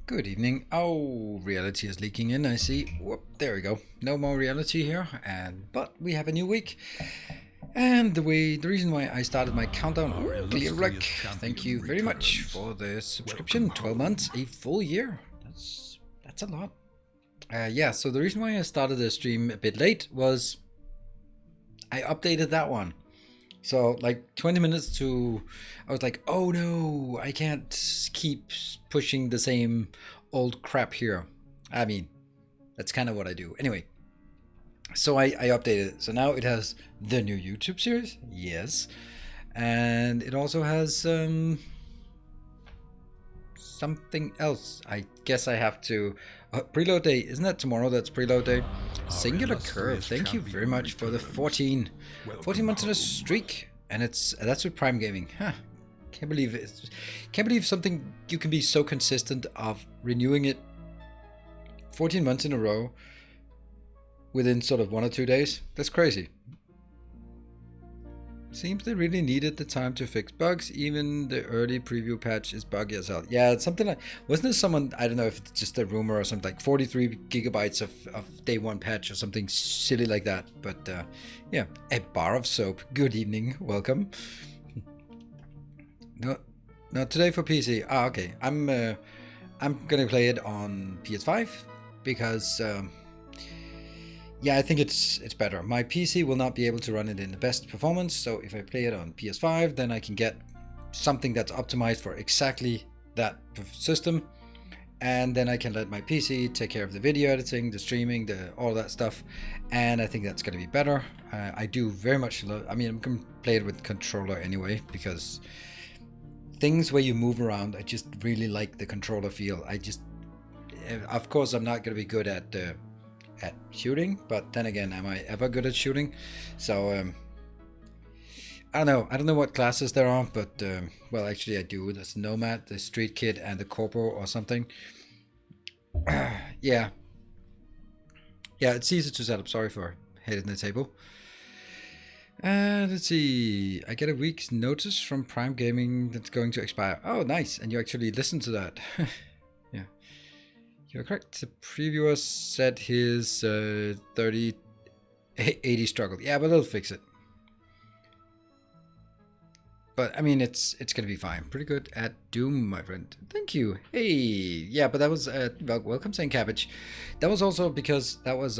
Good evening. Oh, reality is leaking in, I see. Whoop, there we go. No more reality here, but we have a new week. And the reason why I started my countdown, clear look. Thank you very much for the subscription. 12 months, a full year. That's a lot. Yeah, so the reason why I started the stream a bit late was I updated that one. So like 20 minutes to, I was like, oh no, I can't keep pushing the same old crap here. I mean, that's kind of what I do. Anyway, so I updated it. So now it has the new YouTube series, yes. And it also has something else. I guess I have to, preload day, isn't that tomorrow? That's preload day. Singular Curve, thank you very much for the 14 months in a streak, and that's with Prime Gaming. Huh. Can't believe something you can be so consistent of renewing it 14 months in a row within sort of 1 or 2 days. That's crazy. Seems they really needed the time to fix bugs. Even the early preview patch is buggy as hell. Yeah, it's something like, wasn't there someone, I don't know if it's just a rumor or something, like 43 gigabytes of day one patch or something silly like that. But yeah, a bar of soap. Good evening, welcome. No, not today for PC. Ah, okay. I'm gonna play it on PS5 because yeah, I think it's better. My PC will not be able to run it in the best performance, so if I play it on PS5, then I can get something that's optimized for exactly that system, and then I can let my PC take care of the video editing, the streaming, all that stuff, and I think that's going to be better. I do very much love, I mean, I'm going to play it with controller anyway, because things where you move around, I just really like the controller feel. Of course, I'm not going to be good at shooting, but then again, am I ever good at shooting? So I don't know what classes there are, but well, actually I do. There's Nomad, the Street Kid, and the Corporal or something. Yeah, it's easy to set up. Sorry for hitting the table. Let's see. I get a week's notice from Prime Gaming that's going to expire. Oh, nice. And you actually listened to that. Yeah. You're correct. The previewer said his 3080 struggled. Yeah, but they'll fix it. But I mean, it's gonna be fine. Pretty good at Doom, my friend. Thank you. Hey, yeah, but that was welcome, Saint Cabbage. That was also because that was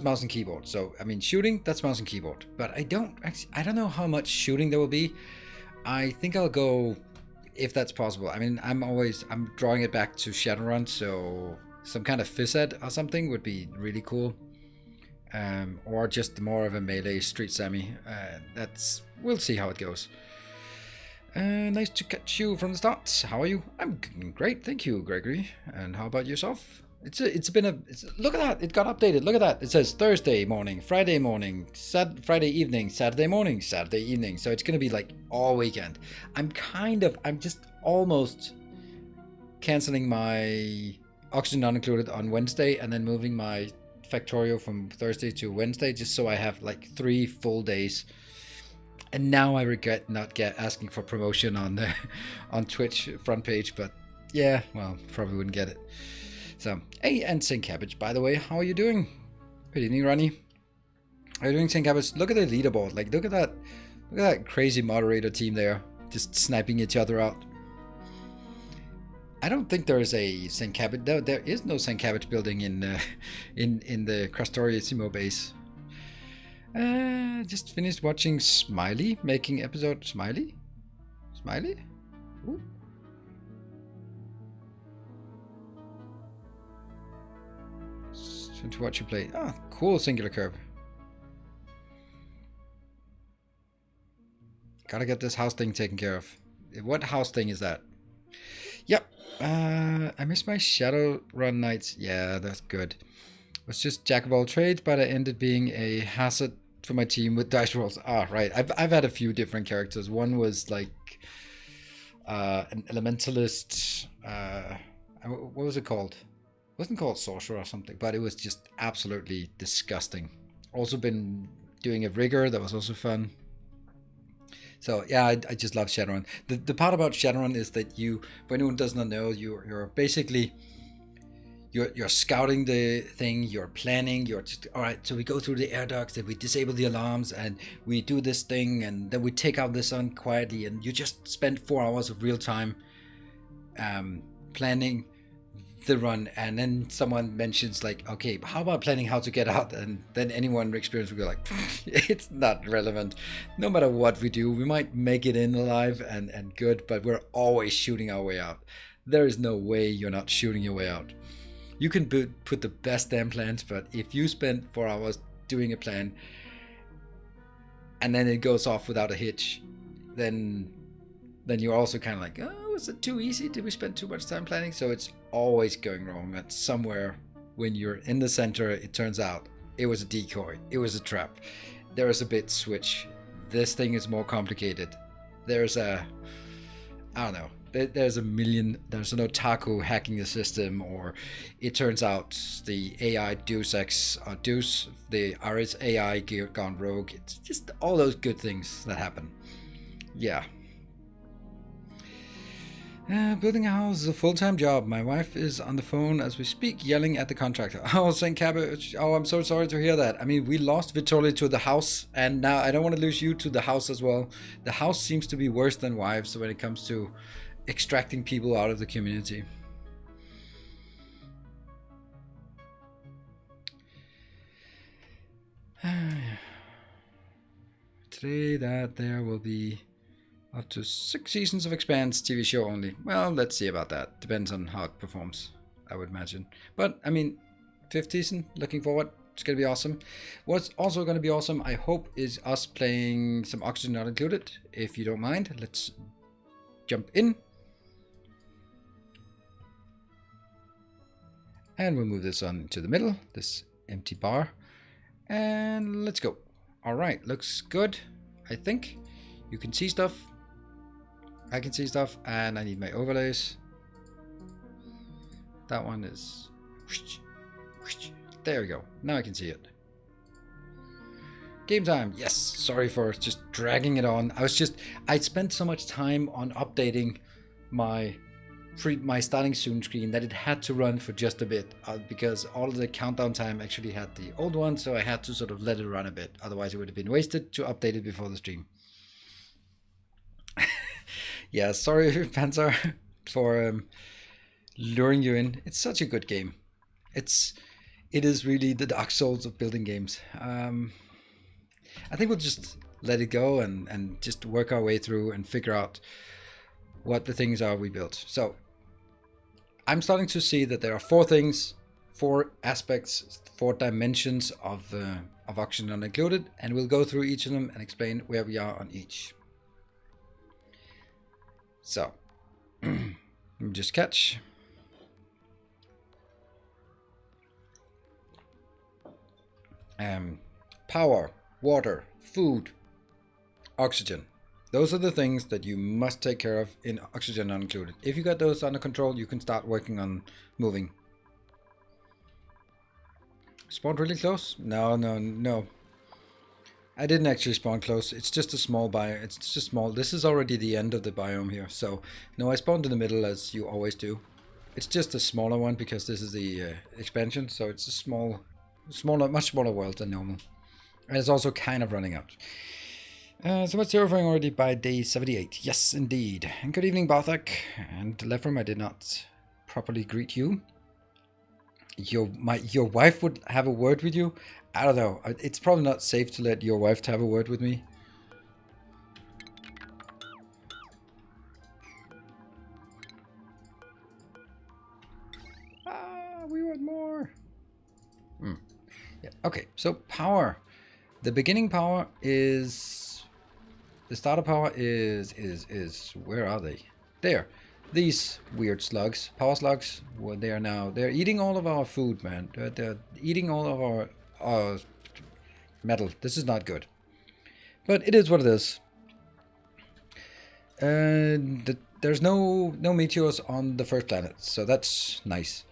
mouse and keyboard. So I mean, shooting, that's mouse and keyboard. But I don't know how much shooting there will be. I think I'll go, if that's possible. I mean, I'm drawing it back to Shadowrun, so some kind of phys or something would be really cool. Or just more of a melee street semi. We'll see how it goes. Nice to catch you from the start. How are you? I'm great, thank you, Gregory. And how about yourself? Look at that, it got updated. Look at that, it says Thursday morning, Friday morning, Friday evening, Saturday morning, Saturday evening. So it's gonna be like all weekend. I'm just almost canceling my Oxygen Not Included on Wednesday and then moving my Factorio from Thursday to Wednesday, just so I have like 3 full days. And now I regret not asking for promotion on on Twitch front page, but yeah, well, probably wouldn't get it. So, hey, and Saint Cabbage, by the way, how are you doing? Good evening, Ronnie. How are you doing, Saint Cabbage? Look at the leaderboard. Like, look at that crazy moderator team there, just sniping each other out. I don't think there is a Saint Cabbage. There is no Saint Cabbage building in the Crastoriissimo base. Just finished watching Smiley making episode. Smiley? Ooh. So to watch you play. Oh, cool, Singular Curve. Gotta get this house thing taken care of. What house thing is that? Yep. I miss my Shadowrun nights. Yeah, that's good. It was just jack of all trades, but I ended being a hazard for my team with dice rolls. Ah, right. I've had a few different characters. One was like an elementalist. What was it called? It wasn't called sorcerer or something, but it was just absolutely disgusting. Also been doing a rigger. That was also fun. So yeah, I just love Shadowrun. The part about Shadowrun is that you, for anyone who does not know, you're basically you're scouting the thing, you're planning, you're just all right. So we go through the air ducts, and we disable the alarms, and we do this thing, and then we take out the sun quietly, and you just spend 4 hours of real time planning the run. And then someone mentions like, okay, how about planning how to get out? And then anyone experienced will go like, it's not relevant. No matter what we do, we might make it in alive and good, but we're always shooting our way out. There is no way you're not shooting your way out. You can put the best damn plans, but if you spend 4 hours doing a plan and then it goes off without a hitch, then you're also kind of like, oh, is it too easy? Did we spend too much time planning? So it's always going wrong. That somewhere when you're in the center, it turns out it was a decoy, it was a trap, there is a bit switch, this thing is more complicated, there's a, I don't know, there's a million, there's an otaku hacking the system, or it turns out the AI Deus Ex or Deus, the RS AI gone rogue. It's just all those good things that happen. Yeah. Building a house is a full-time job. My wife is on the phone as we speak, yelling at the contractor. Oh, St. Cabbage. Oh, I'm so sorry to hear that. I mean, we lost Vittoria to the house, and now I don't want to lose you to the house as well. The house seems to be worse than wives when it comes to extracting people out of the community. Today that there will be up to 6 seasons of Expanse TV show only. Well, let's see about that. Depends on how it performs, I would imagine. But, I mean, 5th season, looking forward. It's going to be awesome. What's also going to be awesome, I hope, is us playing some Oxygen Not Included. If you don't mind, let's jump in. And we'll move this on to the middle, this empty bar. And let's go. All right, looks good, I think. You can see stuff. I can see stuff, and I need my overlays. That one is... There we go. Now I can see it. Game time. Yes, sorry for just dragging it on. I spent so much time on updating my starting soon screen that it had to run for just a bit, because all of the countdown time actually had the old one, so I had to sort of let it run a bit. Otherwise it would have been wasted to update it before the stream. Yeah, sorry, Panzer, for luring you in. It's such a good game. It is really the Dark Souls of building games. I think we'll just let it go and just work our way through and figure out what the things are we built. So I'm starting to see that there are 4 things, 4 aspects, 4 dimensions of Oxygen Not Included, and we'll go through each of them and explain where we are on each. So, let me just catch. Power, water, food, oxygen. Those are the things that you must take care of in Oxygen Not Included. If you got those under control, you can start working on moving. Spawned really close? No. I didn't actually spawn close. It's just a small biome. It's just small. This is already the end of the biome here. So, no, I spawned in the middle as you always do. It's just a smaller one because this is the expansion. So it's a much smaller world than normal. And it's also kind of running out. So much terrifying already by day 78. Yes, indeed. And good evening, Barthak. And Lefram, I did not properly greet you. Your wife would have a word with you? I don't know. It's probably not safe to let your wife have a word with me. We want more. Yeah. Okay, so power. The beginning power is... The starter power is where are they? There. These weird slugs, power slugs, well, they're eating all of our food, man. They're eating all of our metal. This is not good. But it is what it is. And there's no meteors on the first planet, so that's nice.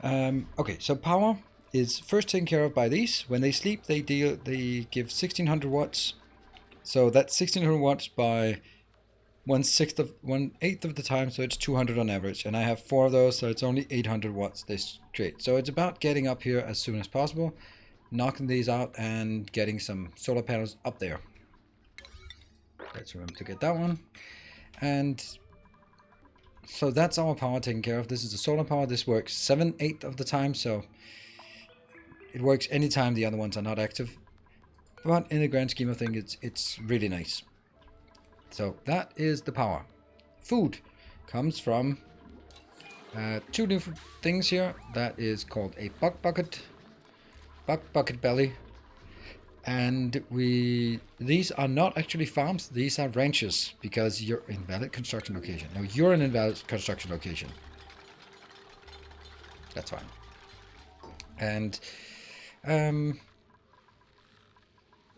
Okay, so power is first taken care of by these. When they sleep, they give 1600 watts So that's 1600 watts by 1/8 of the time, so it's 200 on average. And I have 4 of those, so it's only 800 watts they create. So it's about getting up here as soon as possible, knocking these out and getting some solar panels up there. Let's remember to get that one. And so that's our power taken care of. This is the solar power. This works 7/8 of the time, so it works anytime the other ones are not active. But in the grand scheme of things, it's really nice. So that is the power. Food comes from 2 different things here. That is called a buck bucket belly. And these are not actually farms, these are ranches, because you're in invalid construction location. No, you're an invalid construction location. That's fine. And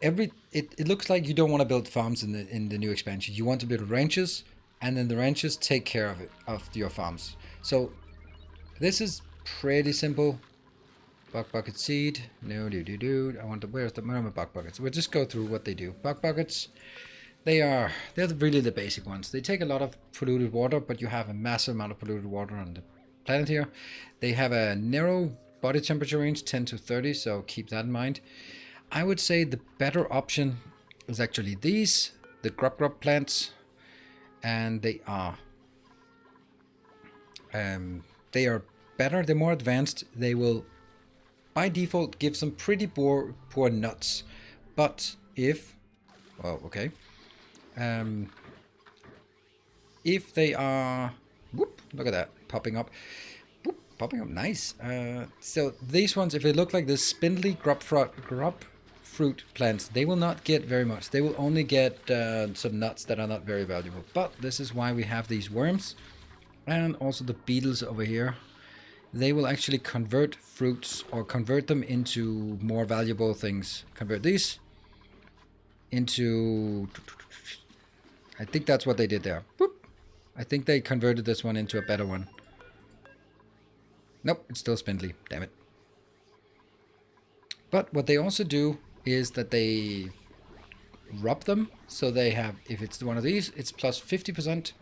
it looks like you don't want to build farms in the new expansion. You want to build ranches, and then the ranches take care of your farms. So this is pretty simple. Bucket seed. No, I want to. Where's the buck buckets? We'll just go through what they do. Buck buckets. They're really the basic ones. They take a lot of polluted water, but you have a massive amount of polluted water on the planet here. They have a narrow body temperature range, 10 to 30, so keep that in mind. I would say the better option is actually these, the grub plants, and they are better. They're more advanced. They will, by default, give some pretty poor nuts. But if they are, whoop, look at that, popping up, nice. So these ones, if they look like this spindly grub fruit plants, they will not get very much. They will only get some nuts that are not very valuable. But this is why we have these worms, and also the beetles over here. They will actually convert fruits or convert them into more valuable things. Convert these into, I think that's what they did there. Boop. I think they converted this one into a better one. Nope, it's still spindly, damn it. But what they also do is that they rub them. So they have, if it's one of these, it's plus 50%.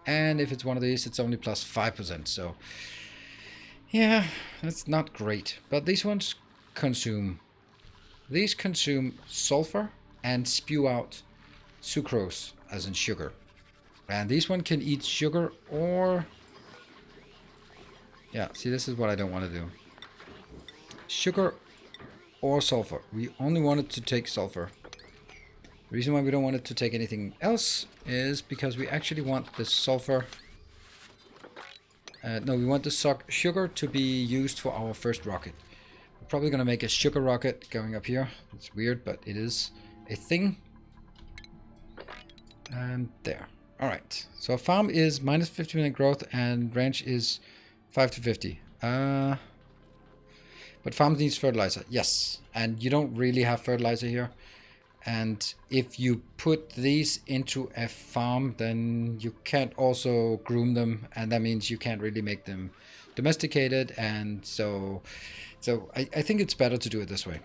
And if it's one of these, it's only plus 5%. So yeah, that's not great. But these ones consume sulfur and spew out sucrose, as in sugar. And these one can eat sugar or, yeah, see, this is what I don't want to do. Sugar or sulfur. We only want it to take sulfur. The reason why we don't want it to take anything else is because we actually want the sulfur. No, we want the sugar to be used for our first rocket. We're probably going to make a sugar rocket going up here. It's weird, but it is a thing. And there. Alright. So a farm is minus 50% growth and ranch is 5 to 50. But farm needs fertilizer. Yes. And you don't really have fertilizer here. And if you put these into a farm, then you can't also groom them, and that means you can't really make them domesticated. And so I think it's better to do it this way.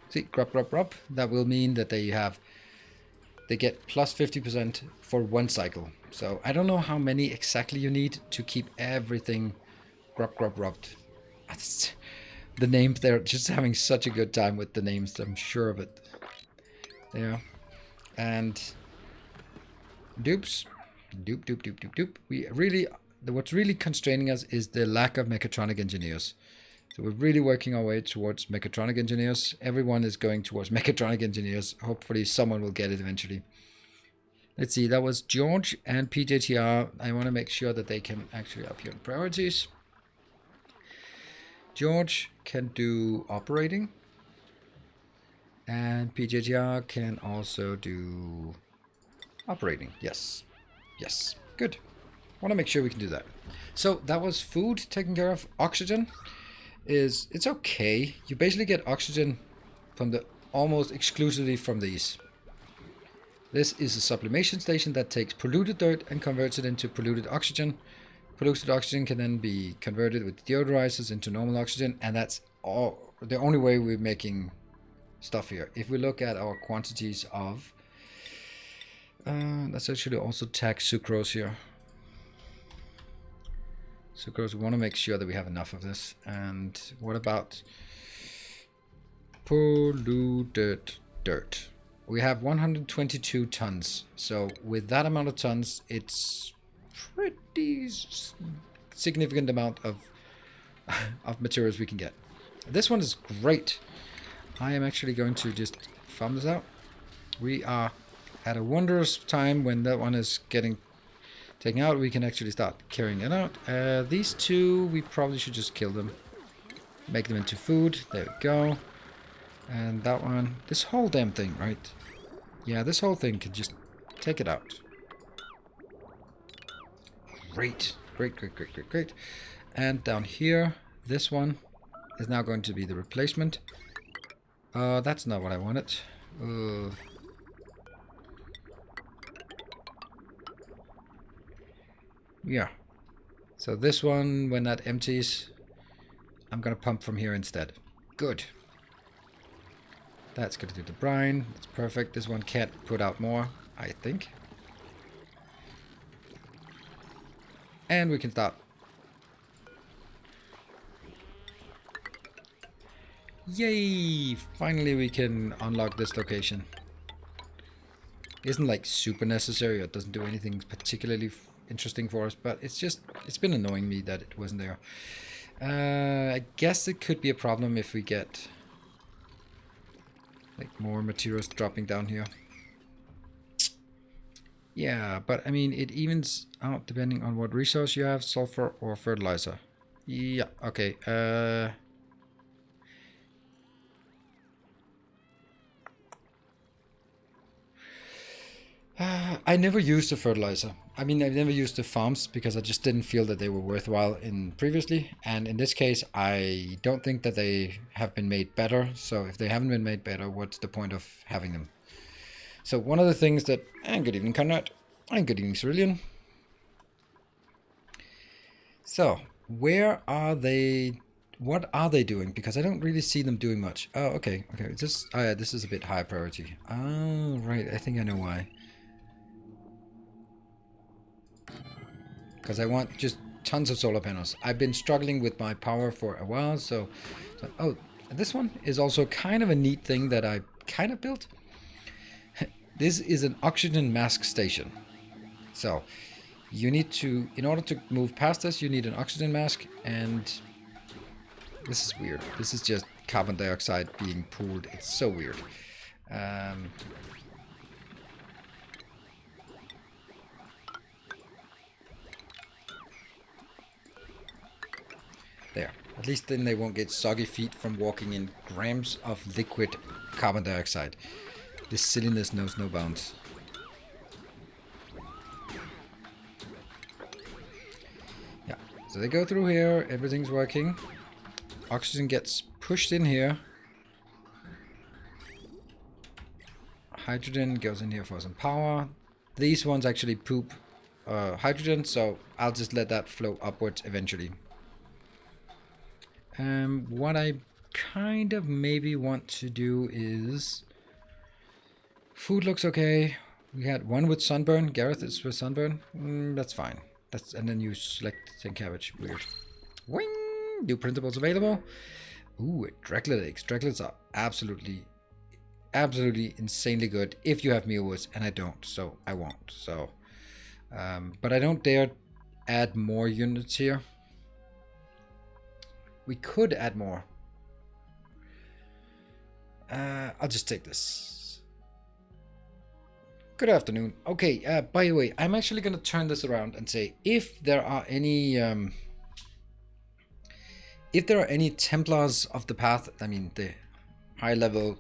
See, grub. That will mean that they get plus 50% for one cycle. So I don't know how many exactly you need to keep everything grubbed. The names, they're just having such a good time with the names, I'm sure of it. Yeah. And doop. What's really constraining us is the lack of mechatronic engineers. So we're really working our way towards mechatronic engineers. Everyone is going towards mechatronic engineers. Hopefully someone will get it eventually. Let's see, that was George and PJTR. I want to make sure that they can actually appear in priorities. George can do operating, and PJTR can also do operating. Yes, good. I want to make sure we can do that. So that was food taken care of. Oxygen it's okay. You basically get oxygen from almost exclusively from these. This is a sublimation station that takes polluted dirt and converts it into polluted oxygen. Polluted oxygen can then be converted with deodorizers into normal oxygen, and that's all. The only way we're making stuff here. If we look at our quantities of, let's actually also tag sucrose here. Sucrose, we want to make sure that we have enough of this. And what about polluted dirt? We have 122 tons. So with that amount of tons, it's pretty significant amount of materials we can get. This one is great. I am actually going to just farm this out. We are at a wondrous time when that one is getting taken out. We can actually start carrying it out. These two, we probably should just kill them. Make them into food. There we go. And that one, this whole damn thing, right? Yeah, this whole thing could just take it out. Great. Great, great, great, great, great. And down here, this one is now going to be the replacement. That's not what I wanted. Yeah. So this one, when that empties, I'm gonna pump from here instead. Good. That's gonna do the brine. That's perfect. This one can't put out more, I think. And we can start. Yay! Finally we can unlock this location. Isn't like super necessary, or it doesn't do anything particularly interesting for us, but it's been annoying me that it wasn't there. I guess it could be a problem if we get like more materials dropping down here. Yeah, but I mean, it evens out depending on what resource you have, sulfur or fertilizer. Yeah, okay. I never used the fertilizer. I mean, I've never used the farms because I just didn't feel that they were worthwhile in previously. And in this case, I don't think that they have been made better. So if they haven't been made better, what's the point of having them? So one of the things that... And good evening, Conrad. And good evening, Cerulean. So, where are they... What are they doing? Because I don't really see them doing much. Oh, okay. Okay, this is a bit higher priority. Oh, right. I think I know why. Because I want just tons of solar panels. I've been struggling with my power for a while, so oh, this one is also kind of a neat thing that I kind of built. This is an oxygen mask station. So you need to, in order to move past this, you need an oxygen mask, and this is weird. This is just carbon dioxide being pooled. It's so weird. There. At least then they won't get soggy feet from walking in grams of liquid carbon dioxide. This silliness knows no bounds. Yeah, so they go through here, everything's working. Oxygen gets pushed in here. Hydrogen goes in here for some power. These ones actually poop hydrogen, so I'll just let that flow upwards eventually. What I kind of maybe want to do is... Food looks okay. We had one with sunburn. Gareth is with sunburn. That's fine. And then you select tin cabbage. Weird. Wing! New printables available. Ooh, Draglet eggs. Draglets are absolutely insanely good if you have mealwoods, and I don't, so I won't. So, but I don't dare add more units here. We could add more. I'll just take this. Good afternoon. Okay, by the way, I'm actually going to turn this around and say if there are any Templars of the Path, I mean the high level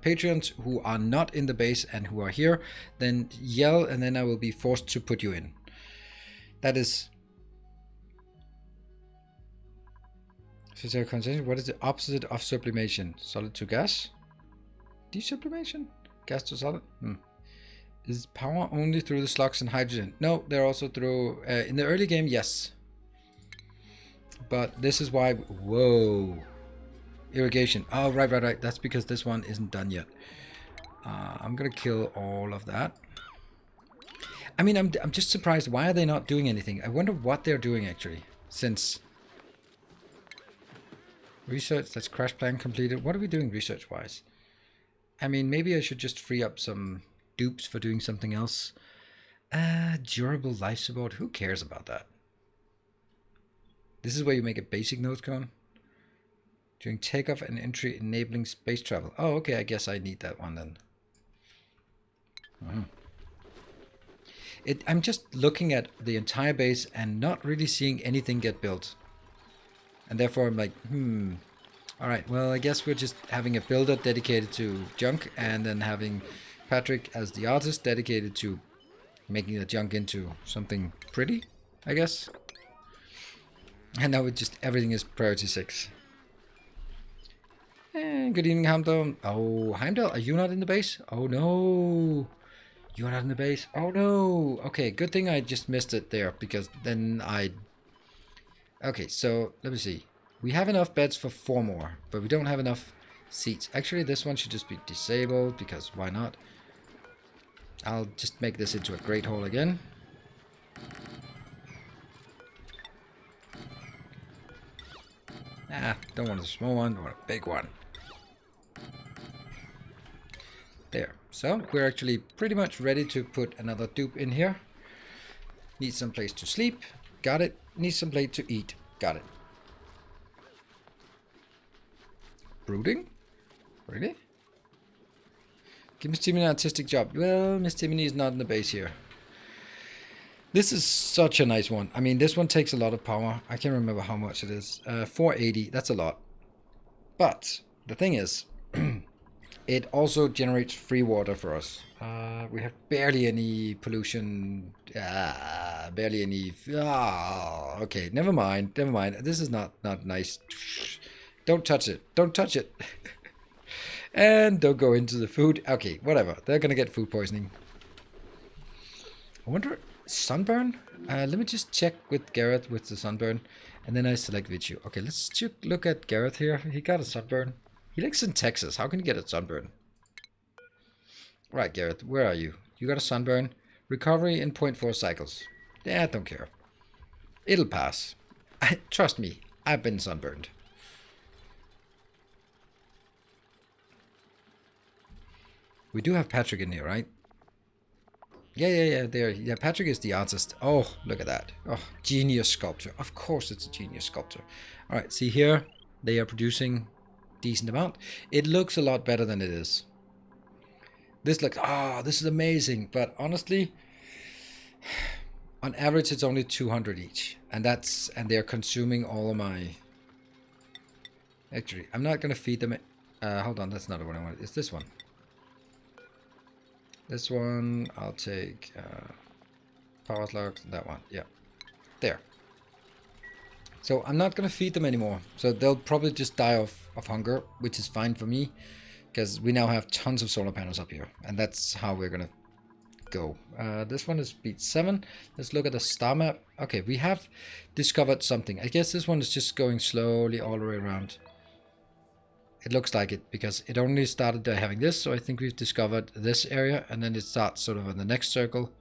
patrons who are not in the base and who are here, then yell and then I will be forced to put you in. That is... What is the opposite of sublimation? Solid to gas? Desublimation? Gas to solid? Is power only through the slugs and hydrogen? No, they're also through... in the early game, yes. But this is why... Whoa. Irrigation. Oh, right. That's because this one isn't done yet. I'm gonna kill all of that. I mean, I'm just surprised. Why are they not doing anything? I wonder what they're doing actually. Since research, that's crash plan completed. What are we doing research-wise? I mean, maybe I should just free up some dupes for doing something else. Durable life support. Who cares about that? This is where you make a basic node cone. During takeoff and entry, enabling space travel. Oh, okay. I guess I need that one then. I'm just looking at the entire base and not really seeing anything get built. And therefore I'm like, Alright, well, I guess we're just having a builder dedicated to junk and then having Patrick as the artist dedicated to making the junk into something pretty, I guess. And now everything is priority 6. Good evening, Heimdall. Oh, Heimdall, are you not in the base? Oh no. You're not in the base? Oh no. Okay, good thing I just missed it there, because then Okay, so let me see. We have enough beds for 4 more, but we don't have enough seats. Actually, this one should just be disabled, because why not? I'll just make this into a great hall again. Don't want a small one, I want a big one. There. So, we're actually pretty much ready to put another dupe in here. Need some place to sleep. Got it. Need some place to eat. Got it. Brooding? Really? Give Miss Timony an artistic job. Well, Miss Timony is not in the base here. This is such a nice one. I mean, this one takes a lot of power. I can't remember how much it is. 480, that's a lot. But the thing is, it also generates free water for us. We have barely any pollution. Barely any. Okay, never mind. Never mind. This is not nice. Don't touch it. Don't touch it. And don't go into the food. Okay, whatever. They're gonna get food poisoning. I wonder, sunburn? Let me just check with Gareth with the sunburn, and then I select video. Okay, let's look at Gareth here. He got a sunburn. He lives in Texas. How can you get a sunburn? Right, Gareth, where are you? You got a sunburn. Recovery in 0.4 cycles. Yeah, I don't care. It'll pass. Trust me, I've been sunburned. We do have Patrick in here, right? Yeah, there. Yeah, Patrick is the artist. Oh, look at that. Oh, genius sculpture. Of course it's a genius sculpture. All right, see here, they are producing decent amount. It looks a lot better than it is. This looks, this is amazing. But honestly, on average, it's only 200 each. And they're consuming all of my... Actually, I'm not going to feed them. Hold on, that's not what I wanted. It's this one. This one, I'll take power slugs, that one, yeah. There. So I'm not going to feed them anymore. So they'll probably just die of hunger, which is fine for me. Because we now have tons of solar panels up here. And that's how we're going to go. This one is speed 7. Let's look at the star map. Okay, we have discovered something. I guess this one is just going slowly all the way around. It looks like it, because it only started by having this, so I think we've discovered this area, and then it starts sort of on the next circle,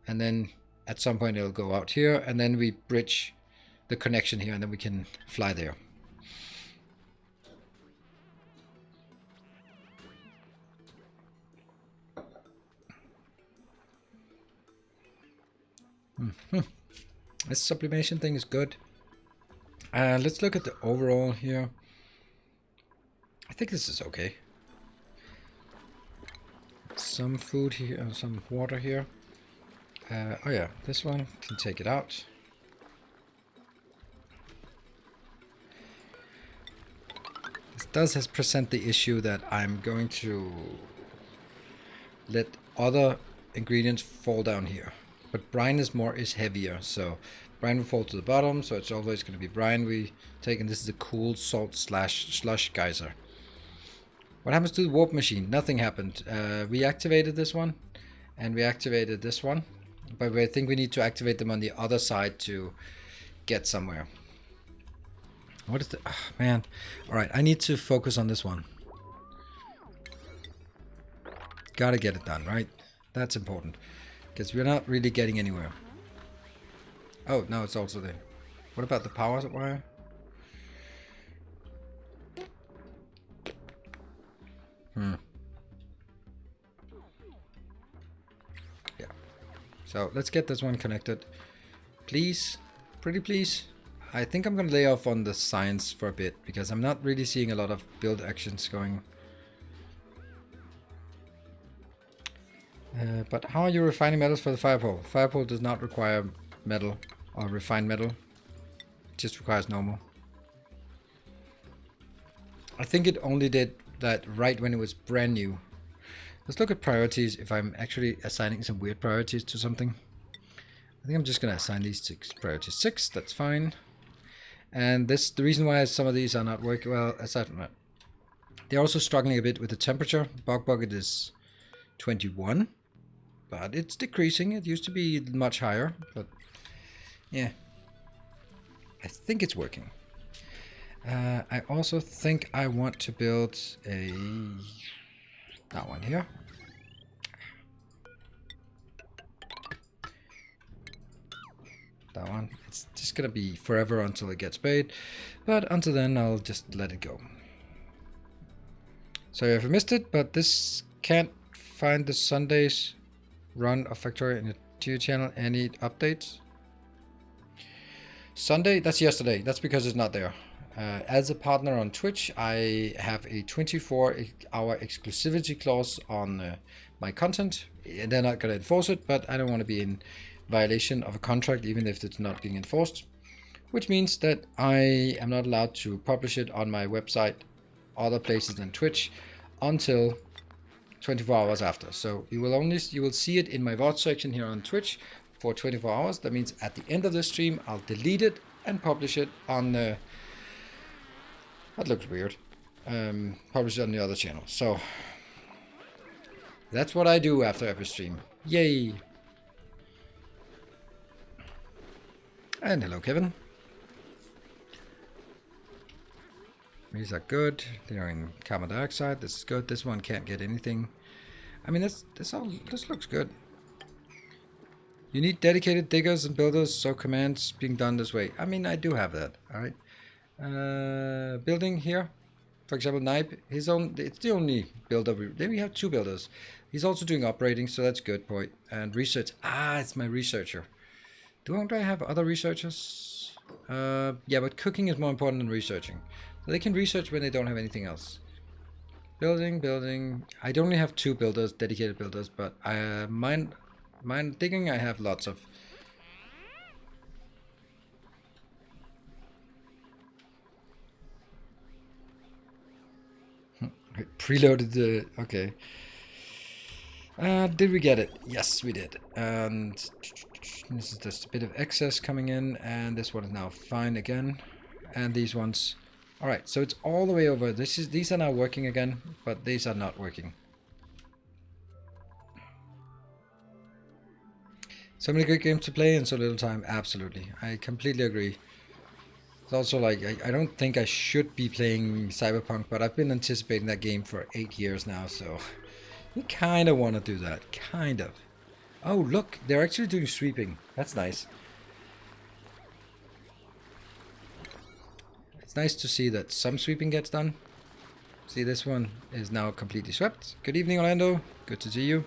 and then at some point it'll go out here, and then we bridge the connection here, and then we can fly there. This sublimation thing is good. Let's look at the overall here. I think this is okay. Some food here, some water here. Oh yeah, this one can take it out. This does present the issue that I'm going to let other ingredients fall down here. But brine is heavier, so brine will fall to the bottom, so it's always going to be brine we take, and this is a cool salt / slush geyser. What happens to the warp machine? Nothing happened. We activated this one, and we activated this one, but I think we need to activate them on the other side to get somewhere. What is the... Oh, man. Alright, I need to focus on this one. Gotta get it done, right? That's important. Because we're not really getting anywhere. Oh, no, it's also there. What about the power wire? Yeah. So let's get this one connected. Please. Pretty please. I think I'm going to lay off on the science for a bit, because I'm not really seeing a lot of build actions going. But how are you refining metals for the firepole? Firepole does not require metal or refined metal. It just requires normal. I think it only did that right when it was brand new. Let's look at priorities, if I'm actually assigning some weird priorities to something. I think I'm just going to assign these to priority 6. That's fine. And this, the reason why some of these are not working well, aside from that, they're also struggling a bit with the temperature. Bog bucket is 21, but it's decreasing. It used to be much higher, but yeah, I think it's working. I also think I want to build that one here. That one. It's just gonna be forever until it gets paid, but until then I'll just let it go. Sorry if I missed it, but this can't find the Sunday's run of Factorio in the TV channel. Any updates? Sunday? That's yesterday. That's because it's not there. As a partner on Twitch, I have a 24-hour exclusivity clause on my content. They're not going to enforce it, but I don't want to be in violation of a contract even if it's not being enforced, which means that I am not allowed to publish it on my website other places than Twitch until 24 hours after. So you will see it in my VOD section here on Twitch for 24 hours. That means at the end of the stream I'll delete it and publish it on the... That looks weird. Publish it on the other channel. So that's what I do after every stream. Yay! And hello, Kevin. These are good. They are in carbon dioxide. This is good. This one can't get anything. I mean, this looks good. You need dedicated diggers and builders, so commands being done this way. I mean, I do have that. All right. Building here, for example, Nipe. It's the only builder. Then we have 2 builders. He's also doing operating, so that's good. Boy. And research. Ah, it's my researcher. Don't I have other researchers? Yeah, but cooking is more important than researching. So they can research when they don't have anything else. Building. I only have 2 builders, dedicated builders, but mine digging I have lots of. I preloaded the... Okay. Did we get it? Yes, we did. And this is just a bit of excess coming in, and this one is now fine again. And these ones... Alright, so it's all the way over. These are now working again, but these are not working. So many good games to play in so little time. Absolutely. I completely agree. It's also like, I don't think I should be playing Cyberpunk, but I've been anticipating that game for 8 years now, so... You kind of want to do that. Kind of. Oh, look. They're actually doing sweeping. That's nice. It's nice to see that some sweeping gets done. See, this one is now completely swept. Good evening, Orlando. Good to see you.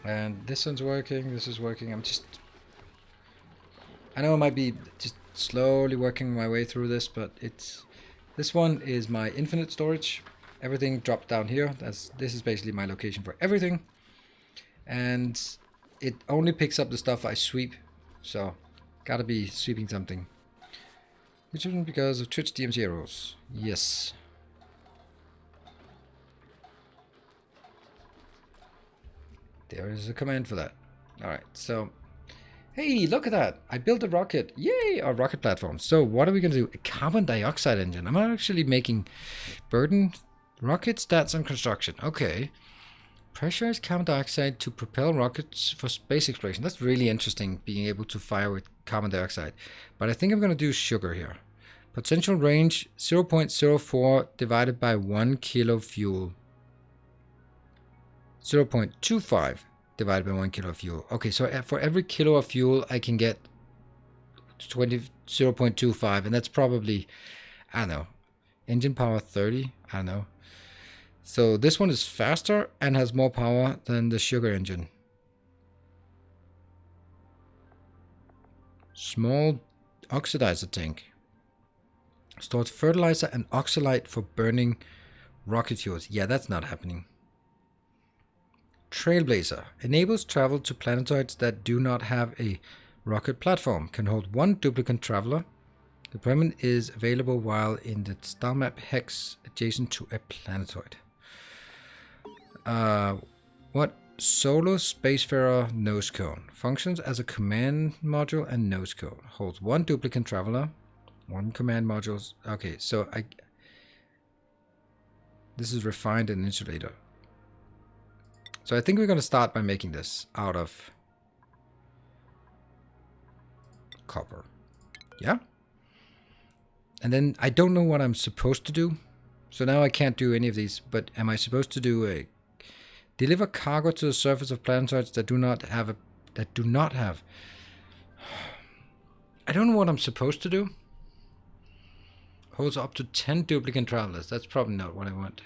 And this one's working. This is working. I know I might be just slowly working my way through this, but it's... This one is my infinite storage. Everything dropped down here. This is basically my location for everything. And it only picks up the stuff I sweep. So, gotta be sweeping something. Which isn't because of Twitch DMC errors. Yes. There is a command for that. Alright, so... Hey, look at that! I built a rocket! Yay! Our rocket platform. So, what are we going to do? A carbon dioxide engine. I'm actually making burden rocket stats and construction. Okay. Pressurized carbon dioxide to propel rockets for space exploration. That's really interesting, being able to fire with carbon dioxide. But I think I'm going to do sugar here. Potential range 0.04 divided by 1 kilo fuel. 0.25 divided by 1 kilo of fuel. Okay, so for every kilo of fuel, I can get 0.25, and that's probably, I don't know, engine power 30, I don't know. So this one is faster and has more power than the sugar engine. Small oxidizer tank. Stores fertilizer and oxalate for burning rocket fuels. Yeah, that's not happening. Trailblazer. Enables travel to planetoids that do not have a rocket platform. Can hold 1 duplicant traveler. Deployment is available while in the Starmap hex adjacent to a planetoid. What? Solo Spacefarer Nose Cone. Functions as a command module and nose cone. Holds 1 duplicant traveler. 1 command modules. Okay, so this is refined and insulator. So I think we're going to start by making this out of copper. Yeah? And then I don't know what I'm supposed to do. So now I can't do any of these, but am I supposed to do a deliver cargo to the surface of planetoids that do not have I don't know what I'm supposed to do. Holds up to 10 duplicant travelers. That's probably not what I want.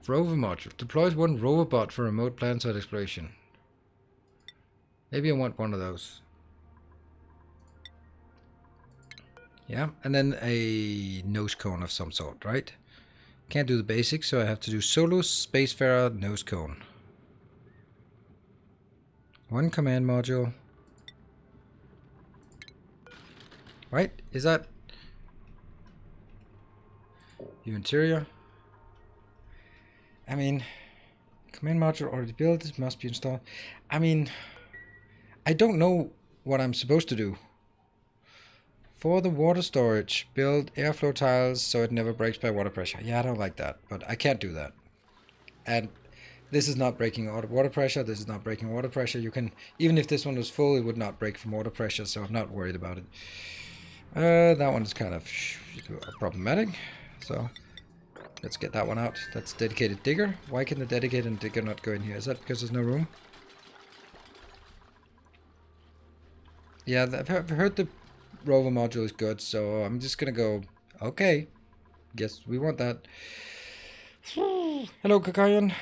Rover module. Deploys 1 rover bot for remote planetoid exploration. Maybe I want one of those. Yeah, and then a nose cone of some sort, right? Can't do the basics, so I have to do Solo Spacefarer Nose Cone. 1 command module. Right? Is that your interior? I mean, command module already built. It must be installed. I mean, I don't know what I'm supposed to do. For the water storage, build airflow tiles so it never breaks by water pressure. Yeah, I don't like that, but I can't do that. And this is not breaking water pressure. This is not breaking water pressure. You can, even if this one was full, it would not break from water pressure, so I'm not worried about it. That one is kind of problematic. So let's get that one out. That's dedicated digger. Why can the dedicated digger not go in here? Is that because there's no room? Yeah, I've heard the rover module is good, so I'm just gonna go, okay, guess we want that. Hello, Kakayan.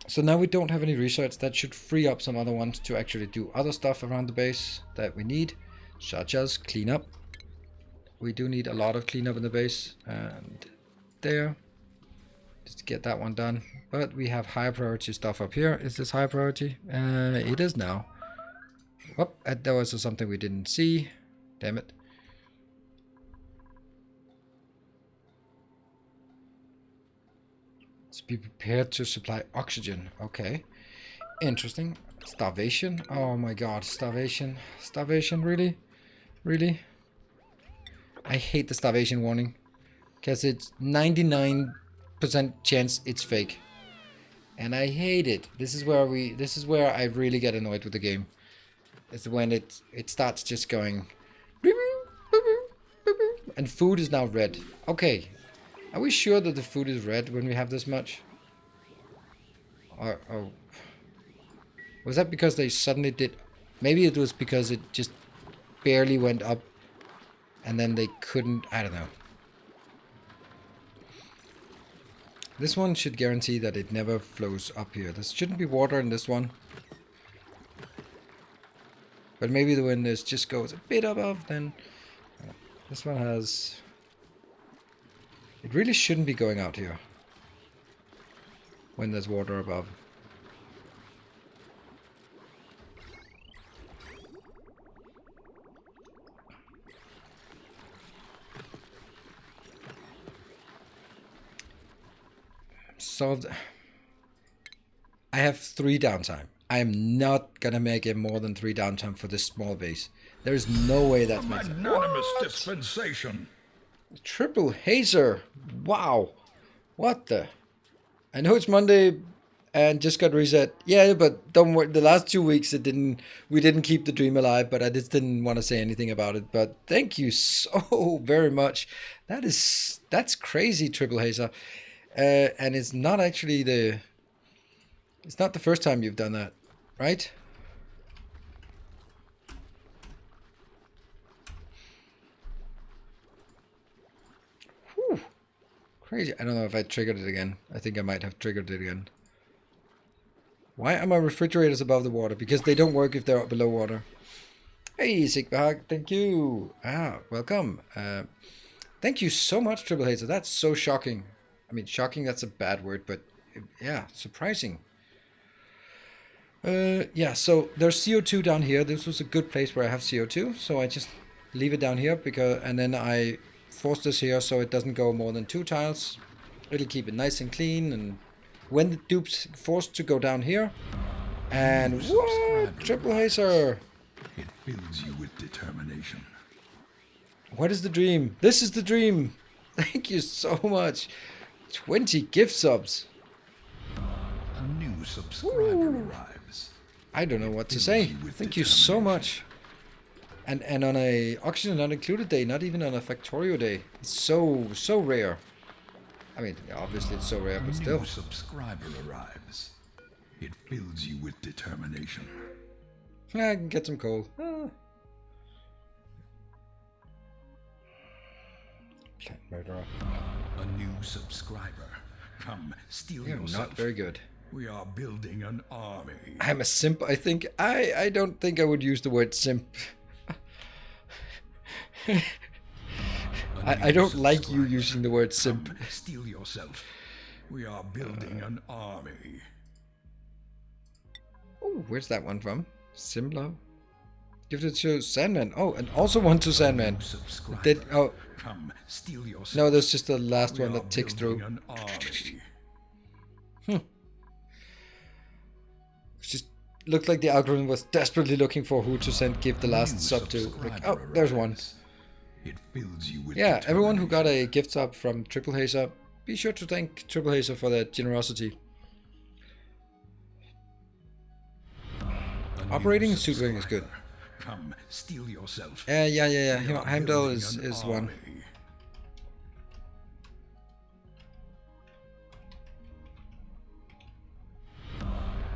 So now we don't have any research. That should free up some other ones to actually do other stuff around the base that we need, such as cleanup. We do need a lot of cleanup in the base, and there, just to get that one done. But we have higher priority stuff up here. Is this high priority? It is now. Oh, that was something we didn't see. Damn it. Let's be prepared to supply oxygen. Okay. Interesting. Starvation. Oh my god. Starvation. Starvation. Really? Really? I hate the starvation warning. Because it's 99% chance it's fake. And I hate it. This is where I really get annoyed with the game. It's when it starts just going, and food is now red. Okay, are we sure that the food is red when we have this much? Or was that because they suddenly did? Maybe it was because it just barely went up, and then they couldn't. I don't know. This one should guarantee that it never flows up here. There shouldn't be water in this one. But maybe when this just goes a bit above, then this one has... It really shouldn't be going out here when there's water above. Solved. I have 3 downtime. I am not gonna make it more than 3 downtime for this small base. There is no way that makes sense. Magnanimous dispensation. Triple hazer. Wow. What the? I know it's Monday and just got reset. Yeah, but don't worry. The last 2 weeks we didn't keep the dream alive, but I just didn't want to say anything about it. But thank you so very much. That's crazy, Triple Hazer. And it's not actually it's not the first time you've done that, right? Whew. Crazy. I don't know if I triggered it again. I think I might have triggered it again. Why are my refrigerators above the water? Because they don't work if they're below water. Hey, Sigbahag, thank you. Welcome. Thank you so much, Triple Hazer. That's so shocking. I mean, shocking, that's a bad word, but yeah, surprising. Yeah, so there's CO2 down here. This was a good place where I have CO2, so I just leave it down here and then I force this here so it doesn't go more than 2 tiles. It'll keep it nice and clean, and when the dupe's forced to go down here, and what? Triple Hazer! It fills you with determination. What is the dream? This is the dream! Thank you so much! 20 gift subs! A new subscriber arrives. I don't know what to say. Thank you so much. And on a Oxygen Not Included day, not even on a Factorio day. It's so rare. I mean, obviously it's so rare, but still. A new subscriber arrives. It fills you with determination. Yeah, I can get some coal. Plant murderer. A new subscriber. Come, steal You're yourself. not very good. We are building an army. I'm a simp, I think. I don't think I would use the word simp. I don't like you using the word simp. Come, steal yourself. We are building an army. Oh, where's that one from? Simlo? Give it to Sandman. Oh, and also one to Sandman. Oh, come, steal yourself. No, there's just the last one that ticks through. An army. Just looked like the algorithm was desperately looking for who to give the last sub to. Like, oh, there's one. It fills you with yeah, everyone who got a gift sub from Triple Hazer, be sure to thank Triple Hazer for their generosity. Operating and suturing is good. Come, steal yourself. Yeah. Heimdall is one.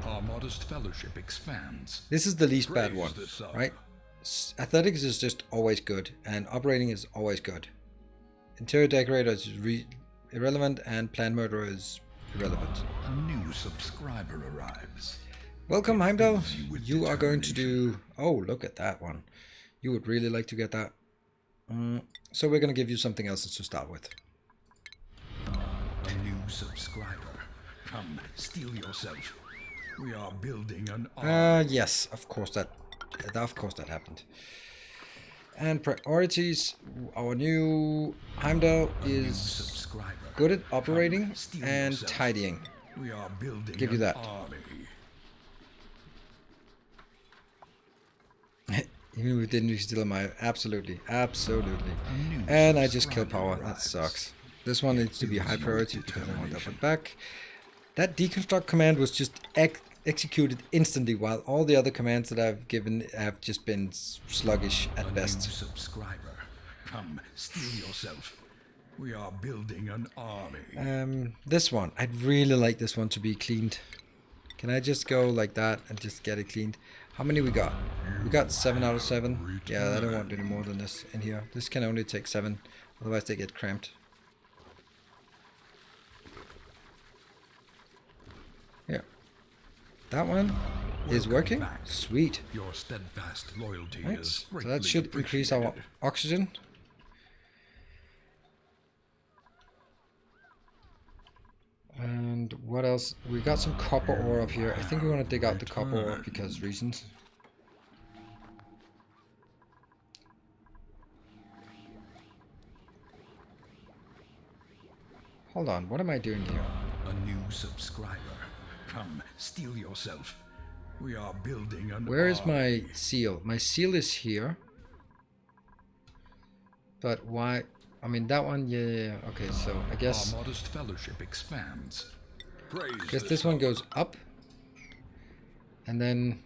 Our modest fellowship expands. This is the least bad one, right? Athletics is just always good, and operating is always good. Interior decorator is irrelevant, and plant murderer is irrelevant. A new subscriber arrives. Welcome, Heimdall. You are going to do... Oh, look at that one. You would really like to get that. So we're going to give you something else to start with. A new subscriber. Come, steal yourself. We are building an army. Yes, of course that happened. And priorities, our new Heimdall is good at operating and tidying. We are building give you that. Army. Even if we didn't use still my absolutely. And I just killed power. That sucks. This one needs to be high priority because I want that one back. That deconstruct command was just executed instantly, while all the other commands that I've given have just been sluggish at best. Subscriber, come steal yourself. We are building an army. This one, I'd really like this one to be cleaned. Can I just go like that and just get it cleaned? How many we got? We got 7 out of 7. Yeah, I don't want any more than this in here. This can only take 7, otherwise they get cramped. Yeah. That one is working. Sweet. Your steadfast loyalty right. is So that should increase our oxygen. And what else? We got some copper ore up here. I think we want to dig out the copper ore because reasons. Hold on, what am I doing here? A new subscriber. Come, steal yourself. We are building an Where is my seal? My seal is here. But why? I mean, that one, yeah. Okay, so I guess... Our modest fellowship expands. Praise guess this one goes up. And then...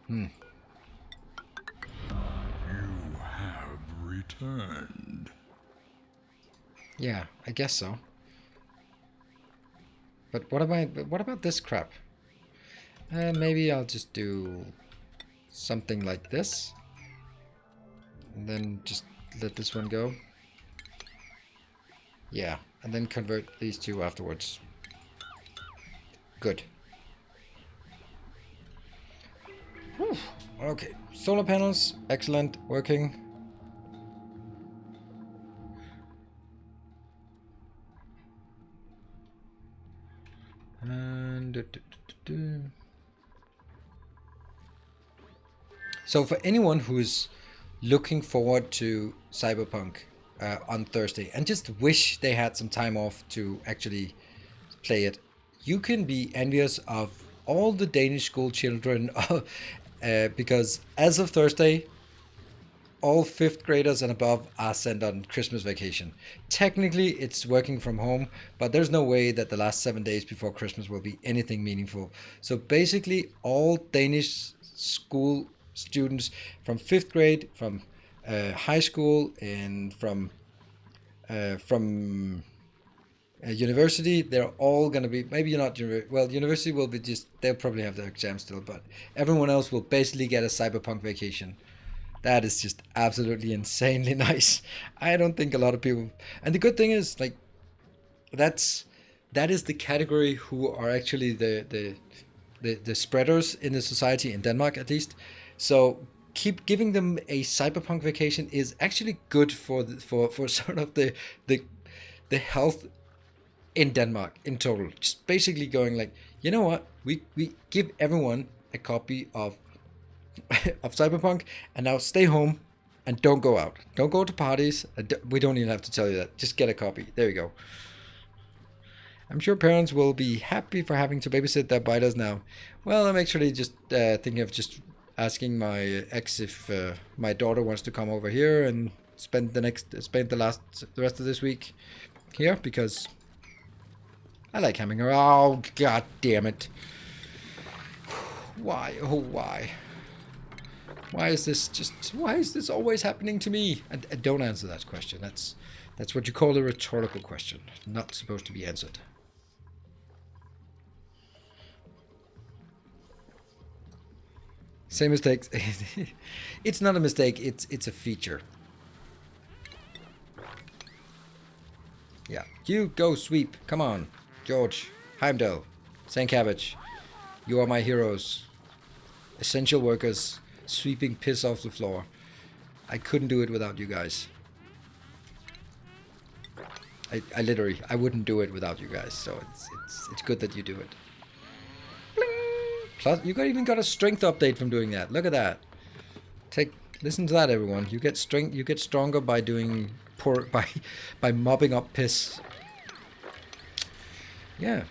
You have returned. Yeah, I guess so. But what about this crap? Maybe I'll just do something like this. And then just let this one go. Yeah, and then convert these two afterwards. Good. Whew. Okay, solar panels, excellent, working. And so for anyone who's looking forward to Cyberpunk on Thursday and just wish they had some time off to actually play it, you can be envious of all the Danish school children because as of Thursday, all fifth graders and above are sent on Christmas vacation. Technically, it's working from home, but there's no way that the last 7 days before Christmas will be anything meaningful. So basically, all Danish school students from fifth grade, from high school, and from university, they're all going to be, maybe you're not, well, university will be just, they'll probably have their exams still, but everyone else will basically get a cyberpunk vacation. That is just absolutely insanely nice. I don't think a lot of people, and the good thing is, like, that is the category who are actually the spreaders in the society in Denmark, at least. So keep giving them a cyberpunk vacation is actually good for for sort of the health in Denmark in total. Just basically going like, you know what, we give everyone a copy of of Cyberpunk, and now stay home and don't go out. Don't go to parties. We don't even have to tell you that. Just get a copy. There you go. I'm sure parents will be happy for having to babysit their biters now. Well, I'm actually just thinking of just asking my ex if my daughter wants to come over here and spend the rest of this week here, because I like having her. Oh, god damn it. Why? Oh, why? Why is this always happening to me? And don't answer that question. That's what you call a rhetorical question. Not supposed to be answered. Same mistakes. It's not a mistake, it's a feature. Yeah. You go sweep. Come on. George. Heimdall. St. Cabbage. You are my heroes. Essential workers. Sweeping piss off the floor. I couldn't do it without you guys. I literally, I wouldn't do it without you guys. So it's good that you do it. Bling! Plus, you even got a strength update from doing that. Look at that. Listen to that, everyone. You get strength. You get stronger by doing by mopping up piss. Yeah.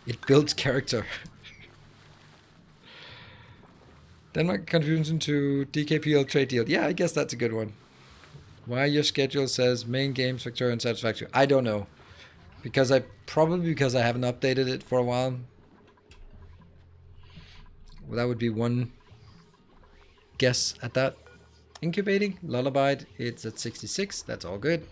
It builds character. Denmark contribution to DKPL trade deal. Yeah, I guess that's a good one. Why your schedule says main games, Victorian Satisfactory? I don't know. Because I haven't updated it for a while. Well, that would be one guess at that. Incubating, Lullaby, it's at 66. That's all good.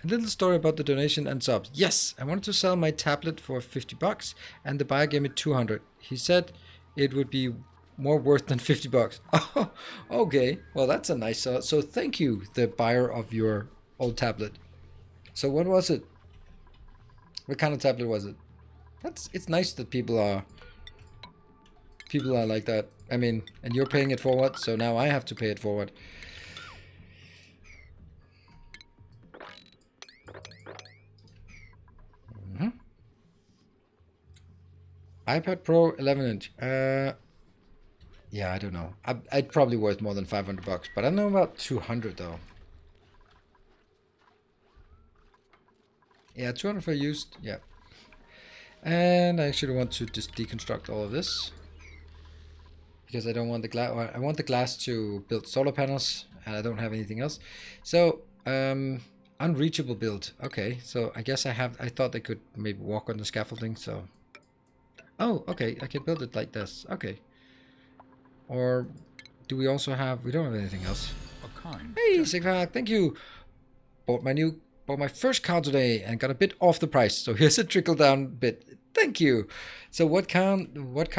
A little story about the donation and subs. Yes, I wanted to sell my tablet for 50 bucks and the buyer gave me 200. He said it would be more worth than 50 bucks. Oh, okay. Well, that's a nice so thank you, the buyer of your old tablet. So what was it? What kind of tablet was it? It's nice that people are like that. I mean, and you're paying it forward, so now I have to pay it forward. iPad Pro 11-inch. Yeah, I don't know. I'd probably worth more than 500 bucks, but I don't know about 200 though. Yeah, 200 for used. Yeah. And I actually want to just deconstruct all of this, because I don't want the glass. I want the glass to build solar panels, and I don't have anything else. So unreachable build. Okay, so I guess I thought they could maybe walk on the scaffolding. So oh, okay, I can build it like this. Okay. Or do we also have? We don't have anything else. A kind Hey, gesture. Sigmar, thank you. Bought my first car today and got a bit off the price. So here's a trickle down bit. Thank you. So what car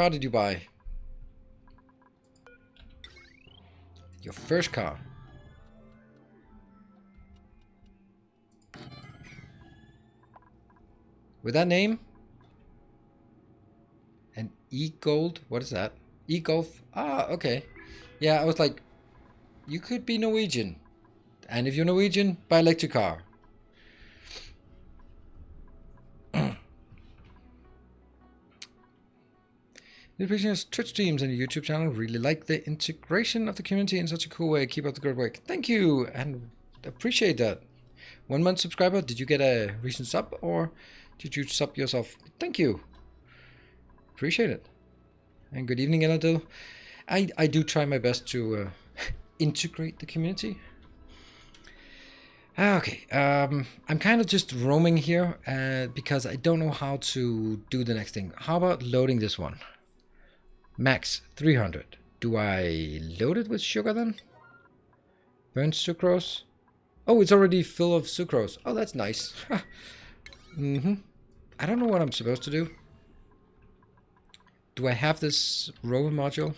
did you buy? Your first car. With that name? An E-Gold? What is that? E-Golf? Ah, okay. Yeah, I was like, you could be Norwegian. And if you're Norwegian, buy electric car. The appreciate Twitch streams and your YouTube channel. Really like the integration of the community in such a cool way. Keep up the good work. Thank you, and appreciate that. 1 month subscriber. Did you get a recent sub, or did you sub yourself? Thank you. Appreciate it. And good evening, Eladil. I do try my best to integrate the community. Okay, I'm kind of just roaming here because I don't know how to do the next thing. How about loading this one? Max 300. Do I load it with sugar then? Burnt sucrose. Oh, it's already full of sucrose. Oh, that's nice. I don't know what I'm supposed to do. Do I have this rover module?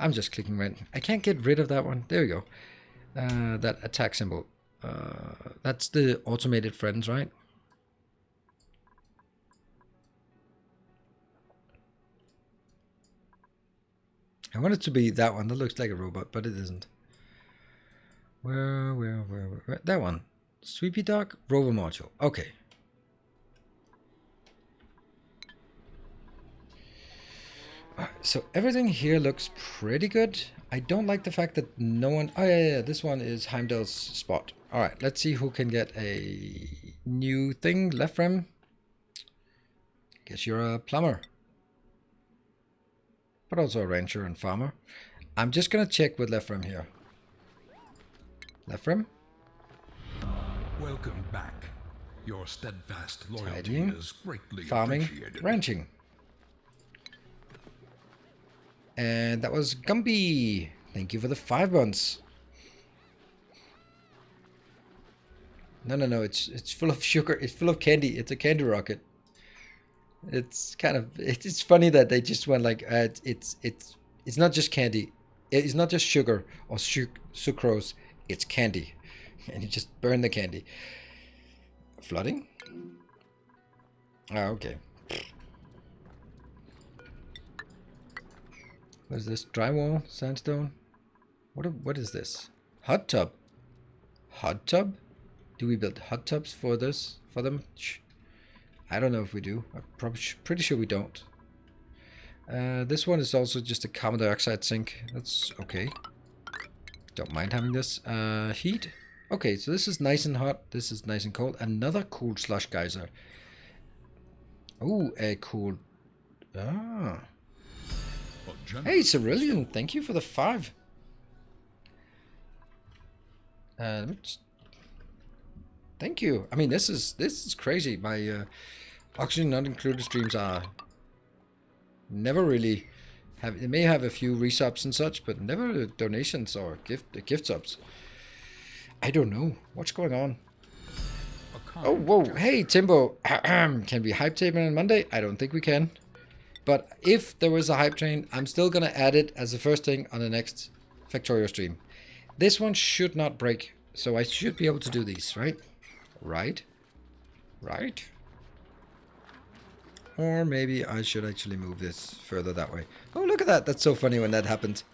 I'm just clicking right. I can't get rid of that one. There we go. That attack symbol. That's the automated friends, right? I want it to be that one. That looks like a robot, but it isn't. Where? That one. Sweepy Dog rover module. Okay. So everything here looks pretty good. I don't like the fact that no one... Oh, yeah. This one is Heimdall's spot. All right. Let's see who can get a new thing. Left rem. Guess you're a plumber. But also a rancher and farmer. I'm just going to check with left rem here. Left rem. Welcome back. Your steadfast loyalty Tidying. is greatly Farming. appreciated. Ranching. And that was Gumby. Thank you for the 5 months. No. It's full of sugar. It's full of candy. It's a candy rocket. It's kind of... It's funny that they just went like... it's not just candy. It's not just sugar or sucrose. It's candy. And you just burn the candy. Flooding? Oh, okay. What is this? Drywall? Sandstone? What is this? Hot tub? Hot tub? Do we build hot tubs for this? For them? I don't know if we do. I'm probably pretty sure we don't. This one is also just a carbon dioxide sink. That's okay. Don't mind having this. Heat? Okay, so this is nice and hot. This is nice and cold. Another cool slush geyser. Oh, a cool... Ah... Hey, Cerulean, thank you for the 5. Thank you. I mean, this is crazy. My oxygen not included streams are never really have. They may have a few resubs and such, but never donations or gift subs. I don't know what's going on. Oh, whoa! Hey, Timbo, can we hype table on Monday? I don't think we can. But if there was a hype train, I'm still going to add it as the first thing on the next Factorio stream. This one should not break, so I should be able to do these, right? Right? Or maybe I should actually move this further that way. Oh, look at that. That's so funny when that happens.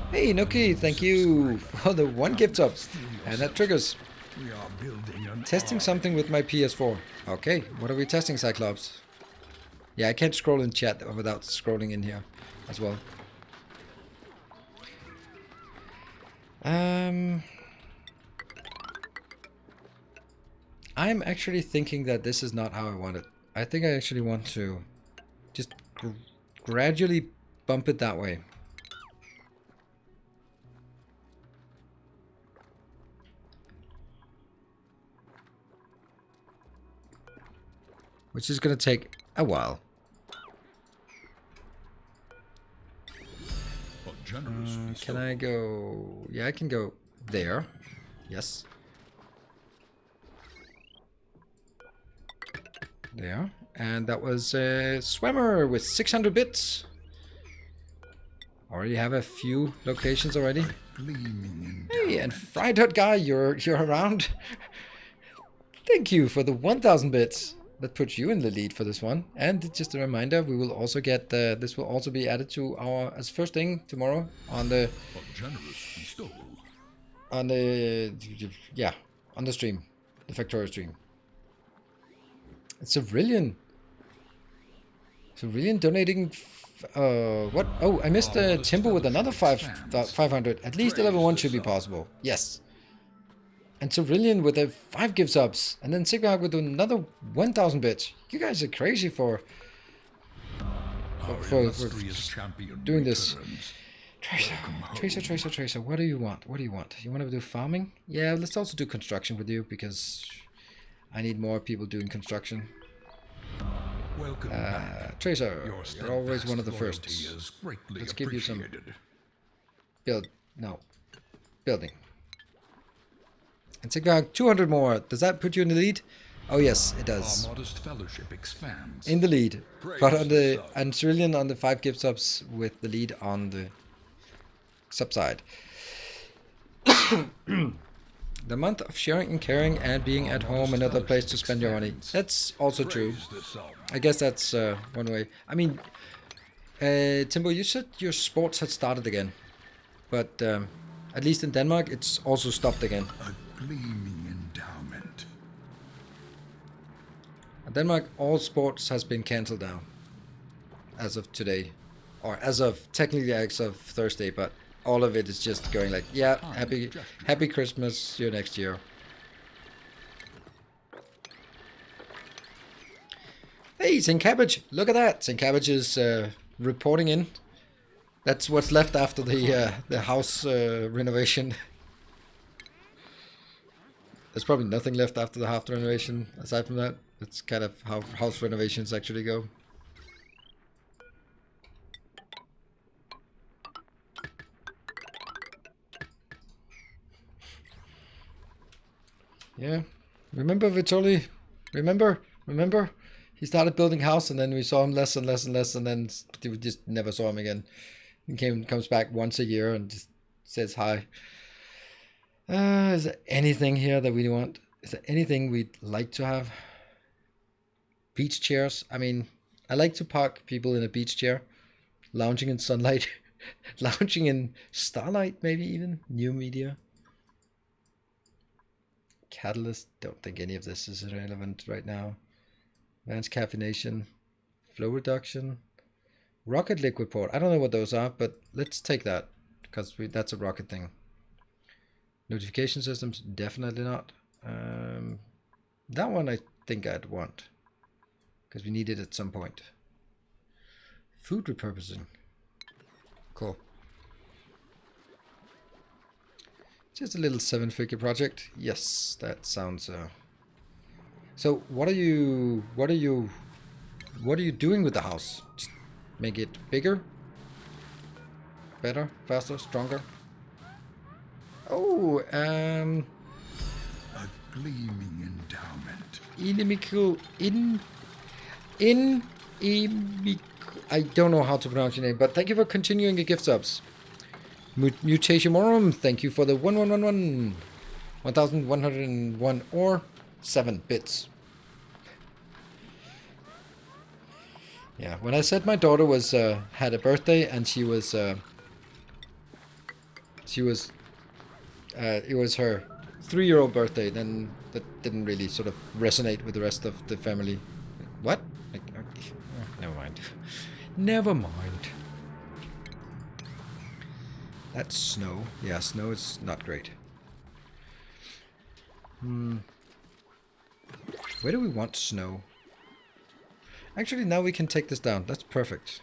Hey, Nuki, thank you for the 1 gift up. And that triggers. We are building an Testing something with my PS4. Okay, what are we testing, Cyclops? Yeah, I can't scroll in chat without scrolling in here as well. I'm actually thinking that this is not how I want it. I think I actually want to just gradually bump it that way. Which is going to take a while. Can I go... Yeah, I can go there. Yes. There. And that was a swimmer with 600 bits. Already have a few locations already. Hey, and Fried Hut Guy, you're around. Thank you for the 1,000 bits. That puts you in the lead for this one. And just a reminder, we will also get this will also be added to our as first thing tomorrow on the on the stream, the Factorio stream. It's Aurelian. It's Aurelian donating. What? Oh, I missed Timber with another 500. At least level 1 should be possible. Yes. And Cerillion with a 5 gift subs. And then Sigmar with another 1,000 bits. You guys are crazy for doing this. Tracer, what do you want? What do you want? You want to do farming? Yeah, let's also do construction with you, because I need more people doing construction. Tracer, you're always one of the first. Let's give you some... Building. And Sigmar, 200 more. Does that put you in the lead? Oh yes, it does. Our modest fellowship expands. In the lead. But on the... And Cerillion on the 5 gift subs with the lead on the sub side. The month of sharing and caring and being at home, another place to spend your money. That's also true. I guess that's one way. I mean, Timbo, you said your sports had started again. But at least in Denmark, it's also stopped again. A gleaming endowment. In Denmark, all sports has been cancelled now. As of today. Or technically as of Thursday, but all of it is just going like, yeah, happy Christmas, see you next year. Hey, St. Cabbage, look at that. St. Cabbage is reporting in. That's what's left after the house renovation. There's probably nothing left after the house renovation aside from that. That's kind of how house renovations actually go. Yeah, remember Vitoli? Remember? He started building house, and then we saw him less and less and less, and then we just never saw him again. He comes back once a year and just says hi. Is there anything here that we want? Is there anything we'd like to have? Beach chairs. I mean, I like to park people in a beach chair, lounging in sunlight, lounging in starlight, maybe even new media. Catalyst, don't think any of this is relevant right now. Advanced caffeination, flow reduction, rocket liquid port. I don't know what those are, but let's take that, because that's a rocket thing. Notification systems, definitely not. That one I think I'd want, because we need it at some point. Food repurposing. Cool. Just a little 7-figure project. Yes, that sounds. So what are you doing with the house? Just make it bigger, better, faster, stronger. Oh, a gleaming endowment. I don't know how to pronounce your name, but thank you for continuing the gift subs. Mutation Morum, thank you for the 1101 or 7 bits. Yeah, when I said my daughter was had a birthday and it was her 3-year-old birthday, then that didn't really sort of resonate with the rest of the family. What? Like, okay. Oh, never mind. Never mind. That's snow. Yeah, snow is not great. Where do we want snow? Actually, now we can take this down. That's perfect.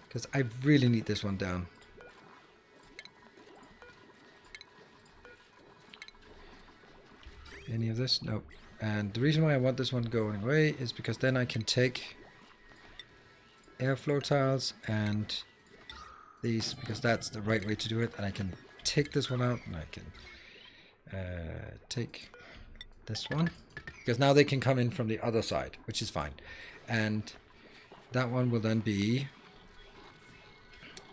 Because I really need this one down. Any of this? No. And the reason why I want this one going away is because then I can take airflow tiles and these, because that's the right way to do it. And I can take this one out and I can take this one. Because now they can come in from the other side, which is fine. And that one will then be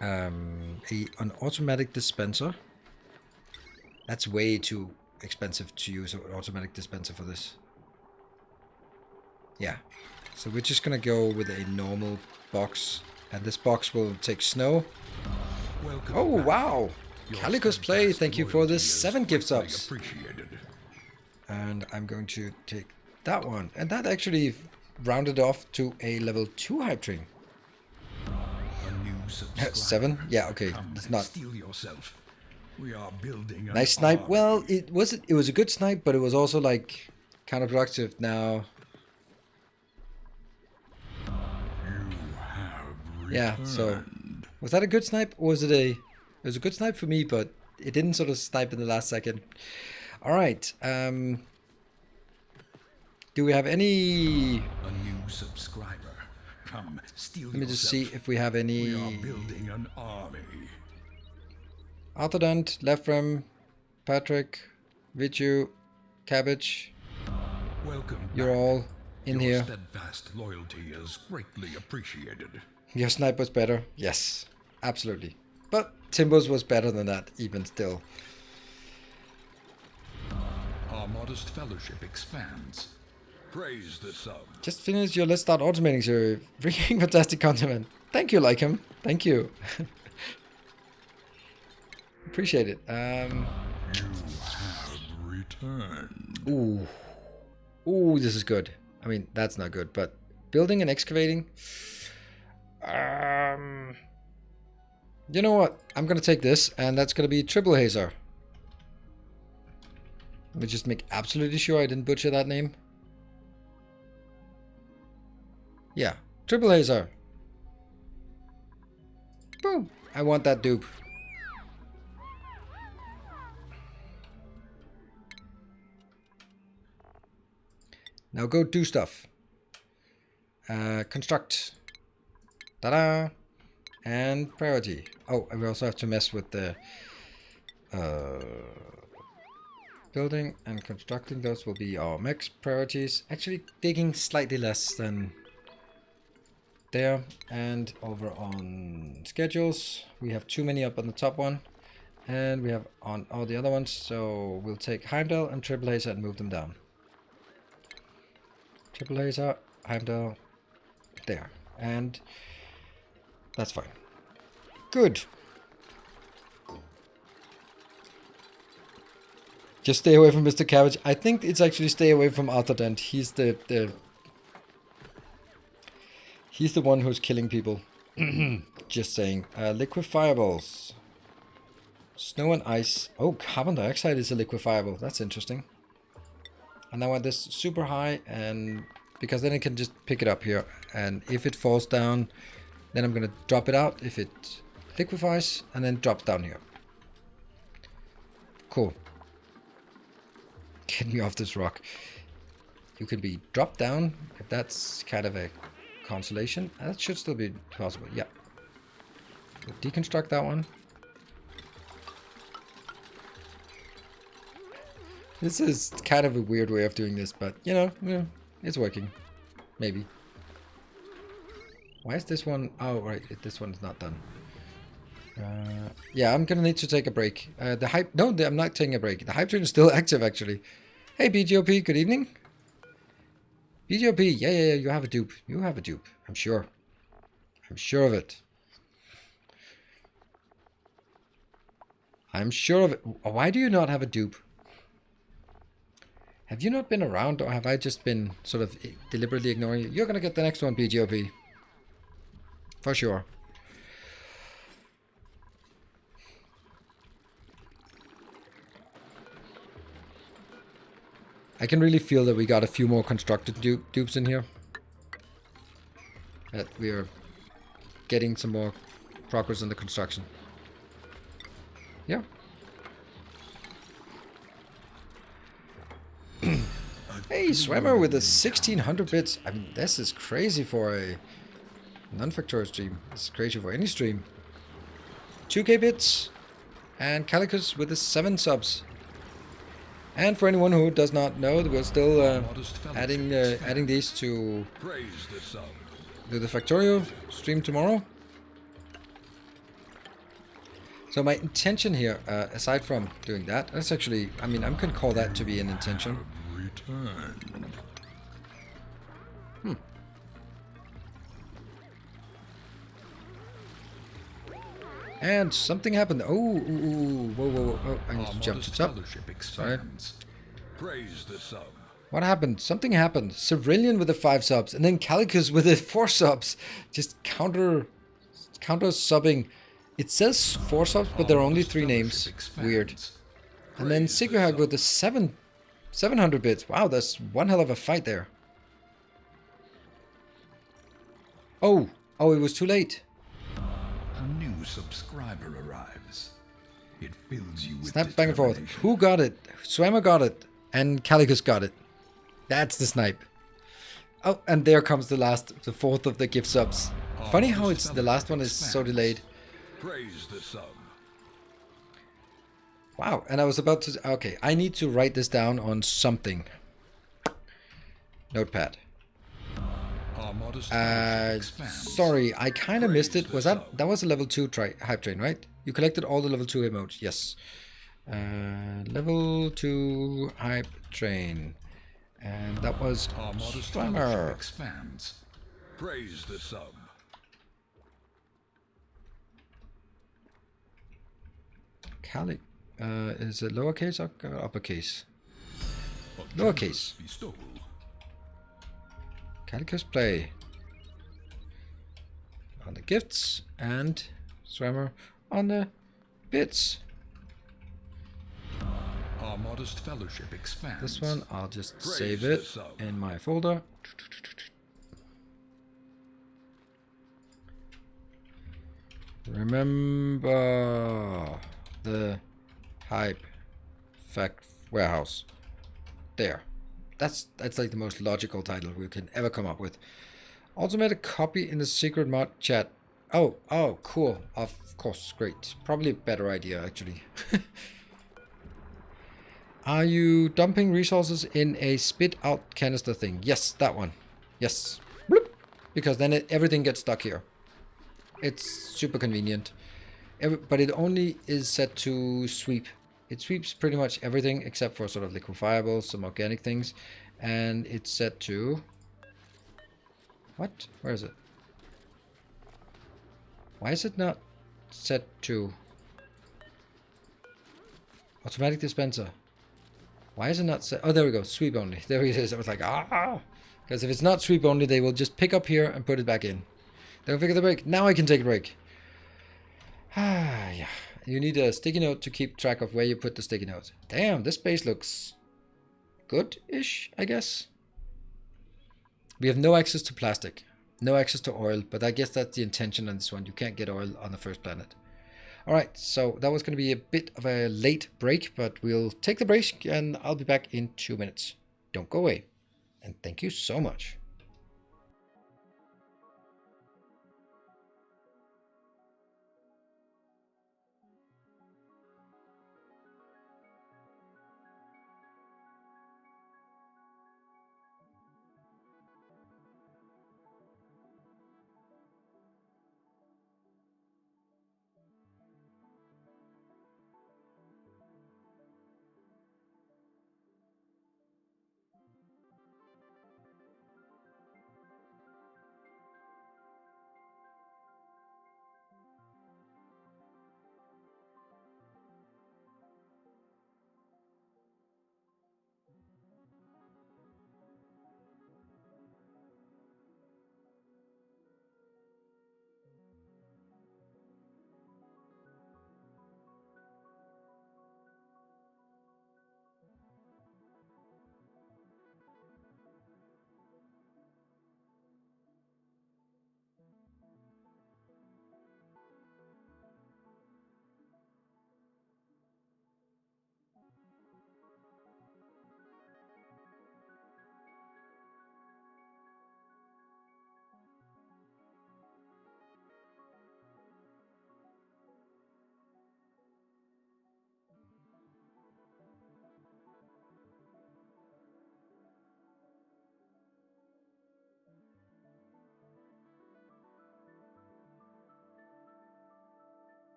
an automatic dispenser. That's way too expensive to use an automatic dispenser for this. Yeah. So we're just going to go with a normal box. And this box will take snow. Welcome Oh, back. wow. Your Calico's Play, steadfast thank you for loyalty this is 7 gift greatly subs. appreciated. And I'm going to take that one. And that actually rounded off to a level 2 hype train. A new subscriber. 7? Yeah, okay. Come, It's not steal yourself. We are building an nice snipe. army. Well, it was a good snipe, but it was also like counterproductive now. You have Yeah, so returned. was that a good snipe or was it a was a good snipe for me, but it didn't sort of snipe in the last second. All right. Do we have any? A new subscriber. Come, steal Let me just yourself. see if we have any. We are building an army. Arthurdant, Lefrem, Patrick, Vichu, Cabbage. Welcome You're back. all in Your here. steadfast loyalty is greatly appreciated. Your snipe was better. Yes, absolutely. But Timbo's was better than that, even still. Our modest fellowship expands. Praise the sub. Just finished your Let's Start Automating series. Freaking fantastic content. Thank you, Like him. Thank you. Appreciate it. You have returned. Ooh. Ooh, this is good. I mean, that's not good, but building and excavating. You know what? I'm gonna take this, and that's gonna be triple hazer. Let me just make absolutely sure I didn't butcher that name. Yeah, triple hazer. Boom. I want that dupe. Now go do stuff. Construct. Ta-da! And priority. Oh, and we also have to mess with the building and constructing. Those will be our max priorities. Actually, digging slightly less than there. And over on schedules, we have too many up on the top one. And we have on all the other ones. So we'll take Heimdall and Triple Hazer and move them down. Triple Hazer, Heimdall, there. And that's fine. Good. Just stay away from Mr. Cabbage. I think it's actually stay away from Arthur Dent. He's the one who's killing people. Just saying. Liquefiables. Snow and ice. Oh, carbon dioxide is a liquefiable. That's interesting. And I want this super high, and because then I can just pick it up here. And if it falls down, then I'm gonna drop it out if it liquefies, and then drop down here. Cool. Get me off this rock. You can be dropped down if that's kind of a consolation. That should still be possible. Yeah. We'll deconstruct that one. This is kind of a weird way of doing this, but you know, it's working. Maybe. Why is this one? Oh, right. This one is not done. Yeah, I'm gonna need to take a break. The hype. No, I'm not taking a break. The hype train is still active, actually. Hey, BGOP. Good evening. BGOP. Yeah. You have a dupe. You have a dupe. I'm sure. I'm sure of it. I'm sure of it. Why do you not have a dupe? Have you not been around, or have I just been sort of deliberately ignoring you? You're gonna get the next one, BGOP. For sure. I can really feel that we got a few more constructed dupes in here. That we are getting some more progress in the construction. Yeah. Hey, Swimmer with the 1600 bits. I mean, this is crazy for a non-factorial stream. This is crazy for any stream. 2k bits. And Calicus with the 7 subs. And for anyone who does not know, we're still adding these to the Factorio stream tomorrow. So my intention here, aside from doing that, that's actually, I mean, I can call that to be an intention. And something happened. Oh, whoa. Oh, I need to jump to top. Sorry. Praise the sub. What happened? Something happened. Cerillion with the 5 subs, and then Calicus with the 4 subs. Just counter subbing. It says 4 subs, but there are only 3 names. Weird. And then Sigurhag with the 700 bits. Wow, that's one hell of a fight there. Oh, it was too late. A new subscriber arrives. It fills you with Snap back and forth. Who got it? Swimmer got it. And Calicus got it. That's the snipe. Oh, and there comes the 4th of the gift subs. Funny how it's the last one is so delayed. Praise the sub. Wow, and I was about to... Okay, I need to write this down on something. Notepad. Sorry, I kind of missed it. Was that was a level 2 hype train, right? You collected all the level 2 emotes. Yes. Level 2 hype train. And that was Starmap. Expands. Praise the sub. Cali is it lowercase or uppercase? Lowercase. Calicus play on the gifts and Swimmer on the bits. Our modest fellowship expands. This one I'll just save it in my folder. Remember the hype fact warehouse. There. That's like the most logical title we can ever come up with. Also made a copy in the secret mod chat. Oh, cool. Of course, great. Probably a better idea, actually. Are you dumping resources in a spit out canister thing? Yes, that one. Yes. Bloop. Because then everything gets stuck here. It's super convenient. But it only is set to sweep. It sweeps pretty much everything except for sort of liquefiables, some organic things. And it's set to... What? Where is it? Why is it not set to... Automatic dispenser? Why is it not set... Oh, there we go. Sweep only. There it is. I was like, ah! Because if it's not sweep only, they will just pick up here and put it back in. Don't forget the break. Now I can take a break. Ah, yeah. You need a sticky note to keep track of where you put the sticky note. Damn, this base looks good-ish, I guess. We have no access to plastic, no access to oil, but I guess that's the intention on this one. You can't get oil on the first planet. All right, so that was going to be a bit of a late break, but we'll take the break and I'll be back in 2 minutes. Don't go away. And thank you so much.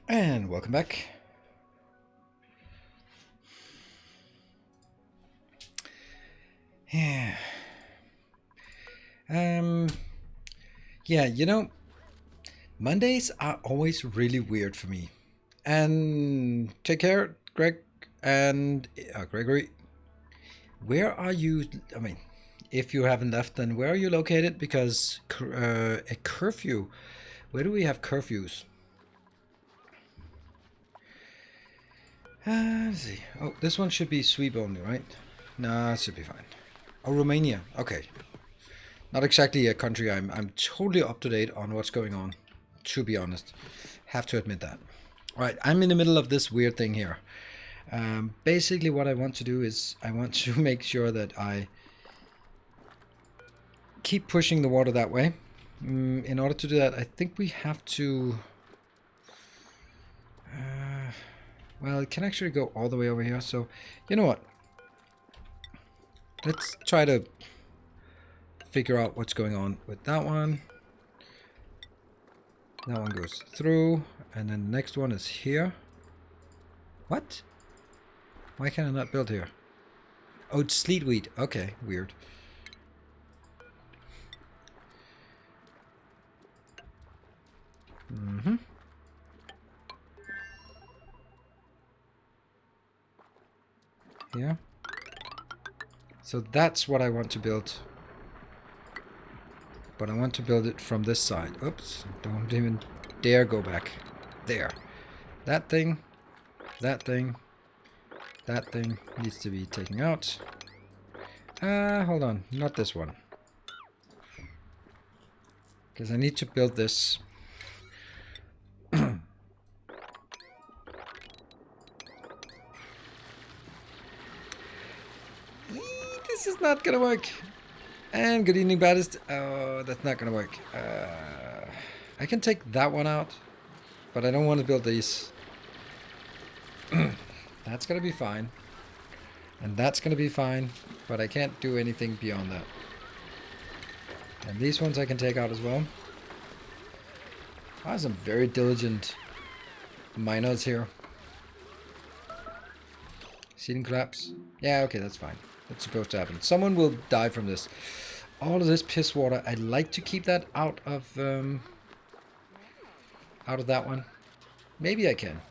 And welcome back. Yeah. Yeah, you know, Mondays are always really weird for me. And take care, Greg and Gregory. Where are you? I mean, if you haven't left, then where are you located? Because a curfew. Where do we have curfews? Let's see. Oh, this one should be sweep only, right? Nah, it should be fine. Oh, Romania. Okay. Not exactly a country I'm totally up to date on what's going on, to be honest. Have to admit that. All right, I'm in the middle of this weird thing here. Basically, what I want to do is I want to make sure that I keep pushing the water that way. In order to do that, I think we have to... well, it can actually go all the way over here, so you know what? Let's try to figure out what's going on with that one. That one goes through, and then the next one is here. What? Why can I not build here? Oh, it's sleetweed. Okay, weird. Mm-hmm. Yeah. So that's what I want to build. But I want to build it from this side. Oops. Don't even dare go back. There. That thing. That thing. That thing needs to be taken out. Hold on. Not this one. Because I need to build this. This is not gonna work. And good evening, baddest. Oh, that's not gonna work. I can take that one out, but I don't want to build these. That's gonna be fine. And that's gonna be fine, but I can't do anything beyond that. And these ones I can take out as well. I have some very diligent miners here. Seeding collapse. Yeah, okay, that's fine. That's supposed to happen. Someone will die from this. All of this piss water. I'd like to keep that out of that one. Maybe I can.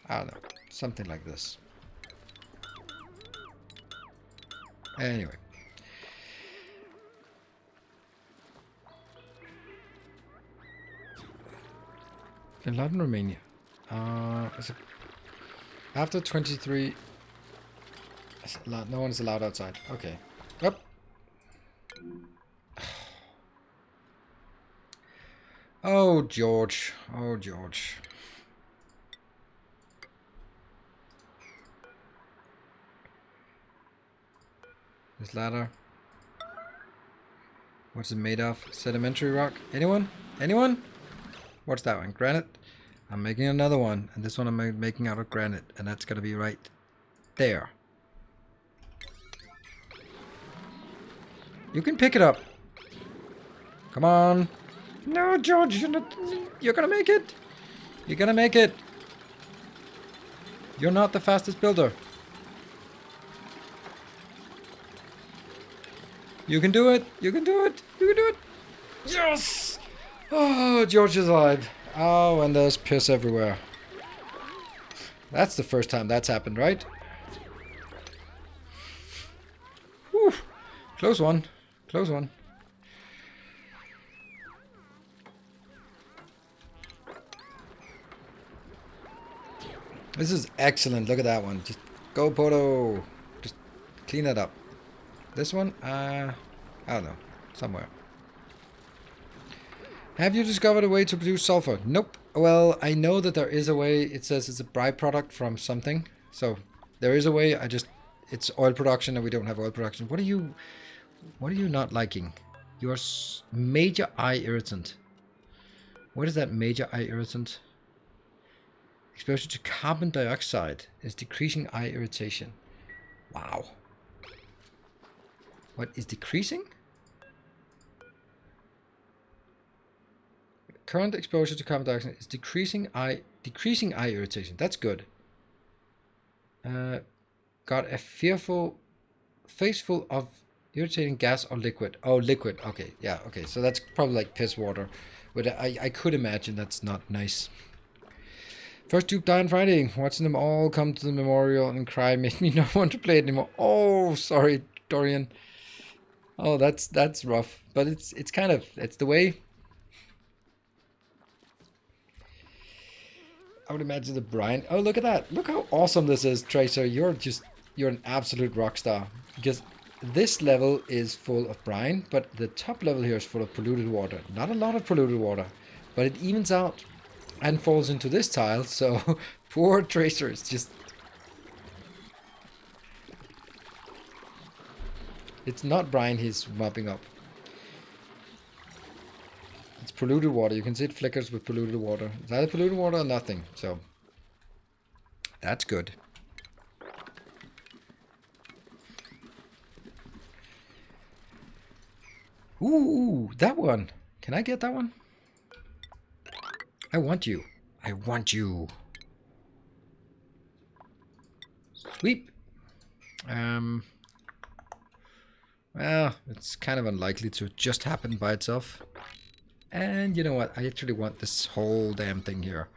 I don't know. Something like this. Anyway. In Latin Romania. Is it after 23? No one is allowed outside. Okay. Up. Oh, George. Oh, George. This ladder. What's it made of? Sedimentary rock? Anyone? Anyone? What's that one? Granite? I'm making another one. And this one I'm making out of granite. And that's going to be right there. You can pick it up. Come on. No, George. You're going to make it. You're going to make it. You're not the fastest builder. You can do it. You can do it. You can do it. Yes. Oh, George is alive. Oh, and there's piss everywhere. That's the first time that's happened, right? Whew. Close one. Close one. This is excellent. Look at that one. Just go, Poto. Just clean it up. This one? I don't know. Somewhere. Have you discovered a way to produce sulfur? Nope. Well, I know that there is a way. It says it's a byproduct from something. So there is a way. It's oil production and we don't have oil production. What are you not liking? You're major eye irritant. What is that major eye irritant? Exposure to carbon dioxide is decreasing eye irritation. Wow. What is decreasing? Current exposure to carbon dioxide is decreasing eye irritation. That's good. Got a face full of irritating gas or liquid. Oh, liquid. Okay, yeah, okay. So that's probably like piss water. But I could imagine that's not nice. First dupe die on Friday. Watching them all come to the memorial and cry made me not want to play it anymore. Oh, sorry, Dorian. Oh, that's rough. But it's kind of, it's the way. I would imagine the brine. Oh, look at that. Look how awesome this is, Tracer. You're an absolute rock star. Because this level is full of brine, but the top level here is full of polluted water. Not a lot of polluted water, but it evens out and falls into this tile, so poor Tracer is just... It's not brine he's mopping up. It's polluted water. You can see it flickers with polluted water. It's either polluted water or nothing, so that's good. Ooh, that one. Can I get that one? I want you. I want you. Sweep. Well, it's kind of unlikely to just happen by itself. And you know what? I actually want this whole damn thing here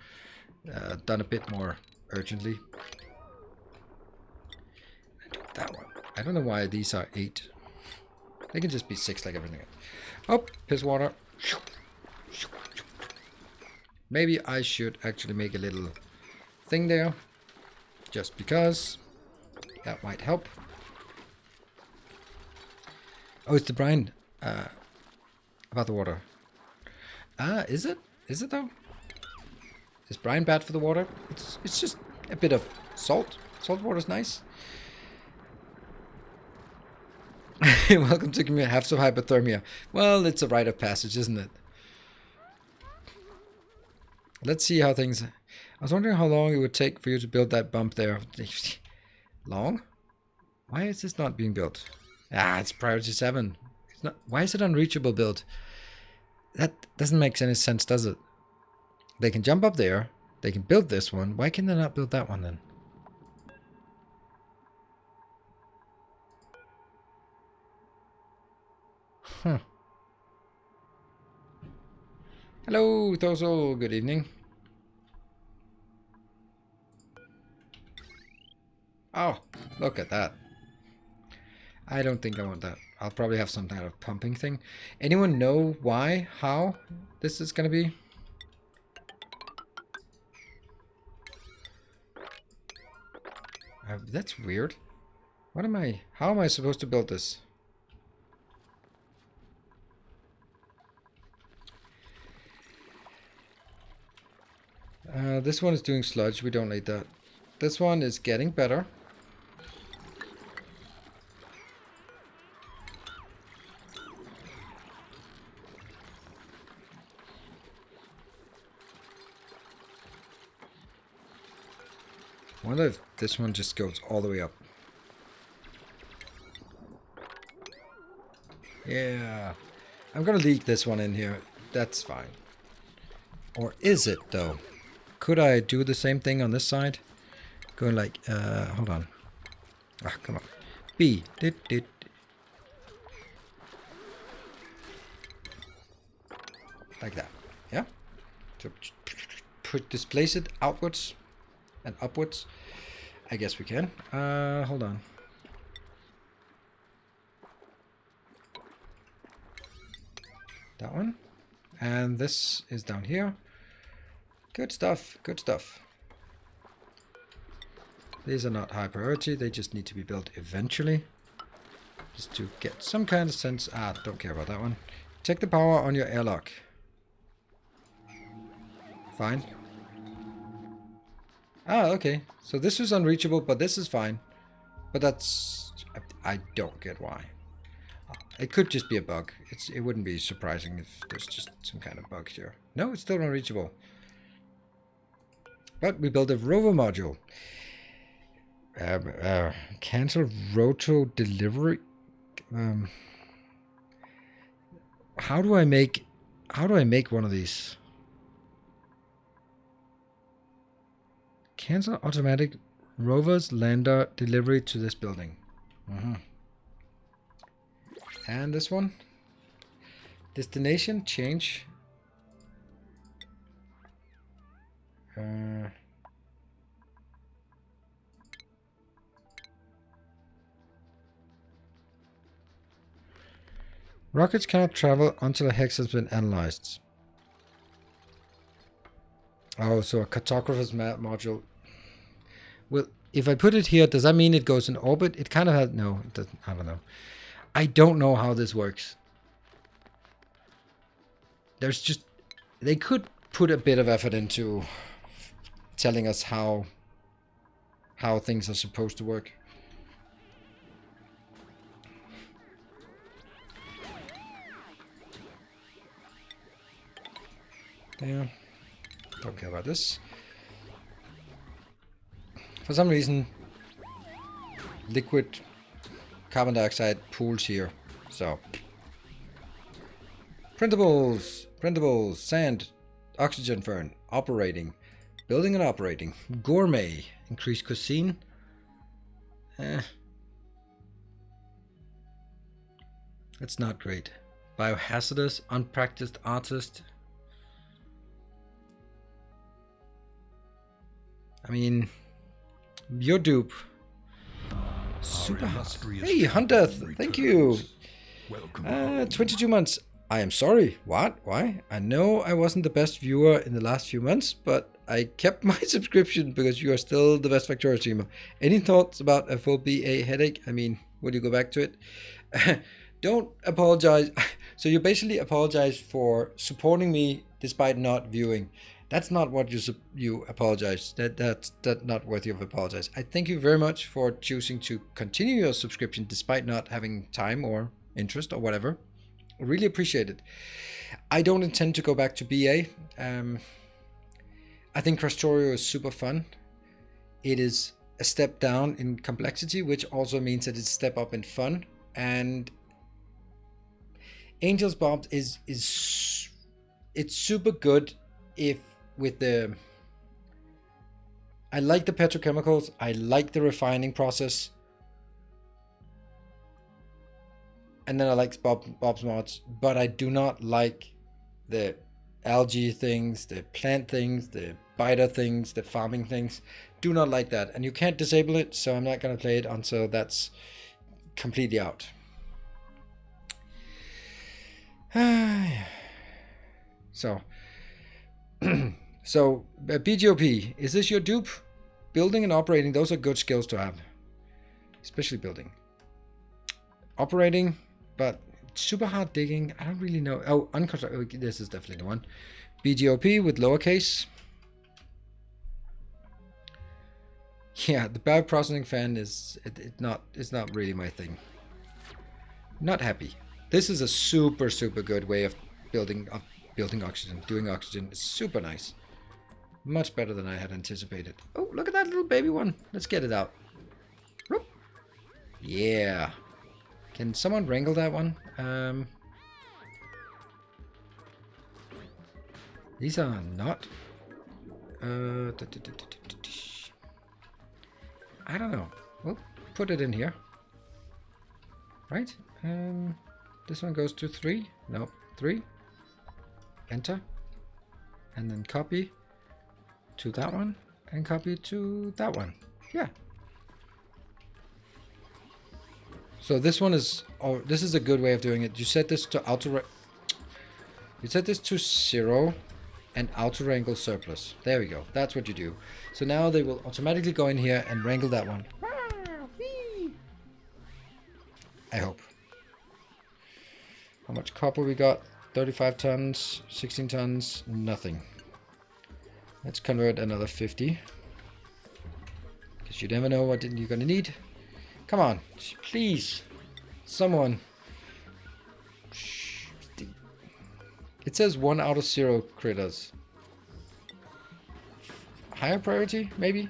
done a bit more urgently. I do that one. I don't know why these are 8. They can just be 6 like everything else. Oh, piss water. Maybe I should actually make a little thing there. Just because. That might help. Oh, it's the brine about the water. Ah, is it? Is it though? Is brine bad for the water? It's just a bit of salt. Salt water's nice. Welcome to me. Have some hypothermia. Well, it's a rite of passage, isn't it? Let's see how things... I was wondering how long it would take for you to build that bump there. Long? Why is this not being built? Ah, it's priority 7. It's not. Why is it unreachable build? That doesn't make any sense, does it? They can jump up there. They can build this one. Why can they not build that one then? Huh. Hello, Thoso. Good evening. Oh, look at that. I don't think I want that. I'll probably have some kind of pumping thing. Anyone know why, how this is going to be? That's weird. What am I... How am I supposed to build this? This one is doing sludge. We don't need that. This one is getting better. I wonder if this one just goes all the way up. Yeah. I'm gonna leak this one in here. That's fine. Or is it, though? Could I do the same thing on this side? Go like, hold on. Ah, come on. B. Like that. Yeah? So displace it outwards and upwards. I guess we can. Hold on. That one. And this is down here. Good stuff. Good stuff. These are not high priority. They just need to be built eventually. Just to get some kind of sense. Ah, don't care about that one. Take the power on your airlock. Fine. Ah, okay. So this is unreachable, but this is fine. But that's... I don't get why. It could just be a bug. It wouldn't be surprising if there's just some kind of bug here. No, it's still unreachable. But we built a rover module. Cancel roto delivery. How do I make one of these? Cancel automatic rovers lander delivery to this building. And this one. Destination change. Rockets cannot travel until a hex has been analyzed. Oh, so a cartographer's map module. Well, if I put it here, does that mean it goes in orbit? It kind of has... No, it doesn't. I don't know. I don't know how this works. There's just... They could put a bit of effort into telling us how things are supposed to work. Yeah. Don't care about this. For some reason, liquid carbon dioxide pools here. So, printables, sand, oxygen fern, operating, building and operating, gourmet, increased cuisine. That's not great. Biohazardous, unpracticed artist. I mean, your dupe. Super. Hey, Hunter, thank you. 22 months. I am sorry. What? Why? I know I wasn't the best viewer in the last few months, but I kept my subscription because you are still the best Factorio streamer. Any thoughts about a full BA headache? I mean, will you go back to it? Don't apologize. So you basically apologize for supporting me despite not viewing. That's not what you apologize. That's not worthy of apologize. I thank you very much for choosing to continue your subscription despite not having time or interest or whatever. I really appreciate it. I don't intend to go back to BA. I think Factorio is super fun. It is a step down in complexity, which also means that it's a step up in fun. And Angel's Bob it's super good if with the... I like the petrochemicals. I like the refining process. And then I like Bob's mods, but I do not like the algae things, the plant things, the biter things, the farming things. Do not like that. And you can't disable it, so I'm not going to play it until that's completely out. So, BGOP, is this your dupe? Building and operating, those are good skills to have. Especially building. Operating, but super hard digging. I don't really know. Oh, unconstructed. This is definitely the one. BGOP with lowercase. Yeah, the bioprocessing fan is it's not really my thing. Not happy. This is a super good way of building oxygen. Doing oxygen is super nice. Much better than I had anticipated. Oh, look at that little baby one. Let's get it out. Whoop. Yeah. Can someone wrangle that one? These are not. I don't know. We'll put it in here. Right? This one goes to 3. No, 3. Enter. And then copy to that one. And copy to that one. Yeah. So this one is, oh, this is a good way of doing it. You set this to you set this to 0 and auto wrangle surplus. There we go. That's what you do. So now they will automatically go in here and wrangle that one. I hope. How much copper we got? 35 tons, 16 tons, nothing. Let's convert another 50. Because you never know what you're going to need. Come on, please. Someone It says 1 out of 0 critters. Higher priority, maybe?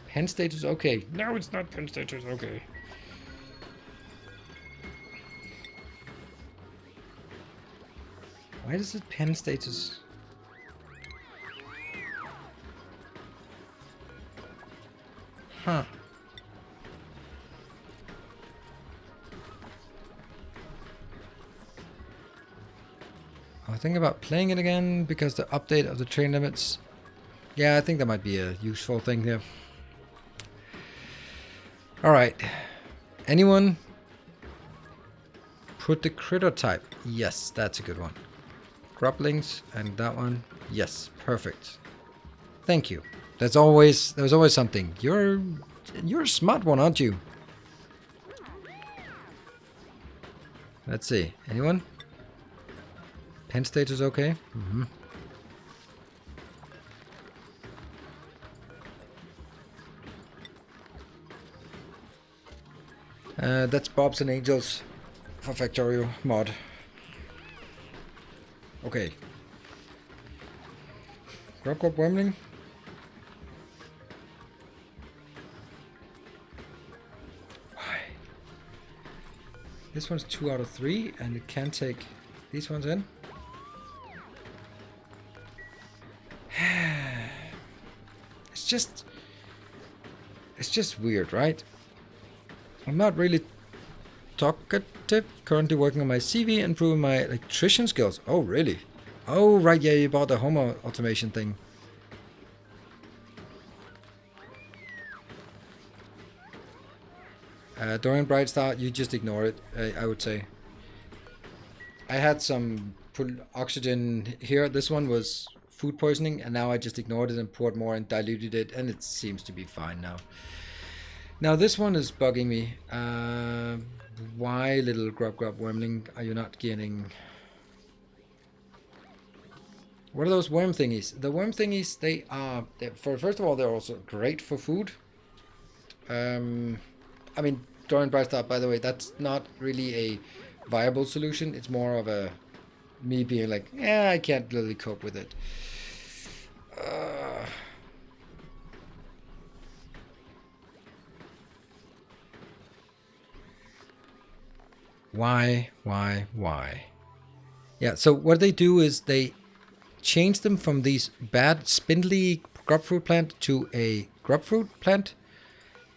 Pen status okay. No, it's not pen status okay. Why does it pen status? Huh. I'll think about playing it again because the update of the train limits. Yeah, I think that might be a useful thing here. Alright. Anyone? Put the critter type. Yes, that's a good one. Grublings and that one. Yes, perfect. Thank you. There's always something. You're a smart one, aren't you? Let's see. Anyone? Pen status okay? Mm-hmm. That's Bobs and Angels for Factorio mod. Okay. Grub Wormling. Why? This one's 2 out of 3 and it can take these ones in. It's just weird, right? I'm not really talkative. Currently working on my CV and improving my electrician skills. Oh, really? Oh, right. Yeah, you bought the home automation thing. Dorian Brightstar, you just ignore it, I would say. I had some oxygen here. This one was food poisoning, and now I just ignored it and poured more and diluted it, and it seems to be fine now. Now this one is bugging me. Why, little grub wormling, are you not getting... What are those worm thingies? The worm thingies, first of all, they're also great for food. I mean, Dorian Brightstar, by the way, that's not really a viable solution. It's more of a me being like, yeah, I can't really cope with it. Why? Yeah, so what they do is they change them from these bad spindly grub fruit plant to a grub fruit plant.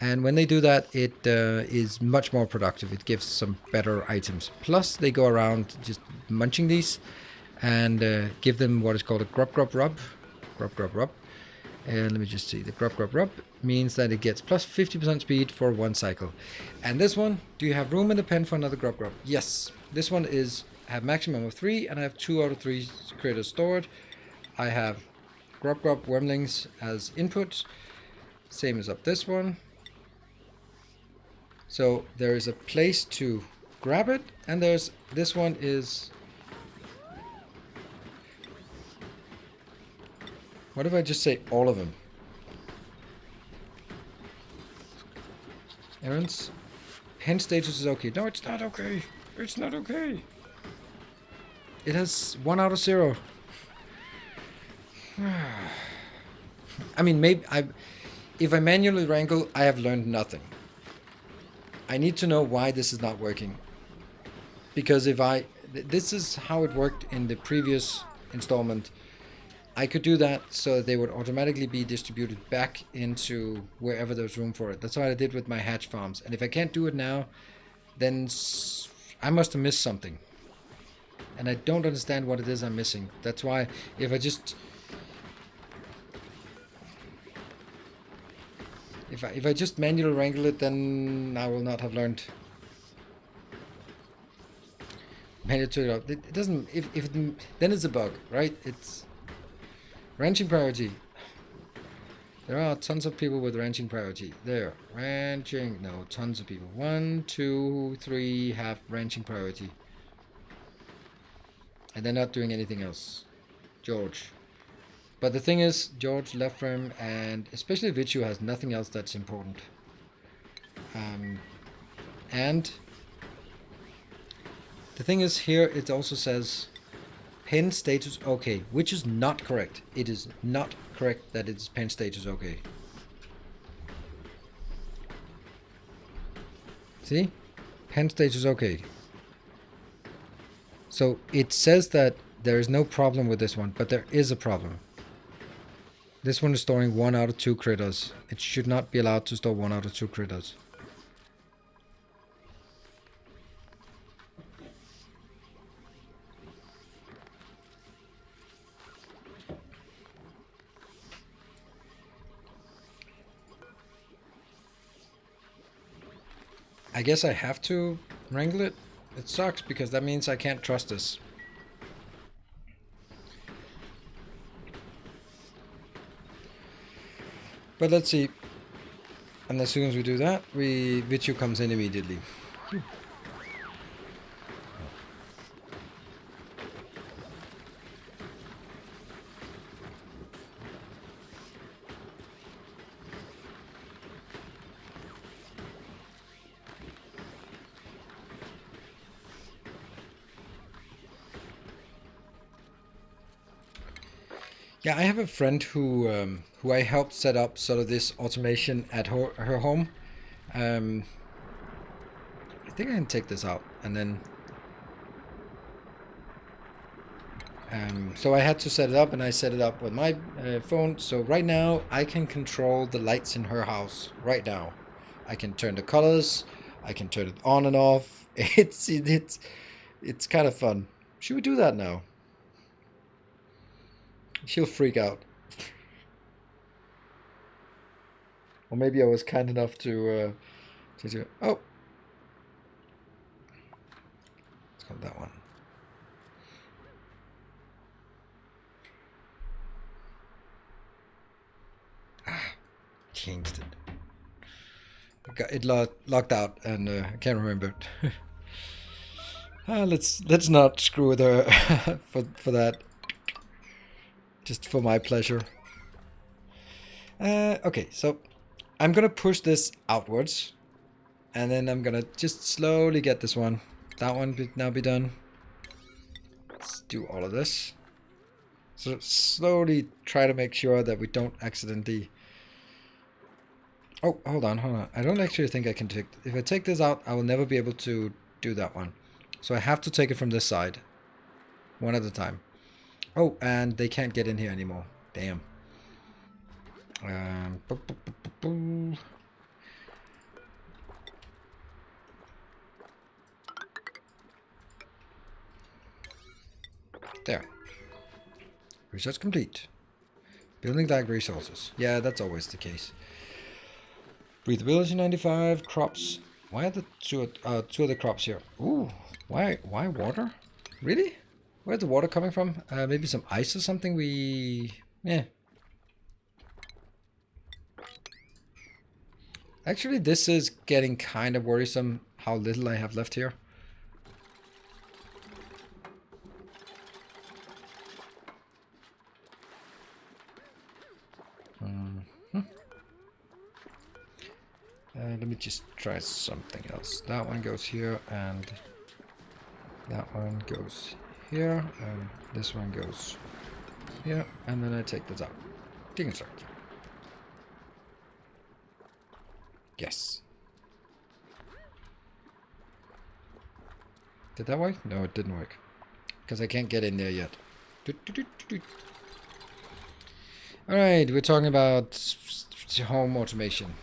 And when they do that, it is much more productive. It gives some better items. Plus, they go around just munching these and give them what is called a grub rub. And let me just see. The grub rub means that it gets plus 50% speed for 1 cycle. And this one, do you have room in the pen for another grub? Yes. This one have maximum of 3, and I have 2 out of 3 critters stored. I have grub wormlings as input. Same as up this one. So there is a place to grab it, and this one is... What if I just say all of them? Errands. Pen status is okay. No, it's not okay. It's not okay. It has 1 out of 0. I mean, if I manually wrangle, I have learned nothing. I need to know why this is not working. Because this is how it worked in the previous installment. I could do that so they would automatically be distributed back into wherever there's room for it. That's what I did with my hatch farms. And if I can't do it now, then I must have missed something. And I don't understand what it is I'm missing. That's why if I just manually wrangle it, then I will not have learned. It doesn't. Then it's a bug, right? It's ranching priority. There are tons of people with ranching priority. There, ranching. No, tons of people. 1, 2, 3 have ranching priority, and they're not doing anything else. George. But the thing is, George, left frame, and especially Vichu has nothing else that's important. And the thing is, here it also says pen status okay, which is not correct. It is not correct that it's pen status okay. See? Pen status okay. So it says that there is no problem with this one, but there is a problem. This one is storing 1 out of 2 critters. It should not be allowed to store 1 out of 2 critters. I guess I have to wrangle it. It sucks because that means I can't trust this. But let's see. And as soon as we do that, Vichu comes in immediately. Yeah, I have a friend who I helped set up sort of this automation at her home. I think I can take this out and then. So I had to set it up, and I set it up with my phone. So right now I can control the lights in her house. Right now, I can turn the colors. I can turn it on and off. It's kind of fun. Should we do that now? She'll freak out. Or maybe I was kind enough to do. Oh, let's call that one. Changed it. It locked out, and I can't remember it. Let's not screw with her for that. Just for my pleasure. Okay, so I'm gonna push this outwards, and then I'm gonna just slowly get this one. That one now be done. Let's do all of this. So slowly try to make sure that we don't accidentally. Oh, hold on. I don't actually think I can take. If I take this out, I will never be able to do that one. So I have to take it from this side, one at a time. Oh, and they can't get in here anymore. Damn. There. Research complete. Building like resources. Yeah, that's always the case. Breathability 95. Crops. Why are the two of the crops here? Ooh. Why water? Really? Where's the water coming from? Maybe some ice or something? Yeah. Actually, this is getting kind of worrisome how little I have left here. Let me just try something else. That one goes here, and that one goes here, and this one goes here, and then I take this out. Deconstruct. Yes. Did that work? No, it didn't work. Because I can't get in there yet. Alright, we're talking about home automation.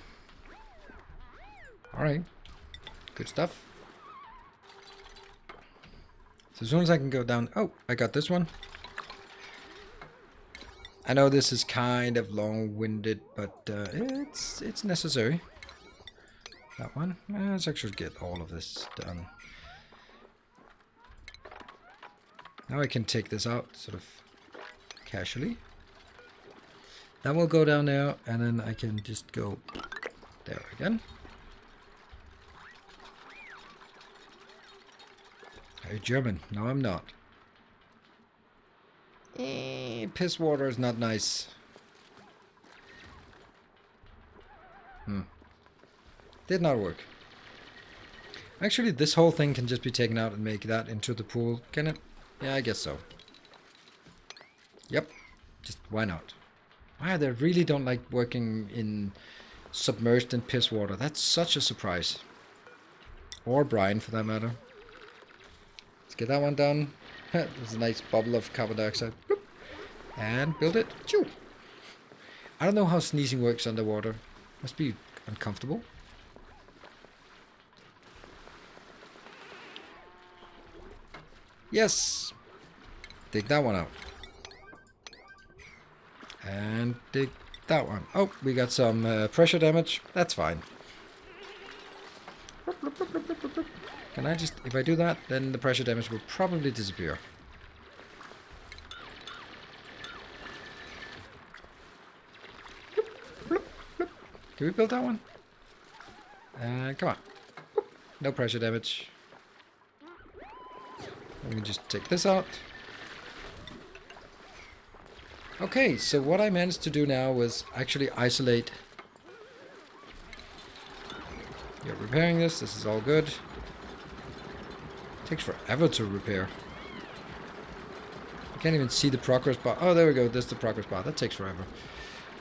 Alright. Good stuff. So as soon as I can go down... Oh, I got this one. I know this is kind of long-winded, but it's necessary. That one. Let's actually get all of this done. Now I can take this out sort of casually. That will go down there, and then I can just go there again. Are you German? No, I'm not. Piss water is not nice. Did not work. Actually, this whole thing can just be taken out and make that into the pool, can it? Yeah, I guess so. Yep. Just why not? Wow, they really don't like working in submerged in piss water. That's such a surprise. Or brine, for that matter. Let's get that one done. There's a nice bubble of carbon dioxide. Bloop. And build it. Choo. I don't know how sneezing works underwater. Must be uncomfortable. Yes. Dig that one out. And dig that one. Oh, we got some pressure damage. That's fine. Can I just... If I do that, then the pressure damage will probably disappear. Can we build that one? Come on. No pressure damage. We can just take this out. Okay, so what I managed to do now was actually isolate. You're repairing this. This is all good. Takes forever to repair. I can't even see the progress bar. Oh, there we go. There's the progress bar. That takes forever.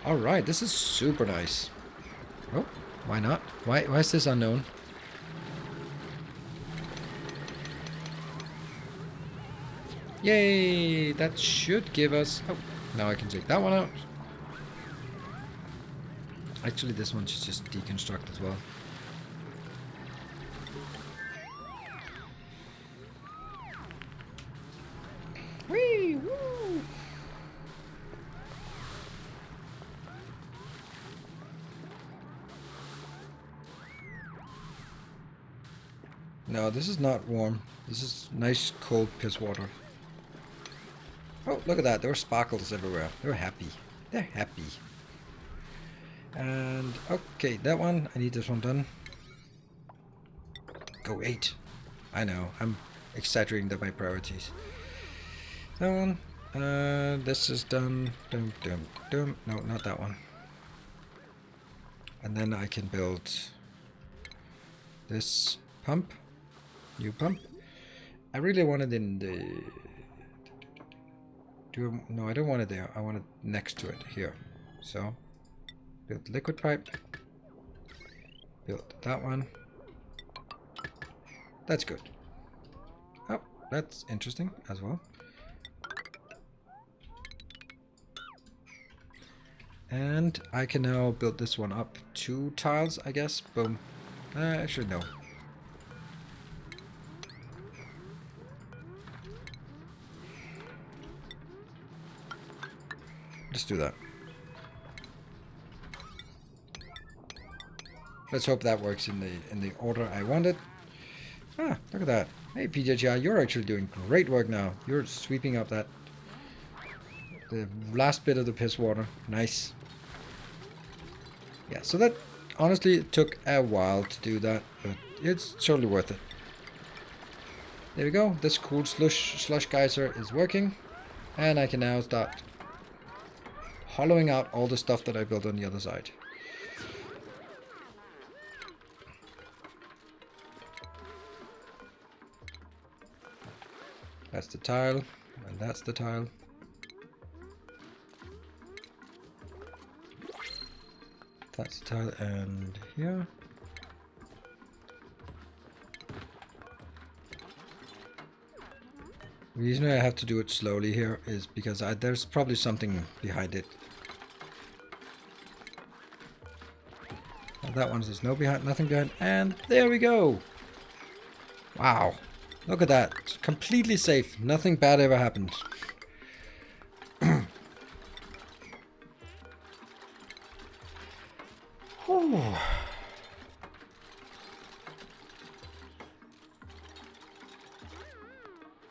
All right, this is super nice. Oh, why not? Why is this unknown? Yay! That should give us... Oh, now I can take that one out. Actually, this one should just deconstruct as well. Whee! Woo! No, this is not warm. This is nice, cold piss water. Oh, look at that. There are sparkles everywhere. They're happy. They're happy. And, okay, that one. I need this one done. Go 8. I know. I'm exaggerating my priorities. That one. This is done. Dum, dum, dum. No, not that one. And then I can build this pump. New pump. I really want it in the... No, I don't want it there. I want it next to it here. So, build liquid pipe. Build that one. That's good. Oh, that's interesting as well. And I can now build this one up 2 tiles, I guess. Boom. Actually, no. Let's do that. Let's hope that works in the order I wanted. Ah, look at that. Hey PJGI, you're actually doing great work now. You're sweeping up the last bit of the piss water. Nice. Yeah, so that honestly it took a while to do that, but it's totally worth it. There we go. This cool slush geyser is working, and I can now start hollowing out all the stuff that I built on the other side. That's the tile, and that's the tile. That's the tile, and here. The reason I have to do it slowly here is because there's probably something behind it. That one there's nothing behind, and there we go. Wow, look at that! It's completely safe. Nothing bad ever happened.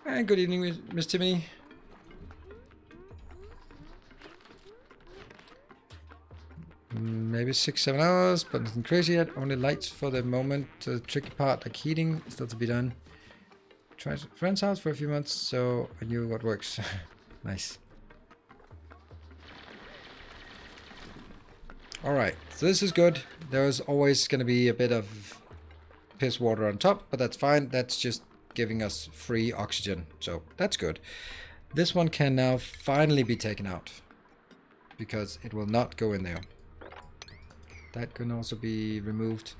And good evening, Miss Timmy. Maybe 6-7 hours, but nothing crazy yet. Only lights for the moment. The tricky part, like heating, still to be done. Tried a friend's house for a few months, so I knew what works. Nice. Alright, so this is good. There's always going to be a bit of piss water on top, but that's fine. That's just giving us free oxygen, so that's good. This one can now finally be taken out, because it will not go in there. That can also be removed.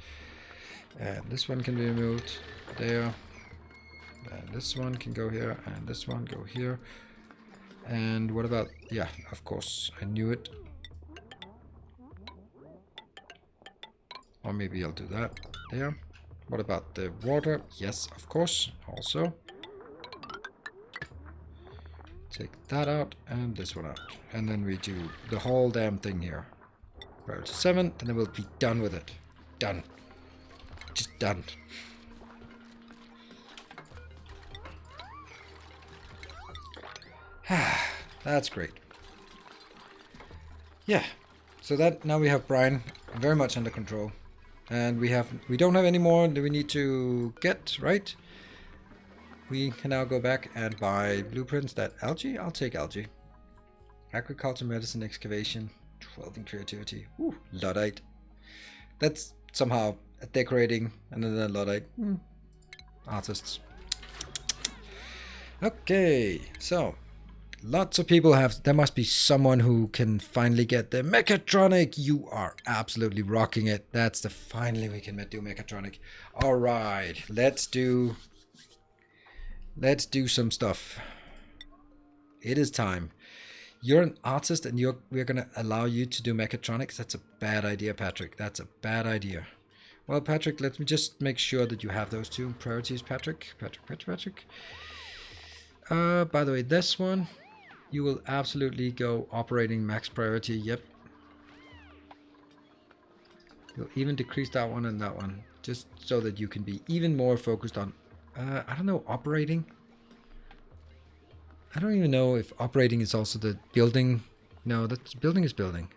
And this one can be removed there. And this one can go here, and this one go here. And what about, yeah, of course, I knew it. Or maybe I'll do that there. What about the water? Yes, of course, also. Take that out and this one out. And then we do the whole damn thing here. Priority 7, and then we'll be done with it. Done. Just done. That's great. Yeah. So that now we have Brian very much under control. And we don't have any more that we need to get, right? We can now go back and buy blueprints. That algae? I'll take algae. Agriculture, medicine, excavation, 12 in creativity. Ooh, Luddite. That's somehow decorating, and then a Luddite. Artists. Okay, so lots of people have. There must be someone who can finally get the mechatronic. You are absolutely rocking it. That's the finally we can do mechatronic. All right, let's do some stuff. It is time. You're an artist, and we're gonna allow you to do mechatronics. That's a bad idea, Patrick. That's a bad idea. Well, Patrick, let me just make sure that you have those two priorities, Patrick. Patrick. By the way, this one, you will absolutely go operating max priority. Yep. You'll even decrease that one and that one, just so that you can be even more focused on, I don't know, operating. I don't even know if operating is also the building. No, that's building is building.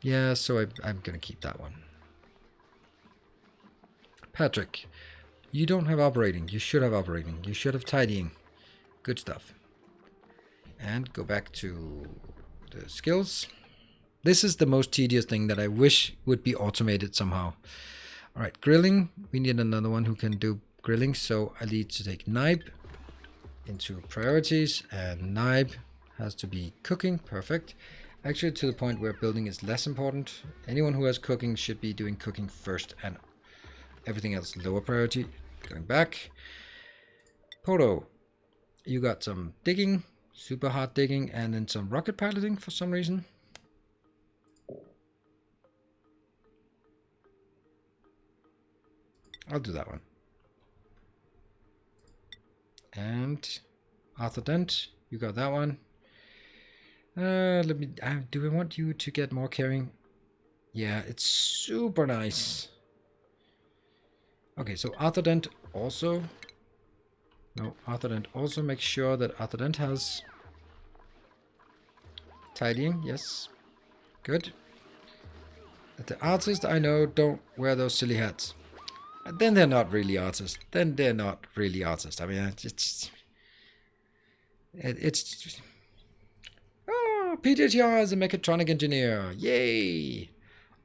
Yeah, so I'm gonna keep that one. Patrick, you don't have operating. You should have operating. You should have tidying. Good stuff. And go back to the skills. This is the most tedious thing that I wish would be automated somehow. All right, grilling. We need another one who can do grilling, so I need to take Nibe into priorities, and Nibe has to be cooking. Perfect. Actually, to the point where building is less important. Anyone who has cooking should be doing cooking first, and everything else lower priority. Going back. Poto, you got some digging, super hard digging, and then some rocket piloting for some reason. I'll do that one. And Arthur Dent, you got that one. Let me. Do I want you to get more caring? Yeah, it's super nice. Okay, so Arthur Dent also. No, Arthur Dent also make sure that Arthur Dent has tidying. Yes, good. But the artists I know don't wear those silly hats. Then they're not really artists. I mean, it's. Oh, PJTR is a mechatronic engineer. Yay!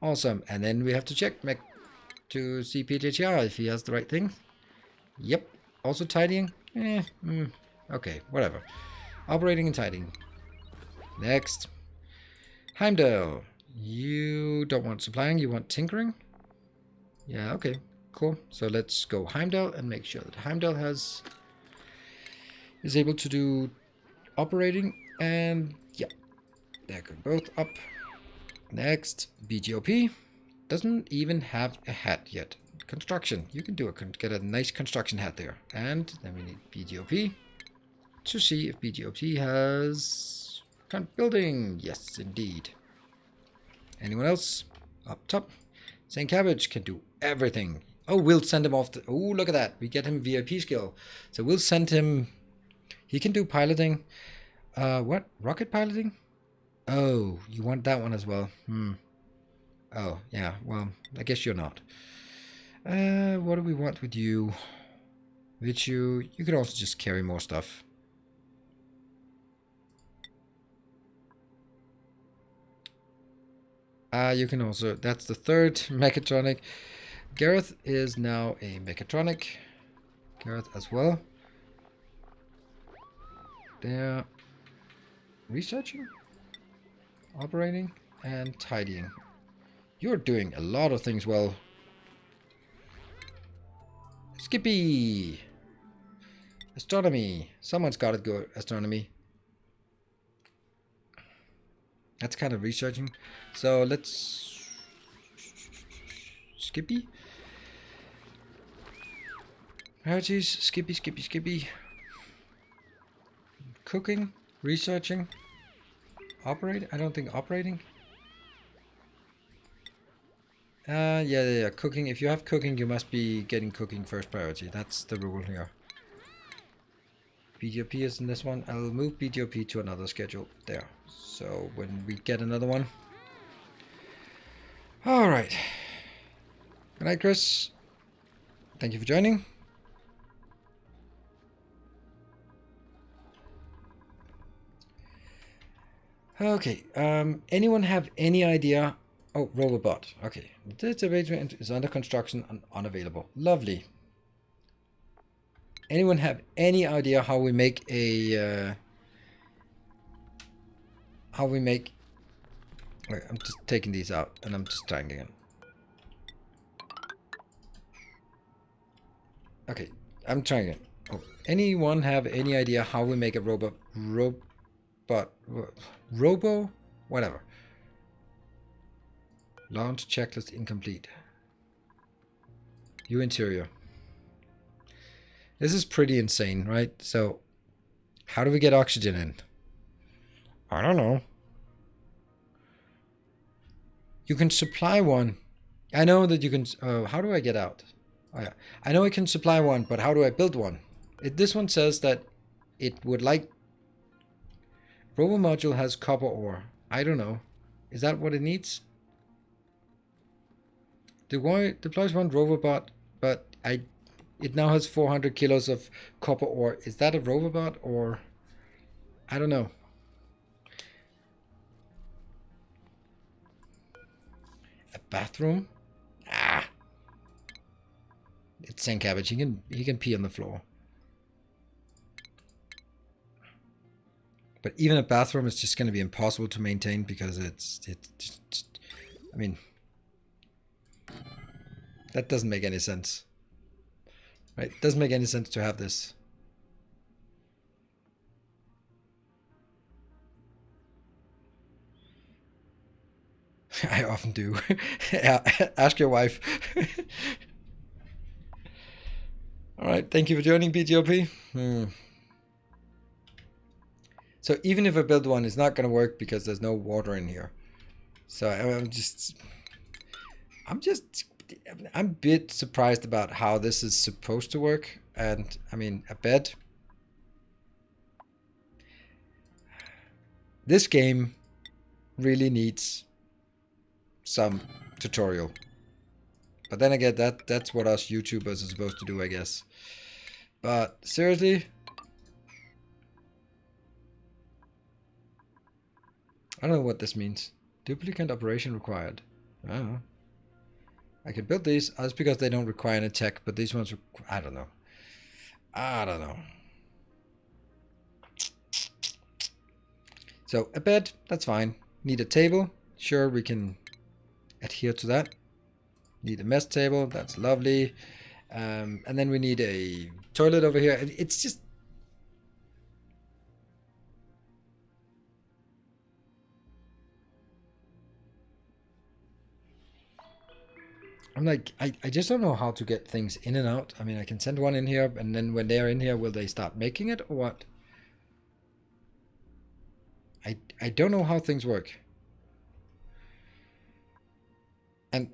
Awesome. And then we have to check to see PJTR if he has the right thing. Yep. Also tidying. Okay, whatever. Operating and tidying. Next. Heimdall. You don't want supplying, you want tinkering? Yeah, okay. Cool. So let's go Heimdall and make sure that Heimdall is able to do operating, and yeah, they're going both up. Next, BGOP doesn't even have a hat yet. Construction, you can do it. Get a nice construction hat there, and then we need BGOP to see if BGOP has building. Yes, indeed. Anyone else up top? St. Cabbage can do everything. Oh, we'll send him off. Oh, look at that. We get him VIP skill. So we'll send him. He can do piloting. What? Rocket piloting? Oh, you want that one as well? Oh, yeah. Well, I guess you're not. What do we want with you? With you could also just carry more stuff. You can also. That's the third mechatronic. Gareth is now a mechatronic. Gareth as well. They're researching, operating, and tidying. You're doing a lot of things well. Skippy! Astronomy. Someone's got to go astronomy. That's kind of researching. So let's... Skippy? Priorities. Skippy, Skippy, Skippy. Cooking. Researching. Operate? I don't think operating. Yeah. Cooking. If you have cooking, you must be getting cooking first priority. That's the rule here. BGOP is in this one. I'll move BGOP to another schedule there. So when we get another one. Alright. Good night, Chris. Thank you for joining. Okay. Anyone have any idea? Oh, Robobot. Okay. This arrangement is under construction and unavailable. Lovely. Anyone have any idea how we make a... Wait, I'm just taking these out and I'm just trying again. Okay, I'm trying again. Oh, anyone have any idea how we make a robo, whatever. Launch checklist incomplete. View interior. This is pretty insane, right? So, how do we get oxygen in? I don't know. You can supply one. I know that you can... how do I get out? Oh yeah. I know I can supply one, but how do I build one? This one says that it would like... Robo module has copper ore. I don't know. Is that what it needs? Deploys one robobot, but it now has 400 kilos of copper ore. Is that a robobot or... I don't know. A bathroom? Ah! It's St. Cabbage. He can pee on the floor. But even a bathroom is just going to be impossible to maintain because it's I mean, that doesn't make any sense. Right? It doesn't make any sense to have this. I often do. Ask your wife. Alright, thank you for joining, BGOP. So even if I build one, it's not going to work because there's no water in here. So I'm a bit surprised about how this is supposed to work. And I mean, a bed. This game really needs some tutorial. But then again, that's what us YouTubers are supposed to do, I guess. But seriously, I don't know what this means. Duplicant operation required. I don't know. I can build these. That's because they don't require any tech, but these ones, I don't know. I don't know. So a bed, that's fine. Need a table. Sure, we can adhere to that. Need a mess table. That's lovely. And then we need a toilet over here. It's just... I'm like, I just don't know how to get things in and out. I mean, I can send one in here, and then when they're in here, will they start making it or what? I don't know how things work. And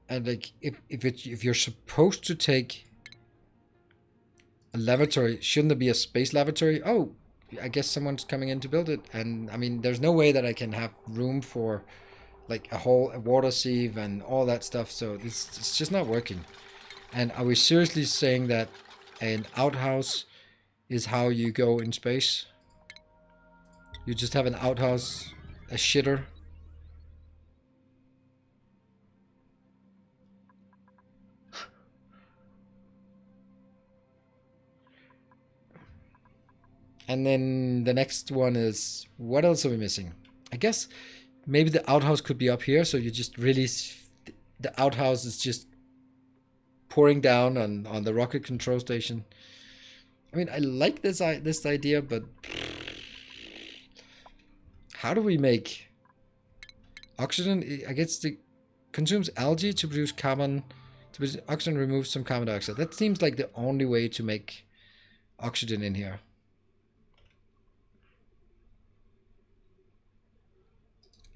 like, if you're supposed to take a lavatory, shouldn't there be a space lavatory? Oh, I guess someone's coming in to build it. And I mean, there's no way that I can have room for like a water sieve and all that stuff. So it's just not working. And are we seriously saying that an outhouse is how you go in space? You just have an outhouse, a shitter. And then the next one is, what else are we missing? I guess maybe the outhouse could be up here, so you just really, the outhouse is just pouring down on the rocket control station. I mean, I like this idea, but how do we make oxygen? I guess it consumes algae to produce carbon. To produce oxygen, removes some carbon dioxide. That seems like the only way to make oxygen in here.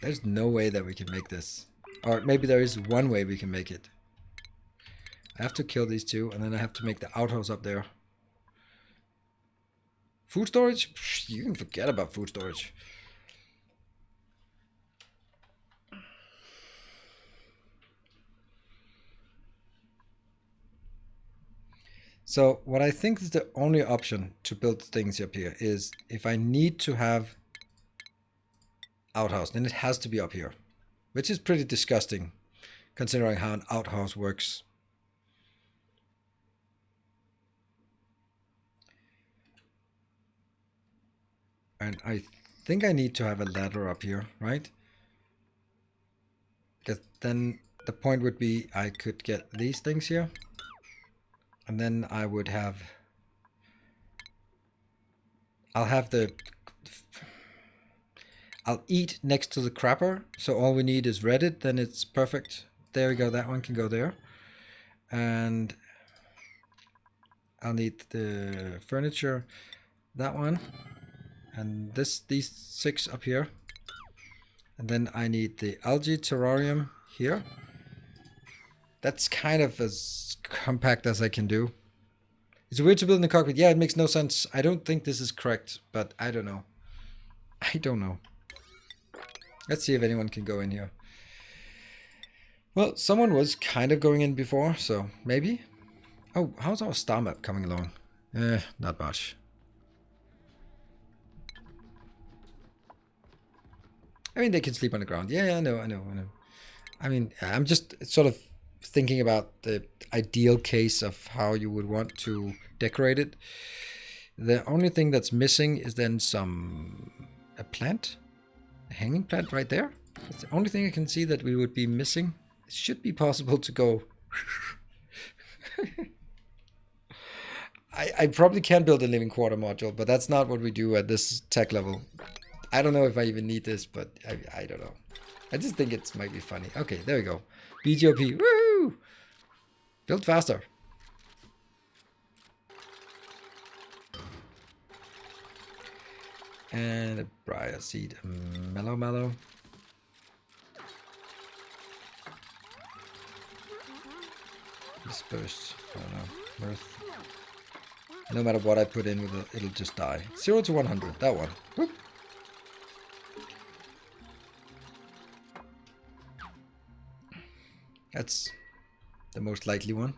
There's no way that we can make this. Or maybe there is one way we can make it. I have to kill these two, and then I have to make the outhouse up there. Food storage? You can forget about food storage. So what I think is the only option to build things up here is if I need to have outhouse, then it has to be up here, which is pretty disgusting considering how an outhouse works. And I think I need to have a ladder up here, right? Because then the point would be I could get these things here, and then I would have, I'll eat next to the crapper, so all we need is Reddit, then it's perfect. There we go, that one can go there. And I'll need the furniture, that one, and these 6 up here. And then I need the algae terrarium here. That's kind of as compact as I can do. It's weird to build in the cockpit. Yeah, it makes no sense. I don't think this is correct, but I don't know. I don't know. Let's see if anyone can go in here. Well, someone was kind of going in before, so maybe. Oh, how's our star map coming along? Not much. I mean, they can sleep on the ground. Yeah, I know. I mean, I'm just sort of thinking about the ideal case of how you would want to decorate it. The only thing that's missing is then a plant. A hanging plant right there. That's the only thing I can see that we would be missing. It should be possible to go. I probably can build a living quarter module, but that's not what we do at this tech level. I don't know if I even need this, but I don't know. I just think it might be funny. Okay, there we go. BGOP. Woo! Build faster. And a briar seed. Mellow. Dispersed. I don't know. Mirth. No matter what I put in with it, it'll just die. 0 to 100. That one. Whoop. That's the most likely one.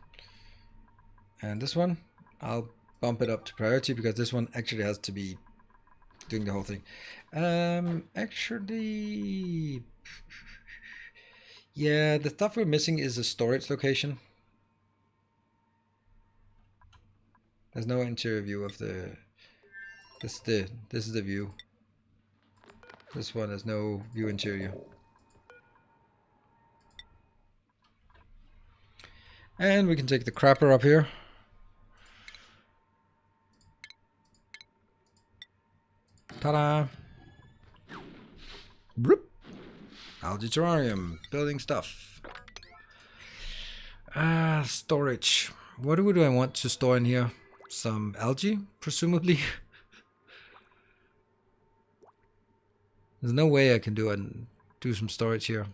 And this one, I'll bump it up to priority because this one actually has to be doing the whole thing. Actually, yeah, the stuff we're missing is a storage location. There's no interior view of the. This is the view. This one has no view interior. And we can take the crapper up here. Ta-da! Algae terrarium, building stuff. Storage. What do I want to store in here? Some algae, presumably. There's no way I can do some storage here.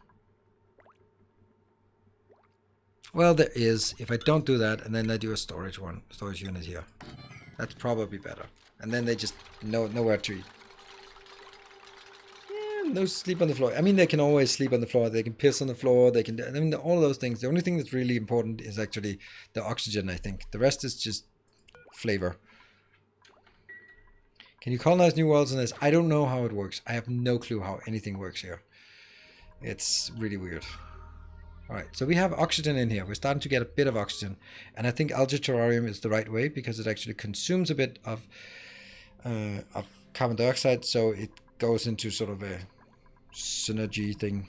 Well, there is. If I don't do that, and then I do a storage unit here. That's probably better. And then they just know nowhere to eat. Yeah, no sleep on the floor. I mean, they can always sleep on the floor. They can piss on the floor. They can. I mean, all of those things. The only thing that's really important is actually the oxygen, I think. The rest is just flavor. Can you colonize new worlds on this? I don't know how it works. I have no clue how anything works here. It's really weird. Alright, so we have oxygen in here. We're starting to get a bit of oxygen. And I think algae terrarium is the right way because it actually consumes a bit of of carbon dioxide, so it goes into sort of a synergy thing.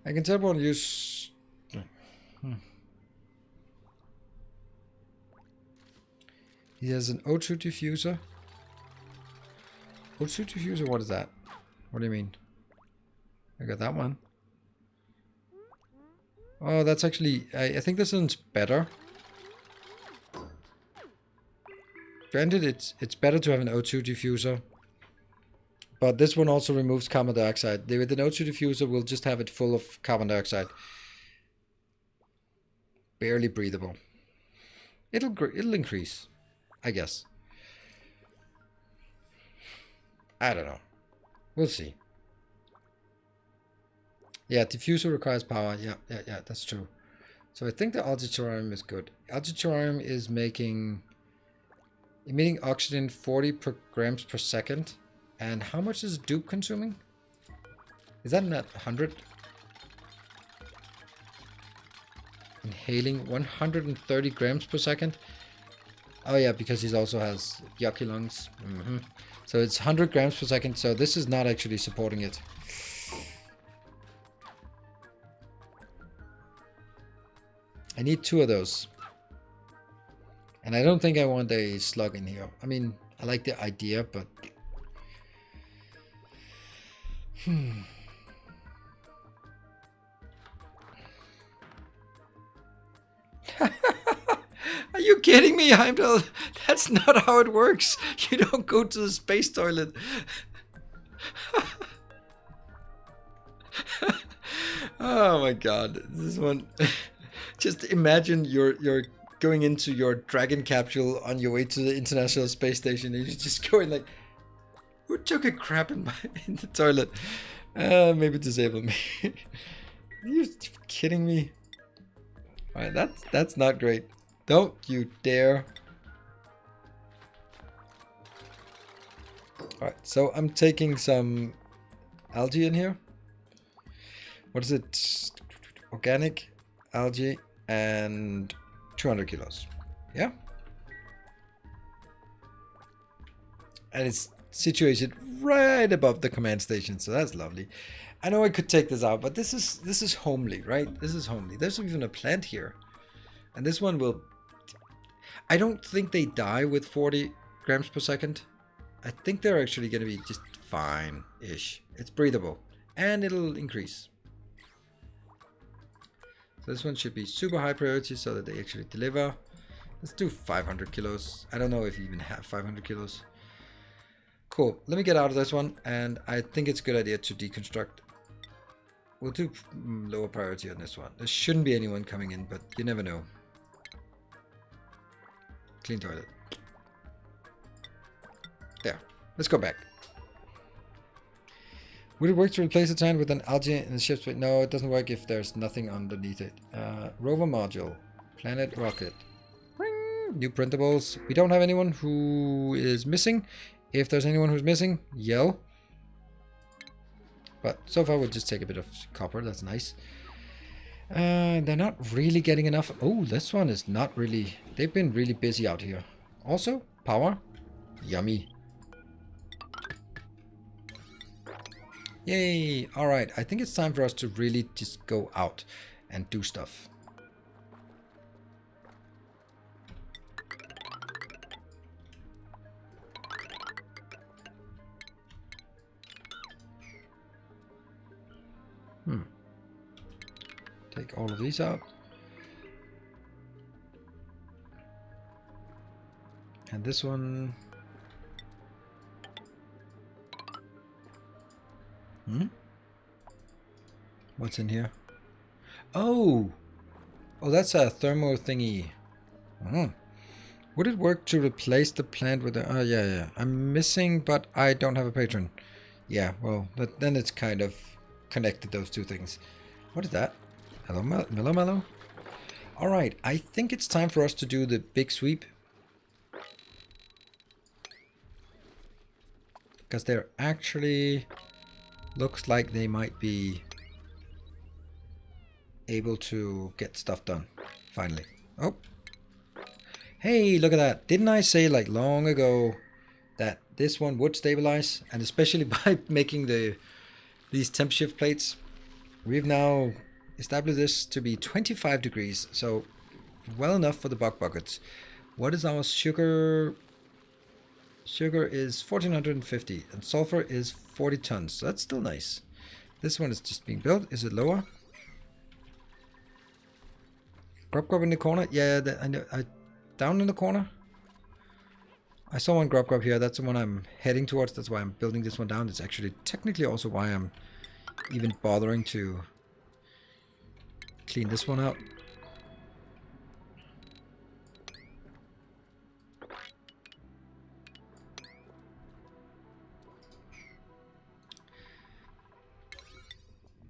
I can teleport and use... He has an O2 diffuser. O2 diffuser, what is that? What do you mean? I got that one. Oh, that's actually... I think this one's better. Granted, it's better to have an O2 diffuser. But this one also removes carbon dioxide. With an O2 diffuser, we'll just have it full of carbon dioxide. Barely breathable. It'll increase, I guess. I don't know. We'll see. Yeah, diffuser requires power. Yeah, that's true. So I think the algae terrarium is good. Algae terrarium is emitting oxygen 40 grams per second. And how much is dupe consuming? Is that not 100? Inhaling 130 grams per second. Oh yeah, because he also has yucky lungs. So it's 100 grams per second. So this is not actually supporting it. I need 2 of those. And I don't think I want a slug in here. I mean, I like the idea, but... Are you kidding me, Heimdall? That's not how it works. You don't go to the space toilet. Oh my god. This one... Just imagine you're going into your Dragon capsule on your way to the International Space Station and you're just going like... Who took a crap in the toilet? Maybe disable me. Are you kidding me? Alright, that's not great. Don't you dare. Alright, so I'm taking some algae in here. What is it? Organic algae and 200 kilos. Yeah? And it's situated right above the command station, so that's lovely. I know I could take this out, but this is homely, right? This is homely. There's even a plant here. And this one will... I don't think they die with 40 grams per second. I think they're actually going to be just fine-ish. It's breathable. And it'll increase. So this one should be super high priority so that they actually deliver. Let's do 500 kilos. I don't know if you even have 500 kilos. Cool. Let me get out of this one. And I think it's a good idea to deconstruct. We'll do lower priority on this one. There shouldn't be anyone coming in, but you never know. Clean toilet. There. Let's go back. Would it work to replace the tank with an algae in the ship's space? No, it doesn't work if there's nothing underneath it. Rover module. Planet rocket. Ring. New printables. We don't have anyone who is missing. If there's anyone who's missing, yell. But so far we'll just take a bit of copper. That's nice. They're not really getting enough. Oh, this one is not really... They've been really busy out here. Also, power. Yummy. Yay! Alright, I think it's time for us to really just go out and do stuff. Take all of these out. And this one... What's in here? Oh! Oh, that's a thermo thingy. Would it work to replace the plant with a... Oh, yeah. I'm missing, but I don't have a patron. Yeah, well, then it's kind of connected, those two things. What is that? Hello, Mellow? Alright, I think it's time for us to do the big sweep. Because they're actually... looks like they might be able to get stuff done. Finally. Oh. Hey, look at that. Didn't I say like long ago that this one would stabilize? And especially by making these temp shift plates. We've now established this to be 25 degrees. So well enough for the bug buckets. What is our sugar? Sugar is 1450 and sulfur is 40 tons. So that's still nice. This one is just being built. Is it lower? Grub in the corner? Yeah, I know. Down in the corner? I saw one grub here. That's the one I'm heading towards. That's why I'm building this one down. It's actually technically also why I'm even bothering to clean this one out.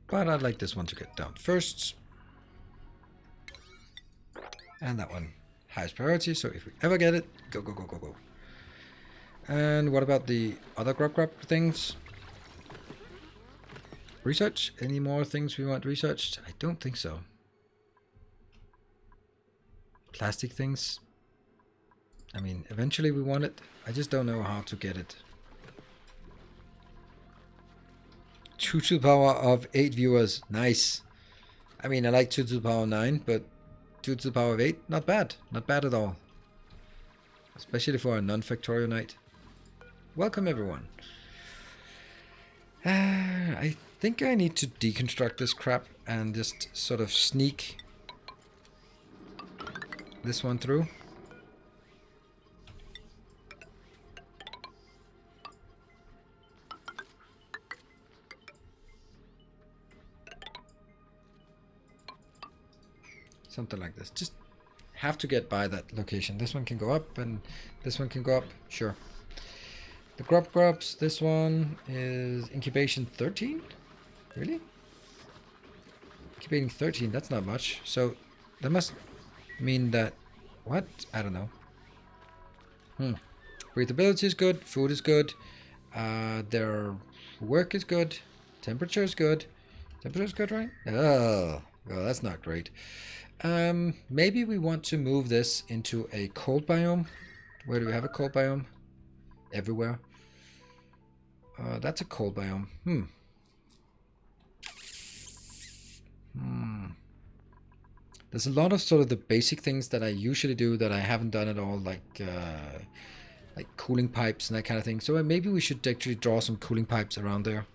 But I'd like this one to get down first. And that one, highest priority. So if we ever get it, go, go, go, go, go. And what about the other grub things? Research? Any more things we want researched? I don't think so. Plastic things? I mean, eventually we want it. I just don't know how to get it. 2 to the power of 8 viewers. Nice. I mean, I like 2 to the power of 9, but 2 to the power of 8, not bad. Not bad at all. Especially for a non-factorial night. Welcome, everyone. I think I need to deconstruct this crap and just sort of sneak this one through. Something like this. Just have to get by that location. This one can go up and this one can go up. Sure. The grubs, this one is incubation 13? Really? Incubating 13, that's not much. So that must mean that... What? I don't know. Breathability is good. Food is good. Their work is good. Temperature is good. Temperature is good, right? Oh, well, that's not great. Maybe we want to move this into a cold biome. Where do we have a cold biome? Everywhere. That's a cold biome. There's a lot of sort of the basic things that I usually do that I haven't done at all, like cooling pipes and that kind of thing. So maybe we should actually draw some cooling pipes around there.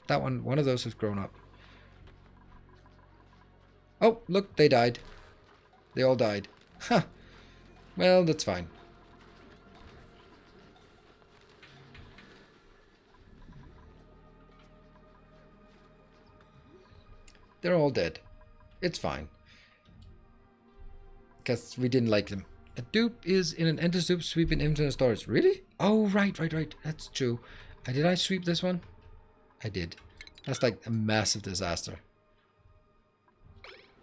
That one of those has grown up. Oh, look, they died. They all died. Huh. Well, that's fine. They're all dead. It's fine. Because we didn't like them. A dupe is in an enter soup sweeping infinite storage. Really? Oh, right. That's true. Did I sweep this one? I did. That's like a massive disaster.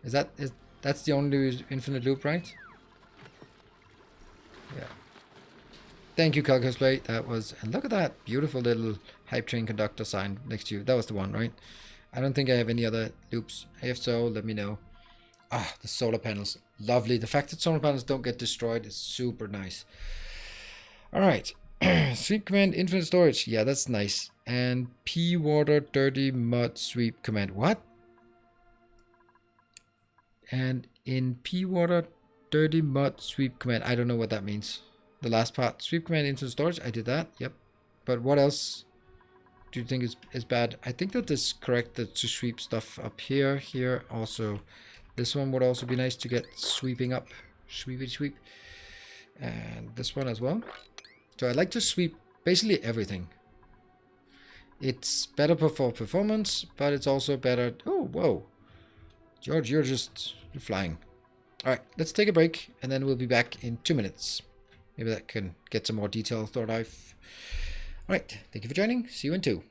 That's the only infinite loop, right? Yeah. Thank you, Calcosplay. That was... And look at that beautiful little hype train conductor sign next to you. That was the one, right? I don't think I have any other loops. If so, let me know. Ah, the solar panels. Lovely. The fact that solar panels don't get destroyed is super nice. Alright. Sweep command, infinite storage. Yeah, that's nice. And P water, dirty mud sweep command. What? And in P water, dirty mud sweep command. I don't know what that means. The last part. Sweep command into storage. I did that. Yep. But what else do you think is bad? I think that is correct to sweep stuff up here. Here also. This one would also be nice to get sweeping up. Sweep. And this one as well. So I like to sweep basically everything. It's better for performance, but it's also better... Oh, whoa. George, you're flying. Alright, let's take a break, and then we'll be back in 2 minutes. Maybe that can get some more detail thought out. Alright, thank you for joining. See you in 2.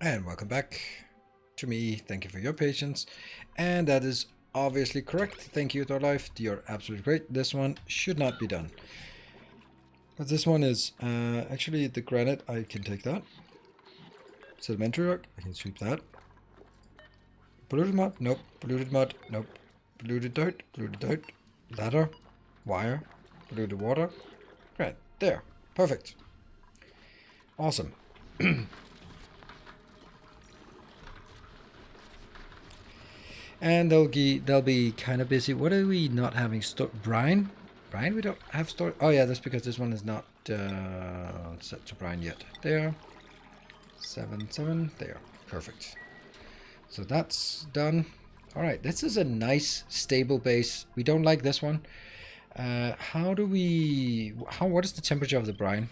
And welcome back to me. Thank you for your patience. And that is obviously correct. Thank you, Thorlife. You're absolutely great. This one should not be done. But this one is actually the granite. I can take that. Sedimentary rock. I can sweep that. Polluted mud. Nope. Polluted mud. Nope. Polluted dirt. Polluted dirt. Ladder. Wire. Polluted water. Right. There. Perfect. Awesome. And they'll be kind of busy. What are we not having? Brine? Brine? We don't have store. Oh yeah, that's because this one is not set to brine yet. There. 7. There. Perfect. So that's done. All right. This is a nice stable base. We don't like this one. What is the temperature of the brine?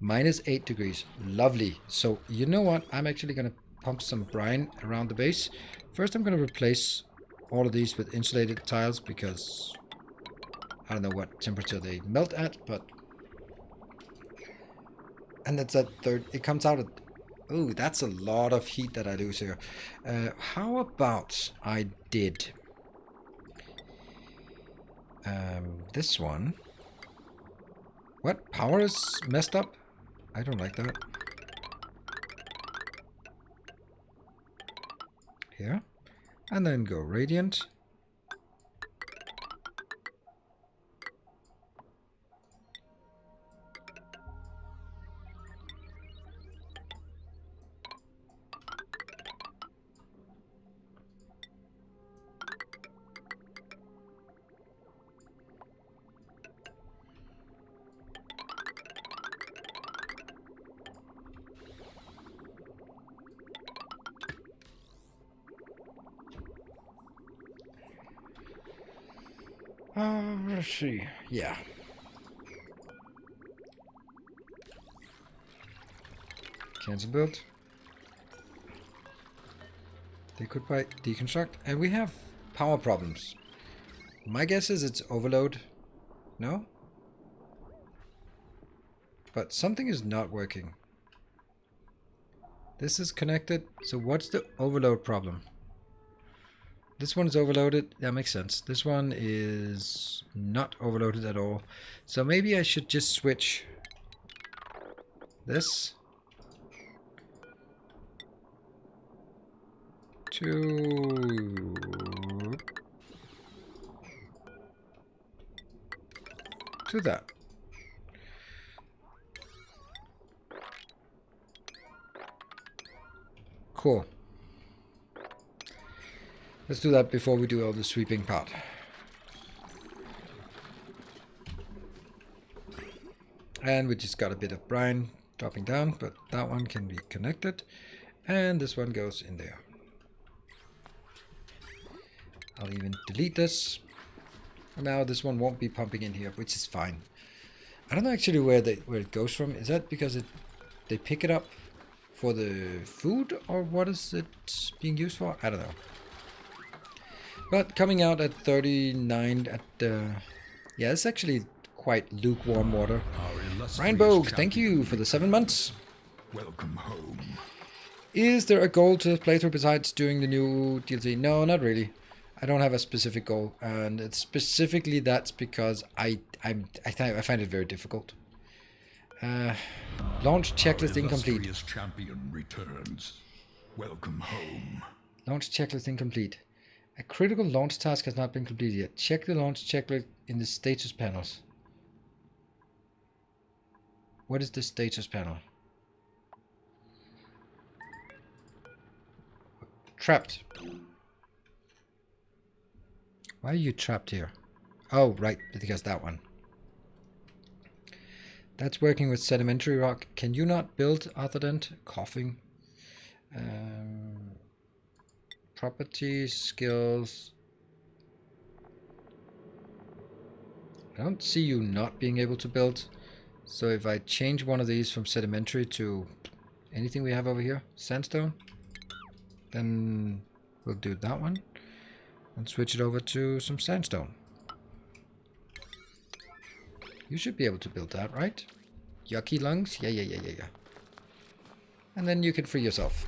-8 degrees. Lovely. So you know what? I'm actually going to pump some brine around the base. First, I'm going to replace all of these with insulated tiles because I don't know what temperature they melt at, but... And that's at third. It comes out at... Ooh, that's a lot of heat that I lose here. How about I did... this one. What? Power is messed up? I don't like that. Here. And then go radiant. Let's see. Yeah. Cancel build. They could buy deconstruct. And we have power problems. My guess is it's overload. No? But something is not working. This is connected. So what's the overload problem? This one is overloaded. That makes sense. This one is not overloaded at all. So maybe I should just switch this to that. Cool. Let's do that before we do all the sweeping part. And we just got a bit of brine dropping down, but that one can be connected. And this one goes in there. I'll even delete this. And now this one won't be pumping in here, which is fine. I don't know actually where it goes from. Is that because they pick it up for the food, or what is it being used for? I don't know. But coming out at 39 at yeah, it's actually quite lukewarm water. Rainbow, thank you for the 7 months. Welcome home. Is there a goal to play through besides doing the new DLC? No, not really. I don't have a specific goal, and it's specifically that's because I find it very difficult. Launch checklist incomplete. Champion returns. Welcome home. Launch checklist incomplete. A critical launch task has not been completed yet. Check the launch checklist in the status panels. What is the status panel? Trapped. Why are you trapped here? Oh, right, because that one. That's working with sedimentary rock. Can you not build other than coughing? Properties, skills. I don't see you not being able to build. So if I change one of these from sedimentary to anything we have over here, sandstone, then we'll do that one and switch it over to some sandstone. You should be able to build that, right? Yucky lungs? Yeah. And then you can free yourself.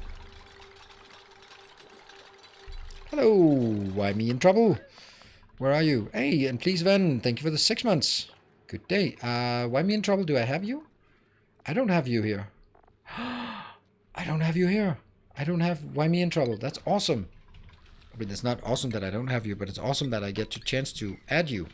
Hello, why me in trouble? Where are you? Hey, and please, Ven, thank you for the 6 months. Good day. Why me in trouble? Do I have you? I don't have you here. I don't have you here. I don't have why me in trouble. That's awesome. I mean, it's not awesome that I don't have you, but it's awesome that I get the chance to add you.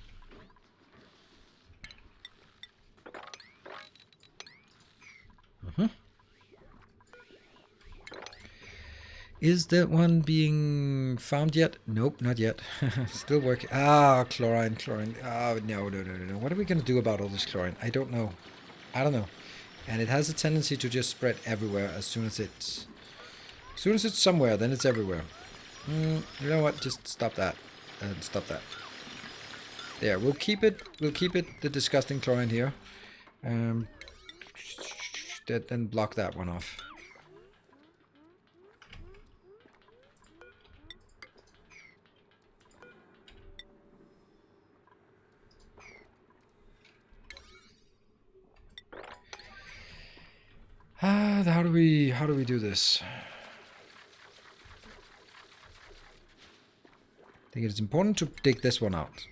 Is that one being found yet? Nope, not yet. Still working. Ah, chlorine. Oh, no. What are we going to do about all this chlorine? I don't know. And it has a tendency to just spread everywhere as soon as it's somewhere, then it's everywhere. You know what? Just stop that. And stop that. There, we'll keep it, the disgusting chlorine here. Then block that one off. How do we do this? I think it's important to dig this one out,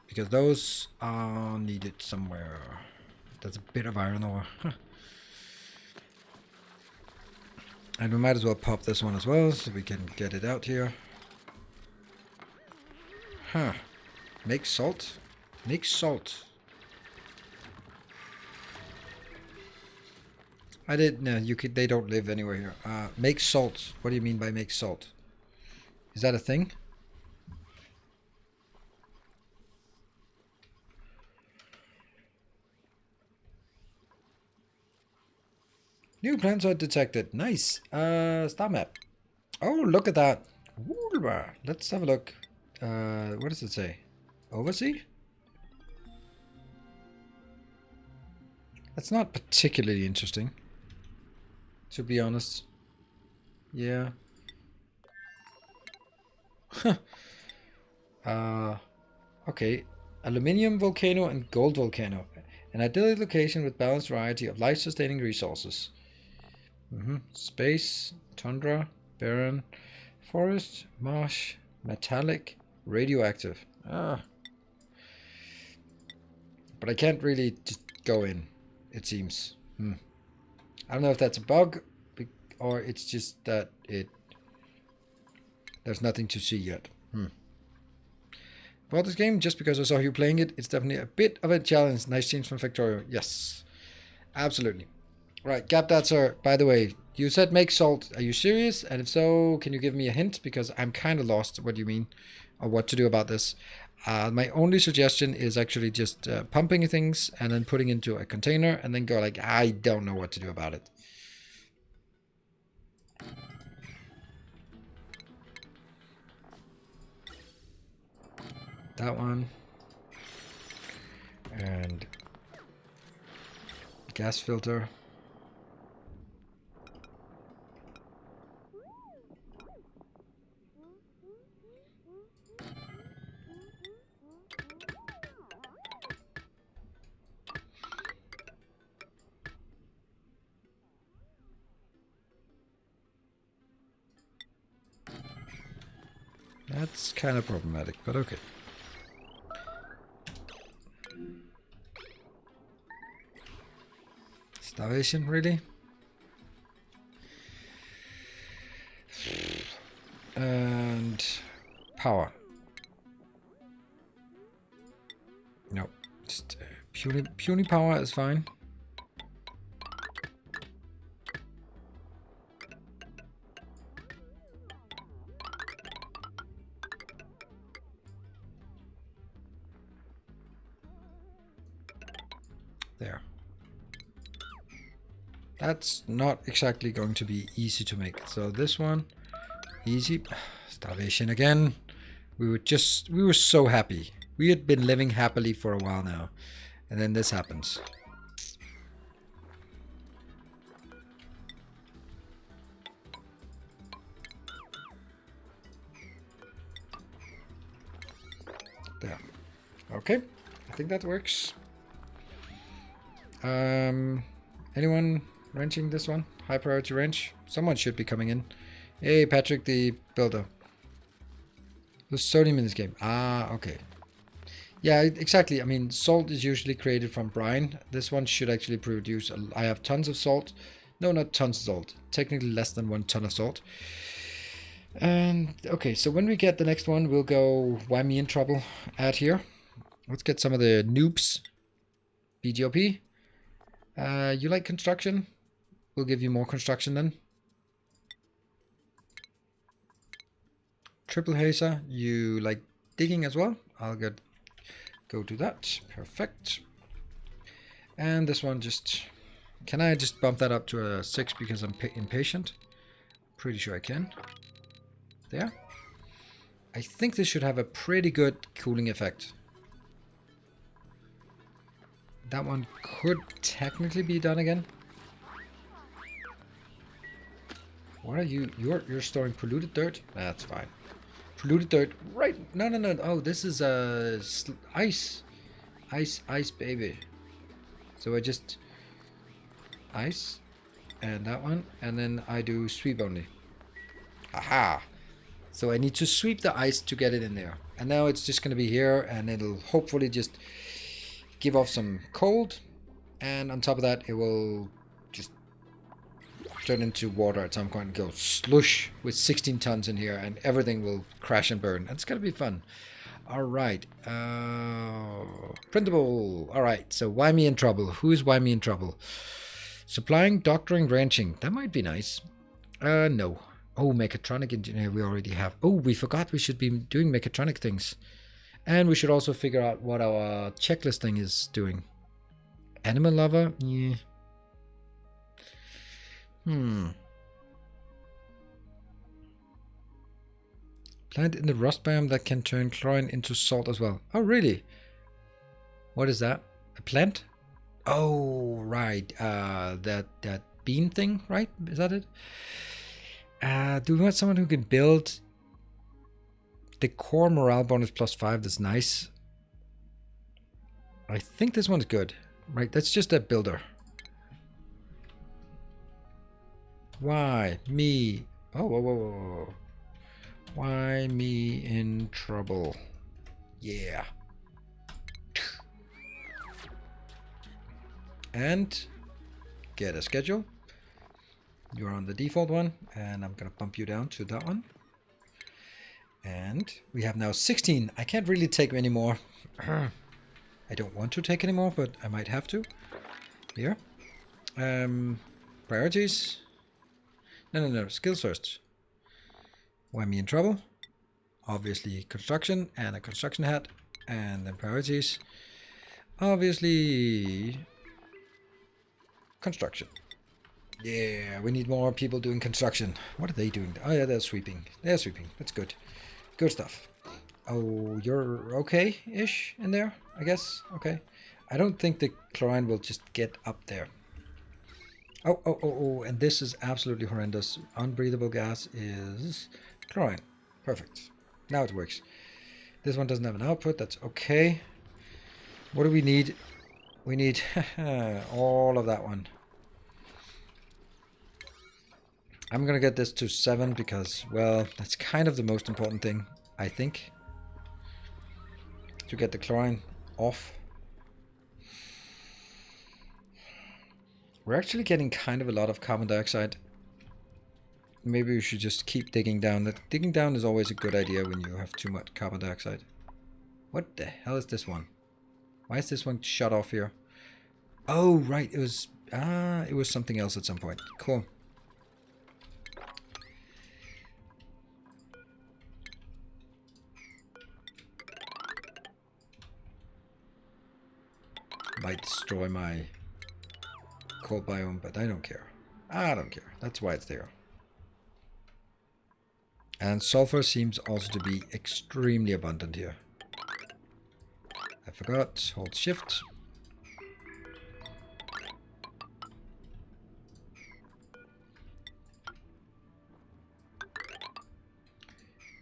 because those are needed somewhere. That's a bit of iron ore. And we might as well pop this one as well, so we can get it out here. Huh. Make salt? Make salt. No, you could, they don't live anywhere here. Make salt. What do you mean by make salt? Is that a thing? New planetoid detected. Nice. Starmap. Oh, look at that. Let's have a look. What does it say? Oversea? That's not particularly interesting, to be honest. Yeah. Okay. Aluminium volcano and gold volcano. An ideal location with balanced variety of life-sustaining resources. Space, tundra, barren, forest, marsh, metallic, radioactive. But I can't really just go in, it seems. I don't know if that's a bug, or it's just that there's nothing to see yet. About this game, just because I saw you playing it, it's definitely a bit of a challenge. Nice change from Victoria. Yes, absolutely. Right, Gap that, sir. By the way, you said make salt. Are you serious? And if so, can you give me a hint? Because I'm kind of lost what you mean, or what to do about this. My only suggestion is actually just pumping things and then putting into a container and then go like, I don't know what to do about it. That one. And gas filter. That's kind of problematic, but okay. Starvation, really? And power. No, just puny power is fine. There. That's not exactly going to be easy to make. So this one, easy. Starvation again. We were so happy. We had been living happily for a while now. And then this happens. There. Okay. I think that works. Anyone wrenching this one. High priority wrench. Someone should be coming in. Hey, Patrick the builder. There's sodium in this game. Ah, okay. Yeah, exactly. I mean, salt is usually created from brine. This one should actually produce... I have tons of salt. No, not tons of salt. Technically less than 1 ton of salt. And, okay, so when we get the next one, we'll go Why Me in Trouble add here. Let's get some of the noobs. BGOP. You like construction? We'll give you more construction then. Triple Hazer, you like digging as well? I'll go do that. Perfect. And this one just... Can I just bump that up to a 6 because I'm impatient? Pretty sure I can. There. I think this should have a pretty good cooling effect. That one could technically be done again. What are you? You're storing polluted dirt? That's fine. Polluted dirt. Right. No, no, no. Oh, this is ice. Ice, baby. So I just... Ice. And that one. And then I do sweep only. Aha. So I need to sweep the ice to get it in there. And now it's just going to be here. And it'll hopefully just give off some cold. And on top of that, it will just turn into water at some point and go slush with 16 tons in here. And everything will crash and burn. It's going to be fun. All right. Printable. All right. So why me in trouble? Who's why me in trouble? Supplying, doctoring, ranching. That might be nice. No. Oh, mechatronic engineer we already have. Oh, we forgot we should be doing mechatronic things. And we should also figure out what our checklist thing is doing. Animal lover? Yeah. Plant in the rust biome that can turn chlorine into salt as well. Oh, really? What is that? A plant? Oh, right. That bean thing, right? Is that it? Do we want someone who can build the core morale bonus +5? That's nice. I think this one's good. Right, that's just a builder. Why me? Oh, whoa, whoa, whoa, whoa. Why me in trouble? Yeah. And get a schedule. You're on the default one, and I'm gonna bump you down to that one. And we have now 16. I can't really take any more. I don't want to take any more, but I might have to. Here. Priorities. No. Skills first. Why me in trouble? Obviously construction and a construction hat. And then priorities. Obviously construction. Yeah, we need more people doing construction. What are they doing? Oh yeah, they're sweeping. They're sweeping. That's good. Good stuff. Oh, you're okay-ish in there, I guess. Okay. I don't think the chlorine will just get up there. Oh, and this is absolutely horrendous. Unbreathable gas is chlorine. Perfect. Now it works. This one doesn't have an output. That's okay. What do we need? We need all of that one. I'm gonna get this to 7 because, well, that's kind of the most important thing, I think. To get the chlorine off. We're actually getting kind of a lot of carbon dioxide. Maybe we should just keep digging down. Digging down is always a good idea when you have too much carbon dioxide. What the hell is this one? Why is this one shut off here? Oh, right. It was something else at some point. Cool. Might destroy my cold biome, but I don't care. I don't care. That's why it's there. And sulfur seems also to be extremely abundant here. I forgot. Hold shift.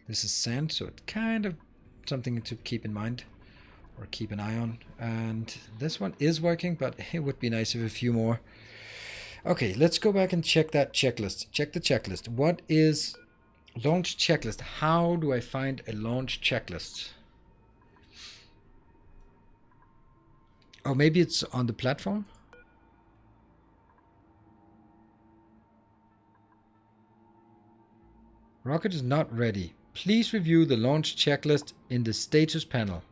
This is sand, so it's kind of something to keep in mind. Or keep an eye on. And this one is working, but it would be nice if a few more Okay, let's go back and check that checklist. Check the checklist. What is launch checklist? How do I find a launch checklist? Oh, maybe it's on the platform? Rocket is not ready. Please review the launch checklist in the status panel.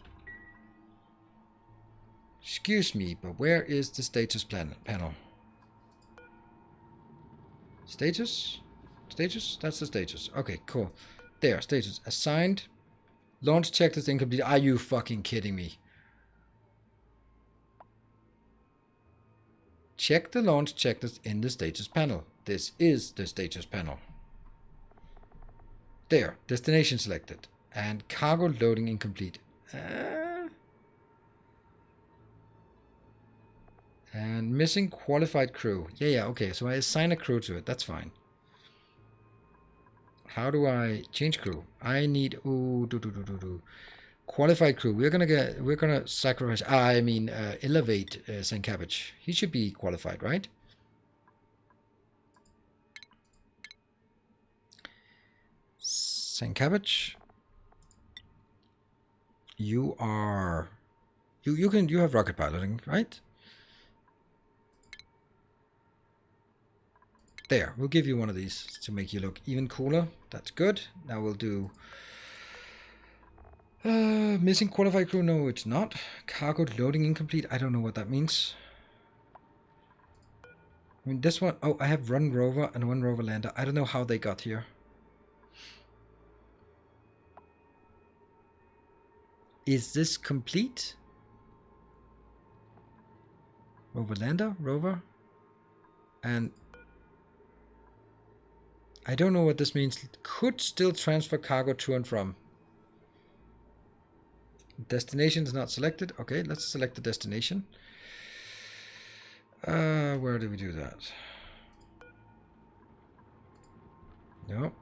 Excuse me, but where is the status panel? Status? Status? That's the status. Okay, cool. There, status. Assigned. Launch checklist incomplete. Are you fucking kidding me? Check the launch checklist in the status panel. This is the status panel. There, destination selected. And cargo loading incomplete. And missing qualified crew. Yeah, okay. So I assign a crew to it. That's fine. How do I change crew? I need qualified crew. We're gonna sacrifice. Elevate St. Cabbage. He should be qualified, right? St. Cabbage. You are. You have rocket piloting, right? There, we'll give you one of these to make you look even cooler. That's good. Now we'll do missing qualified crew. No, it's not. Cargo loading incomplete. I don't know what that means. I mean, this one, oh, I have one rover and one rover lander. I don't know how they got here. Is this complete? Rover lander, rover. And I don't know what this means. Could still transfer cargo to and from. Destination is not selected. Okay, let's select the destination. Where do we do that? No.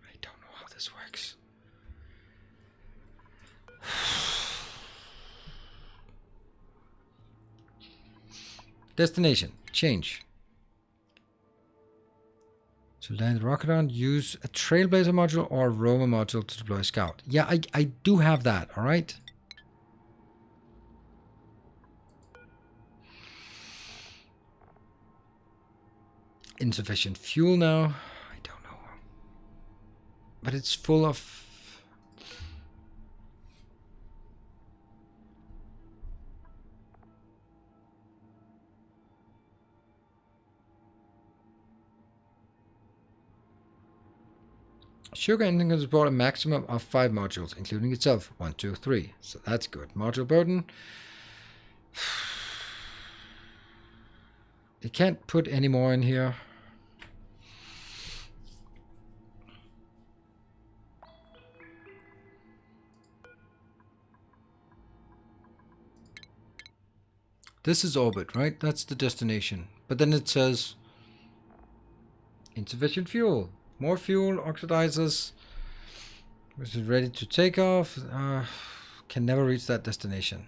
I don't know how this works. Destination. Change. To land rocket on, use a Trailblazer module or a rover module to deploy scout. Yeah, I do have that, alright? Insufficient fuel now. I don't know. But it's full of... Sugar engine can support a maximum of 5 modules, including itself. 1, 2, 3. So that's good. Module burden. You can't put any more in here. This is orbit, right? That's the destination. But then it says insufficient fuel. More fuel, oxidizers. Which is ready to take off. Can never reach that destination.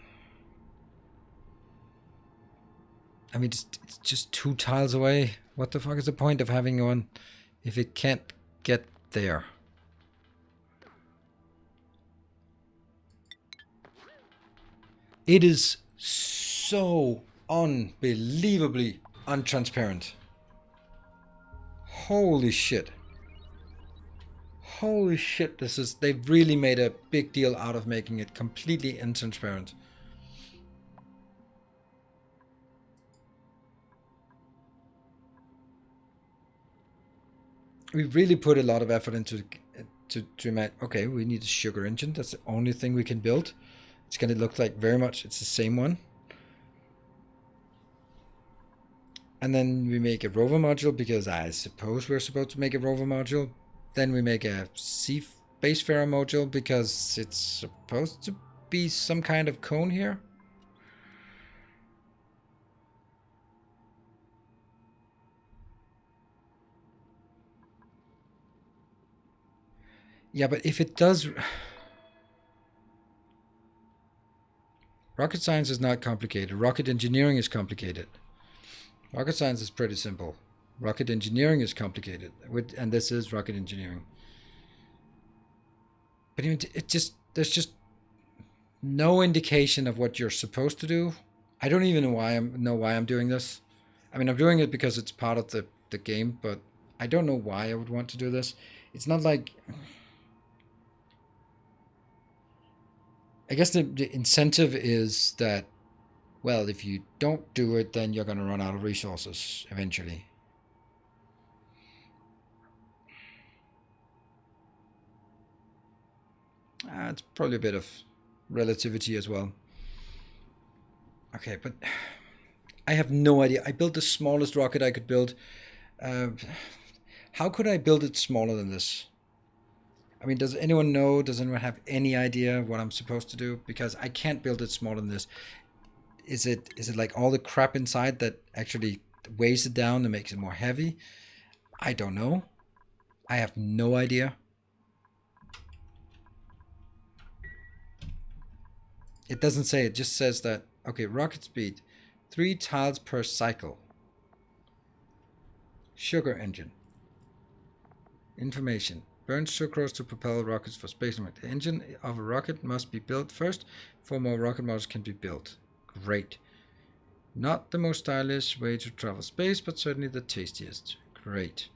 I mean, it's just 2 tiles away. What the fuck is the point of having one if it can't get there? It is so unbelievably untransparent. Holy shit. Holy shit, they've really made a big deal out of making it completely intransparent. We've really put a lot of effort into to imagine, okay, we need a sugar engine. That's the only thing we can build. It's going to look like very much it's the same one. And then we make a rover module because I suppose we're supposed to make a rover module. Then we make a spacefarer module because it's supposed to be some kind of cone here. Yeah, but if it does... Rocket science is not complicated. Rocket engineering is complicated. Rocket science is pretty simple. Rocket engineering is complicated. And this is rocket engineering. But even there's just no indication of what you're supposed to do. I don't even know why I'm doing this. I mean, I'm doing it because it's part of the game, but I don't know why I would want to do this. It's not like... I guess the incentive is that, well, if you don't do it, then you're going to run out of resources eventually. It's probably a bit of relativity as well. Okay, but I have no idea. I built the smallest rocket I could build. How could I build it smaller than this? I mean, does anyone know? Does anyone have any idea what I'm supposed to do? Because I can't build it smaller than this. Is it like all the crap inside that actually weighs it down and makes it more heavy? I don't know. I have no idea. It doesn't say. It just says that, okay, rocket speed, 3 tiles per cycle. Sugar engine. Information. Burn sucrose to propel rockets for space. The engine of a rocket must be built first before more rocket motors can be built. Great. Not the most stylish way to travel space, but certainly the tastiest. Great.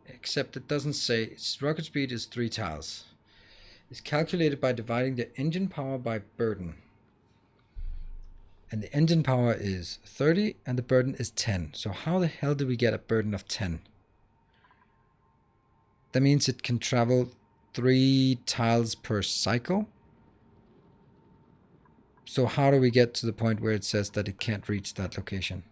Except it doesn't say its rocket speed is 3 tiles. It's calculated by dividing the engine power by burden. And the engine power is 30 and the burden is 10. So how the hell do we get a burden of 10? That means it can travel 3 tiles per cycle. So how do we get to the point where it says that it can't reach that location?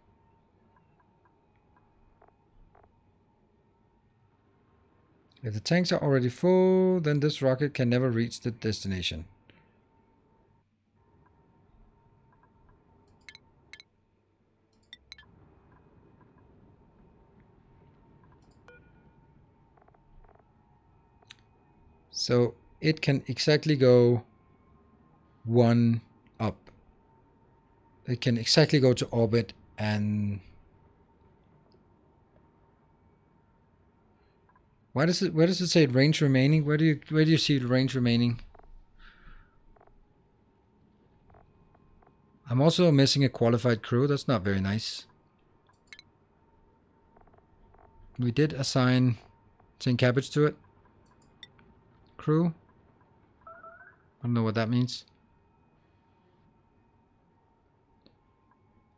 If the tanks are already full, then this rocket can never reach the destination. So it can exactly go 1 up. It can exactly go to orbit and... where does it say range remaining? Where do you see the range remaining? I'm also missing a qualified crew. That's not very nice. We did assign St. Cabbage to it. Crew. I don't know what that means.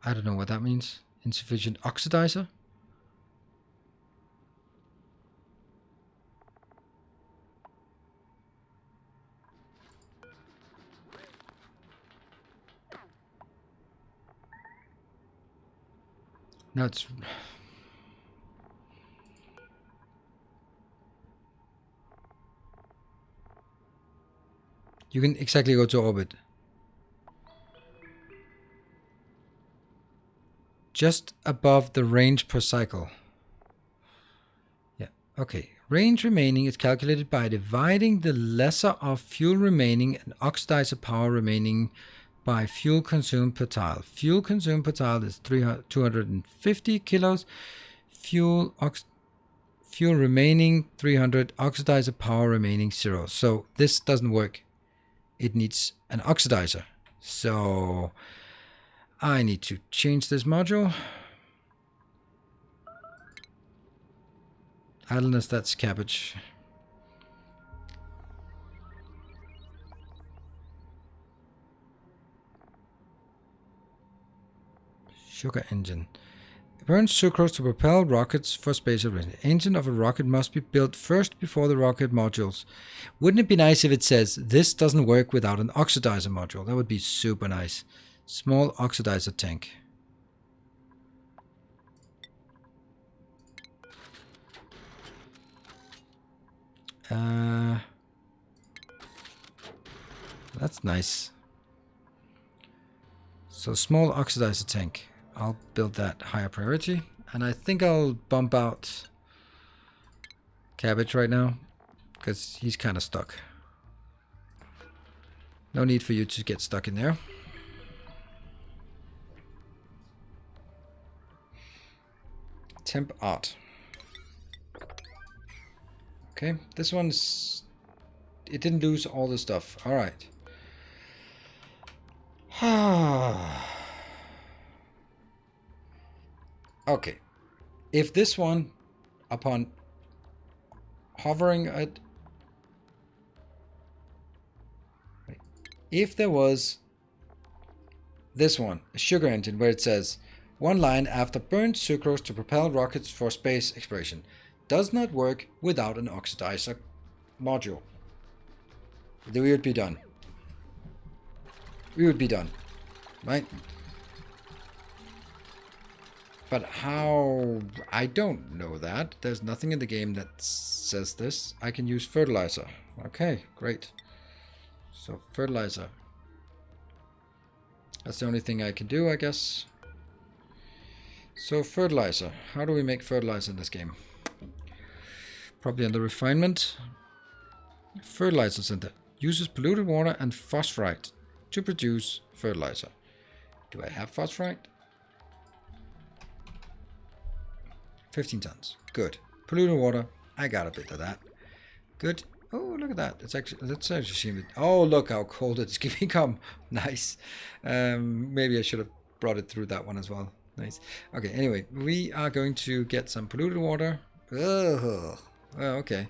I don't know what that means. Insufficient oxidizer. No, it's... you can exactly go to orbit. Just above the range per cycle. Yeah, okay. Range remaining is calculated by dividing the lesser of fuel remaining and oxidizer power remaining by fuel consumed per tile. Fuel consumed per tile is 250 kilos. Fuel remaining 300. Oxidizer power remaining 0. So this doesn't work. It needs an oxidizer. So I need to change this module. Idleness, that's cabbage. Sugar engine. It burns sucrose to propel rockets for space origin. The engine of a rocket must be built first before the rocket modules. Wouldn't it be nice if it says this doesn't work without an oxidizer module? That would be super nice. Small oxidizer tank. That's nice. So small oxidizer tank. I'll build that higher priority. And I think I'll bump out cabbage right now. because he's kind of stuck. No need for you to get stuck in there. Temp art. Okay, this one's... It didn't lose all the stuff. Alright. Okay. If this one, upon hovering at... If there was this one, a sugar engine, where it says, one line after burnt sucrose to propel rockets for space exploration. Does not work without an oxidizer module. We would be done. We would be done. Right? But how? I don't know that. There's nothing in the game that says this. I can use fertilizer. Okay, great. So fertilizer. That's the only thing I can do, I guess. So fertilizer. How do we make fertilizer in this game? Probably under refinement. Fertilizer center. Uses polluted water and phosphorite to produce fertilizer. Do I have phosphorite? 15 tons. Good. Polluted water. I got a bit of that. Good. Oh, look at that. It's actually, let's actually see it. Oh, look how cold it's become. Nice. Maybe I should have brought it through that one as well. Nice. Okay, anyway, we are going to get some polluted water. Oh, okay.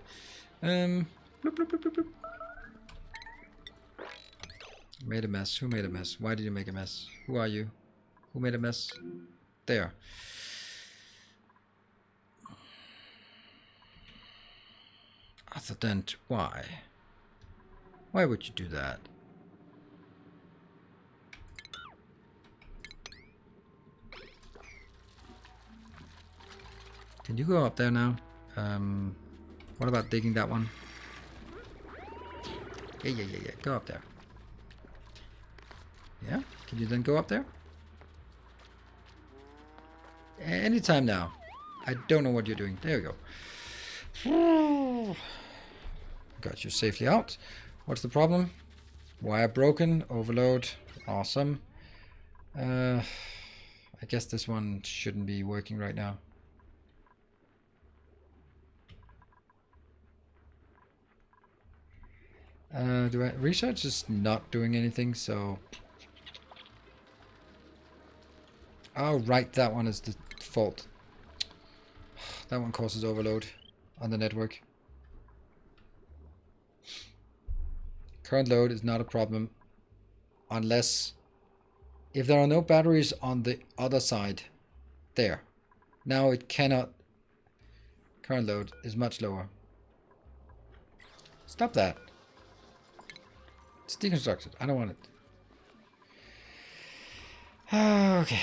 Bloop, bloop, bloop, bloop, bloop. Made a mess. Who made a mess? Why did you make a mess? Who are you? Who made a mess? There. Other than why? Why would you do that? Can you go up there now? What about digging that one? Yeah. Go up there. Yeah? Can you then go up there? Anytime now. I don't know what you're doing. There we go. Got you safely out. What's the problem? Wire broken. Overload. Awesome. I guess this one shouldn't be working right now. Research is not doing anything, so... Oh, right, that one is the fault. That one causes overload on the network. Current load is not a problem unless if there are no batteries on the other side. There. Now it cannot. Current load is much lower. Stop that. It's deconstructed. I don't want it. Okay.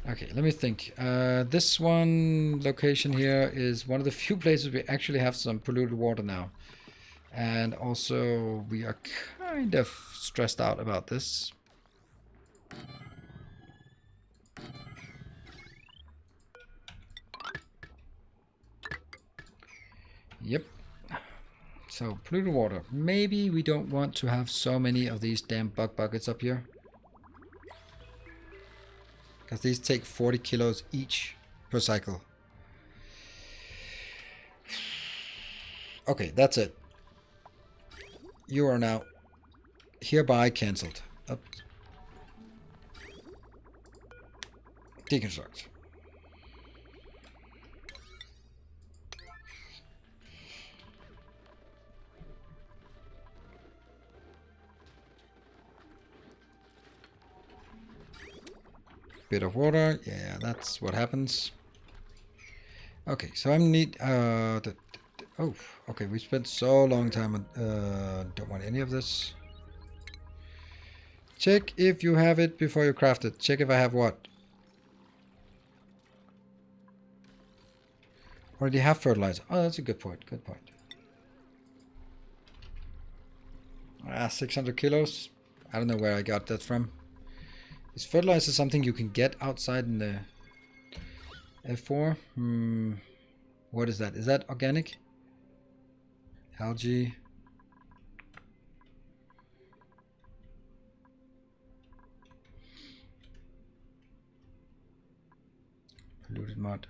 Okay, let me think. This one location here is one of the few places we actually have some polluted water now. And also we are kind of stressed out about this. Yep. So polluted water. Maybe we don't want to have so many of these damn bug buckets up here. Because these take 40 kilos each per cycle. Okay, that's it. You are now hereby cancelled. Up. Deconstruct. Bit of water, yeah, that's what happens. Okay, so I need oh, okay, we spent so long time on don't want any of this. Check if you have it before you craft it. Check if I have what? Already have fertilizer. Oh, that's a good point. Good point. 600 kilos. I don't know where I got that from. Is fertilizer something you can get outside in the F4? What is that? Is that organic? Algae. Polluted mud.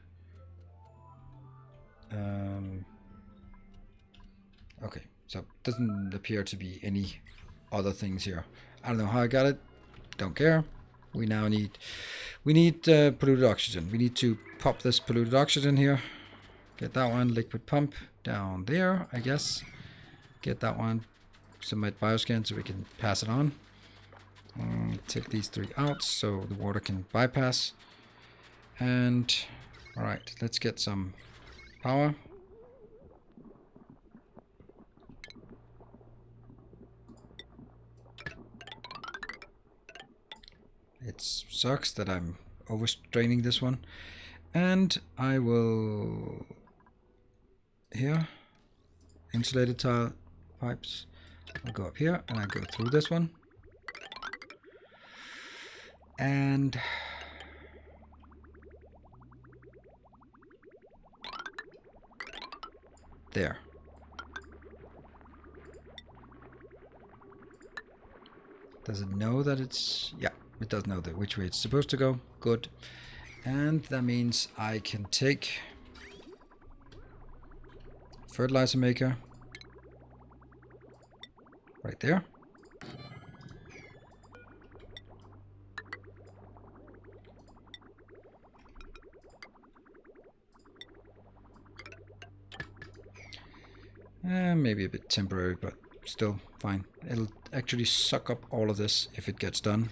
Okay, so doesn't appear to be any other things here. I don't know how I got it. Don't care. We need polluted oxygen. We need to pop this polluted oxygen here. Get that one. Liquid pump down there, I guess. Get that one. Submit bioscan so we can pass it on. Take these 3 out so the water can bypass. And all right, let's get some power. It sucks that I'm overstraining this one. And I will here, insulated tile pipes. I'll go up here and I go through this one. And there. Does it know that it's... Yeah, it does know that which way it's supposed to go. Good. And that means I can take fertilizer maker right there. Maybe a bit temporary, but still fine. It'll actually suck up all of this if it gets done.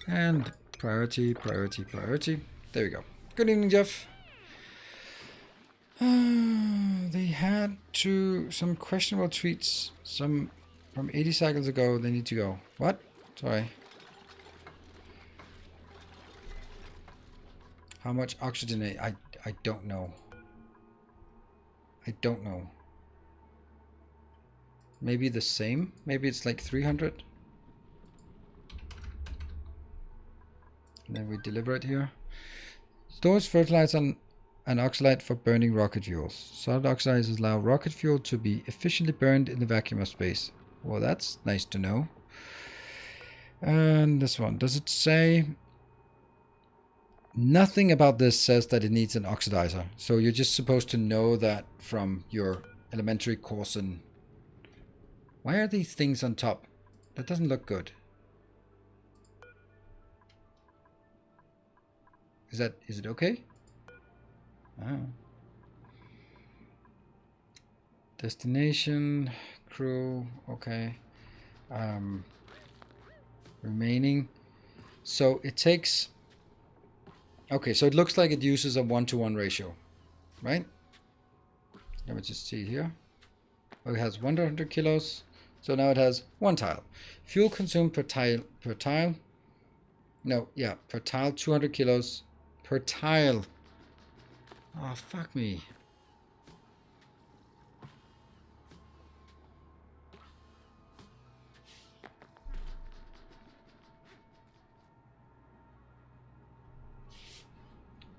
And priority, priority, priority. There we go. Good evening, Jeff. They had some questionable tweets. Some from 80 cycles ago. They need to go. What? Sorry. How much oxygen? I don't know. I don't know. Maybe the same? Maybe it's like 300? And then we deliver it here. Stores fertilizer and oxalate for burning rocket fuels. Solid oxidizers allow rocket fuel to be efficiently burned in the vacuum of space. Well, that's nice to know. And this one. Does it say... Nothing about this says that it needs an oxidizer. So you're just supposed to know that from your elementary course. And why are these things on top? That doesn't look good. Is it okay? Oh. Destination, crew, okay. Remaining. So it takes... Okay, so it looks like it uses a 1-to-1 ratio, right? Let me just see here. Oh, it has 100 kilos. So now it has 1 tile. Fuel consumed per tile. No, yeah, per tile 200 kilos per tile. Oh, fuck me.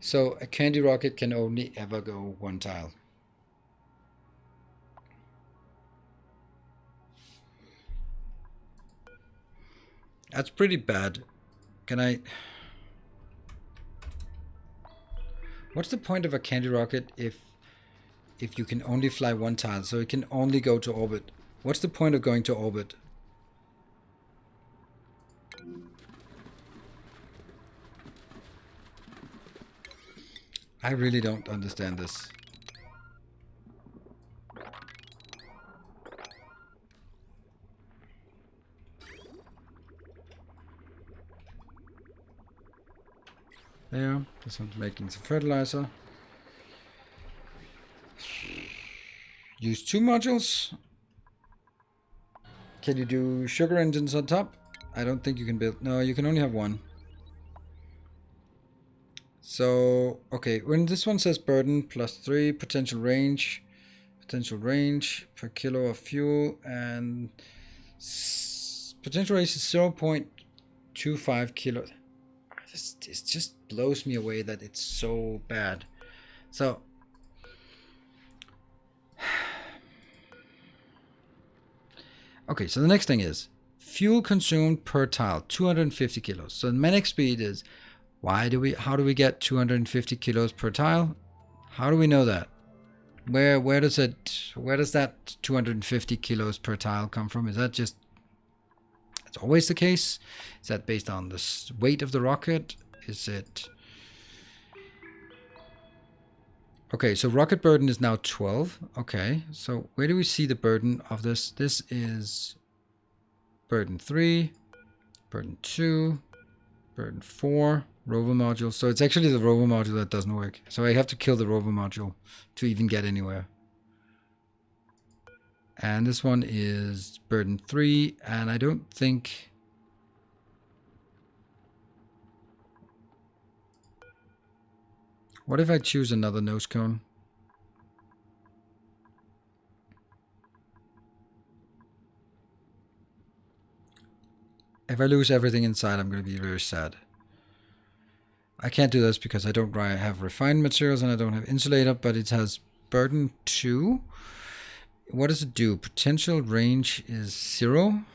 So a candy rocket can only ever go 1 tile. That's pretty bad. Can I... What's the point of a candy rocket if you can only fly 1 tile? So it can only go to orbit. What's the point of going to orbit? I really don't understand this. There, this one's making some fertilizer. Use 2 modules. Can you do sugar engines on top? I don't think you can build. No, you can only have 1. So, okay, when this one says burden +3, potential range per kilo of fuel, and Potential raise is 0.25 kilos. This just blows me away that it's so bad. So okay, so the next thing is fuel consumed per tile, 250 kilos. So the manic speed is how do we get 250 kilos per tile? How do we know that? Where does that 250 kilos per tile come from? Is that just it's always the case? Is that based on the weight of the rocket? Is it okay? So rocket burden is now 12. Okay, so where do we see the burden of this? This is burden 3, burden 2, burden 4, rover module. So it's actually the rover module that doesn't work. So I have to kill the rover module to even get anywhere. And this one is burden 3, and I don't think... What if I choose another nose cone? If I lose everything inside, I'm going to be very sad. I can't do this because I don't have refined materials and I don't have insulator, but it has burden 2. What does it do? Potential range is 0.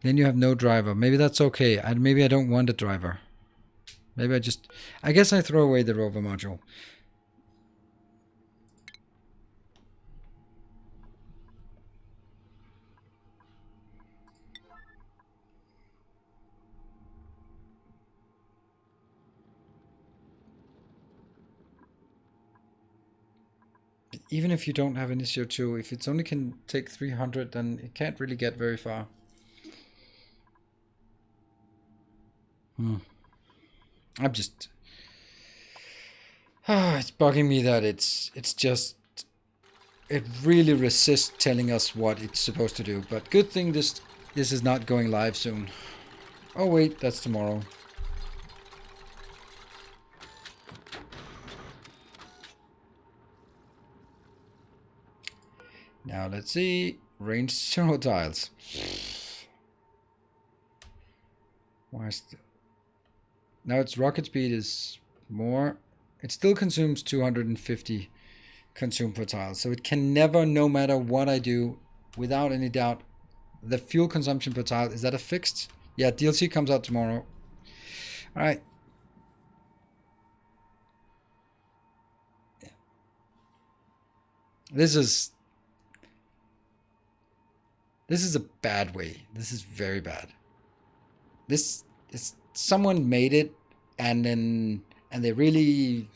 Then you have no driver. Maybe that's okay. Maybe I don't want a driver. Maybe I guess I throw away the rover module. Even if you don't have any CO2, if it's only can take 300, then it can't really get very far. I'm just... it's bugging me that it's just... It really resists telling us what it's supposed to do. But good thing this is not going live soon. Oh wait, that's tomorrow. Now let's see. Range 0 tiles. Why is now its rocket speed is more. It still consumes 250 consumed per tile. So it can never, no matter what I do, without any doubt, the fuel consumption per tile, is that a fixed? Yeah, DLC comes out tomorrow. Alright. This is a bad way. This is very bad. This is someone made it and they really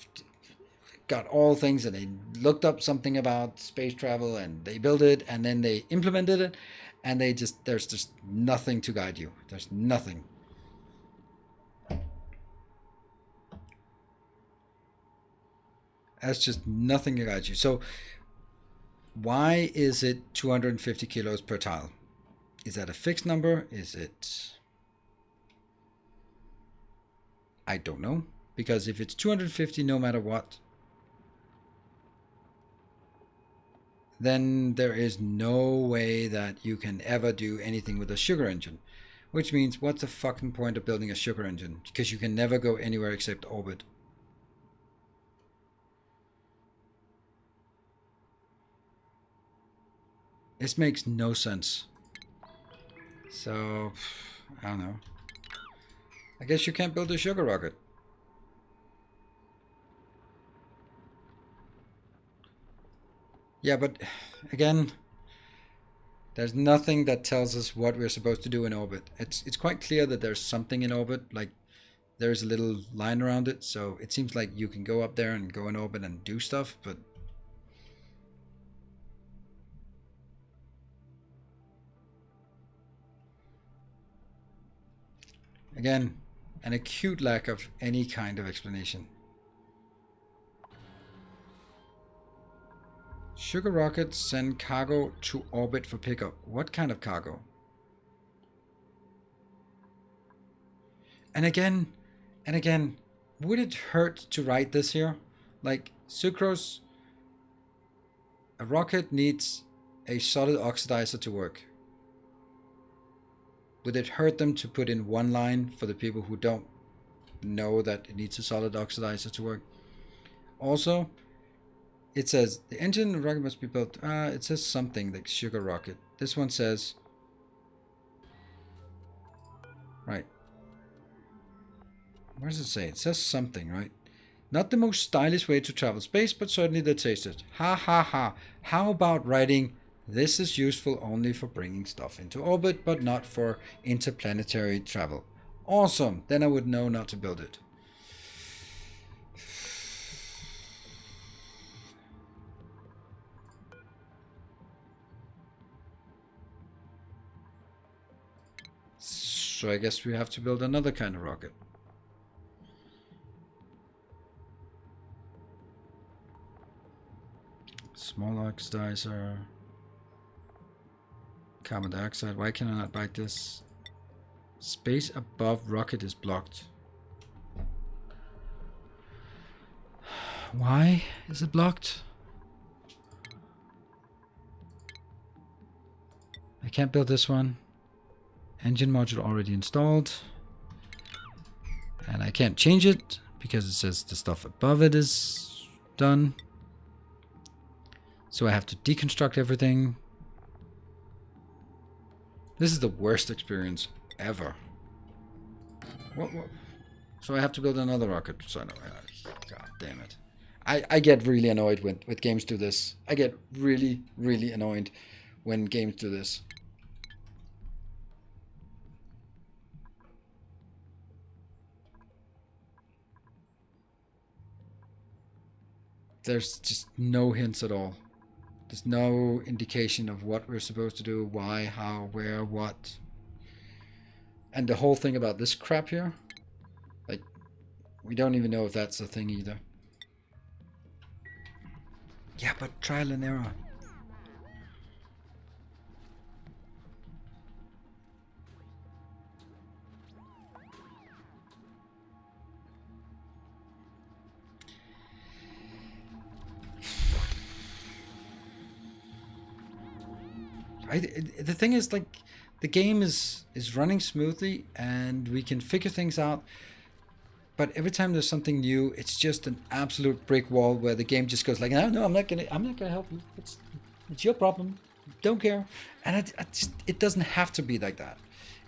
got all things and they looked up something about space travel and they built it and then they implemented it and there's just nothing to guide you. There's nothing. That's just nothing to guide you. So why is it 250 kilos per tile? Is that a fixed number? Is it... I don't know. Because if it's 250 no matter what, then there is no way that you can ever do anything with a sugar engine. Which means, what's the fucking point of building a sugar engine? Because you can never go anywhere except orbit. This makes no sense. So, I don't know. I guess you can't build a sugar rocket. Yeah, but again, there's nothing that tells us what we're supposed to do in orbit. It's quite clear that there's something in orbit, like there's a little line around it, so it seems like you can go up there and go in orbit and do stuff, but again, an acute lack of any kind of explanation. Sugar rockets send cargo to orbit for pickup. What kind of cargo? And again, And again, would it hurt to write this here? Like, sucrose, a rocket needs a solid oxidizer to work. Would it hurt them to put in one line for the people who don't know that it needs a solid oxidizer to work? Also, it says the engine of the rocket must be built. It says something like sugar rocket. This one says, right. What does it say? It says something, right? Not the most stylish way to travel space, but certainly the tasted. Ha ha ha. How about writing, this is useful only for bringing stuff into orbit, but not for interplanetary travel. Awesome. Then I would know not to build it. So I guess we have to build another kind of rocket. Small oxidizer. Carbon dioxide. Why can I not bite this? Space above rocket is blocked. Why is it blocked? I can't build this one. Engine module already installed. And I can't change it because it says the stuff above it is done. So I have to deconstruct everything. This is the worst experience ever. What? So I have to build another rocket. So God damn it. I get really annoyed when games do this. I get really, really annoyed when games do this. There's just no hints at all. There's no indication of what we're supposed to do, why, how, where, what. And the whole thing about this crap here, like, we don't even know if that's a thing either. Yeah, but trial and error. The thing is, like, the game is running smoothly and we can figure things out, but every time there's something new, it's just an absolute brick wall where the game just goes like, no, I'm not gonna help you. It's your problem. Don't care. And it doesn't have to be like that.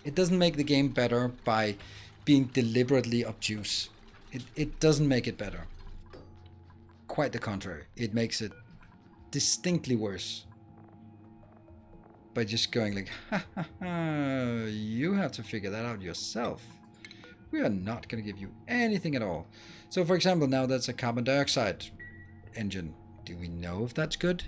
It doesn't make the game better by being deliberately obtuse. It doesn't make it better. Quite the contrary. It makes it distinctly worse. By just going like, ha ha ha, you have to figure that out yourself. We are not going to give you anything at all. So for example, now that's a carbon dioxide engine. Do we know if that's good?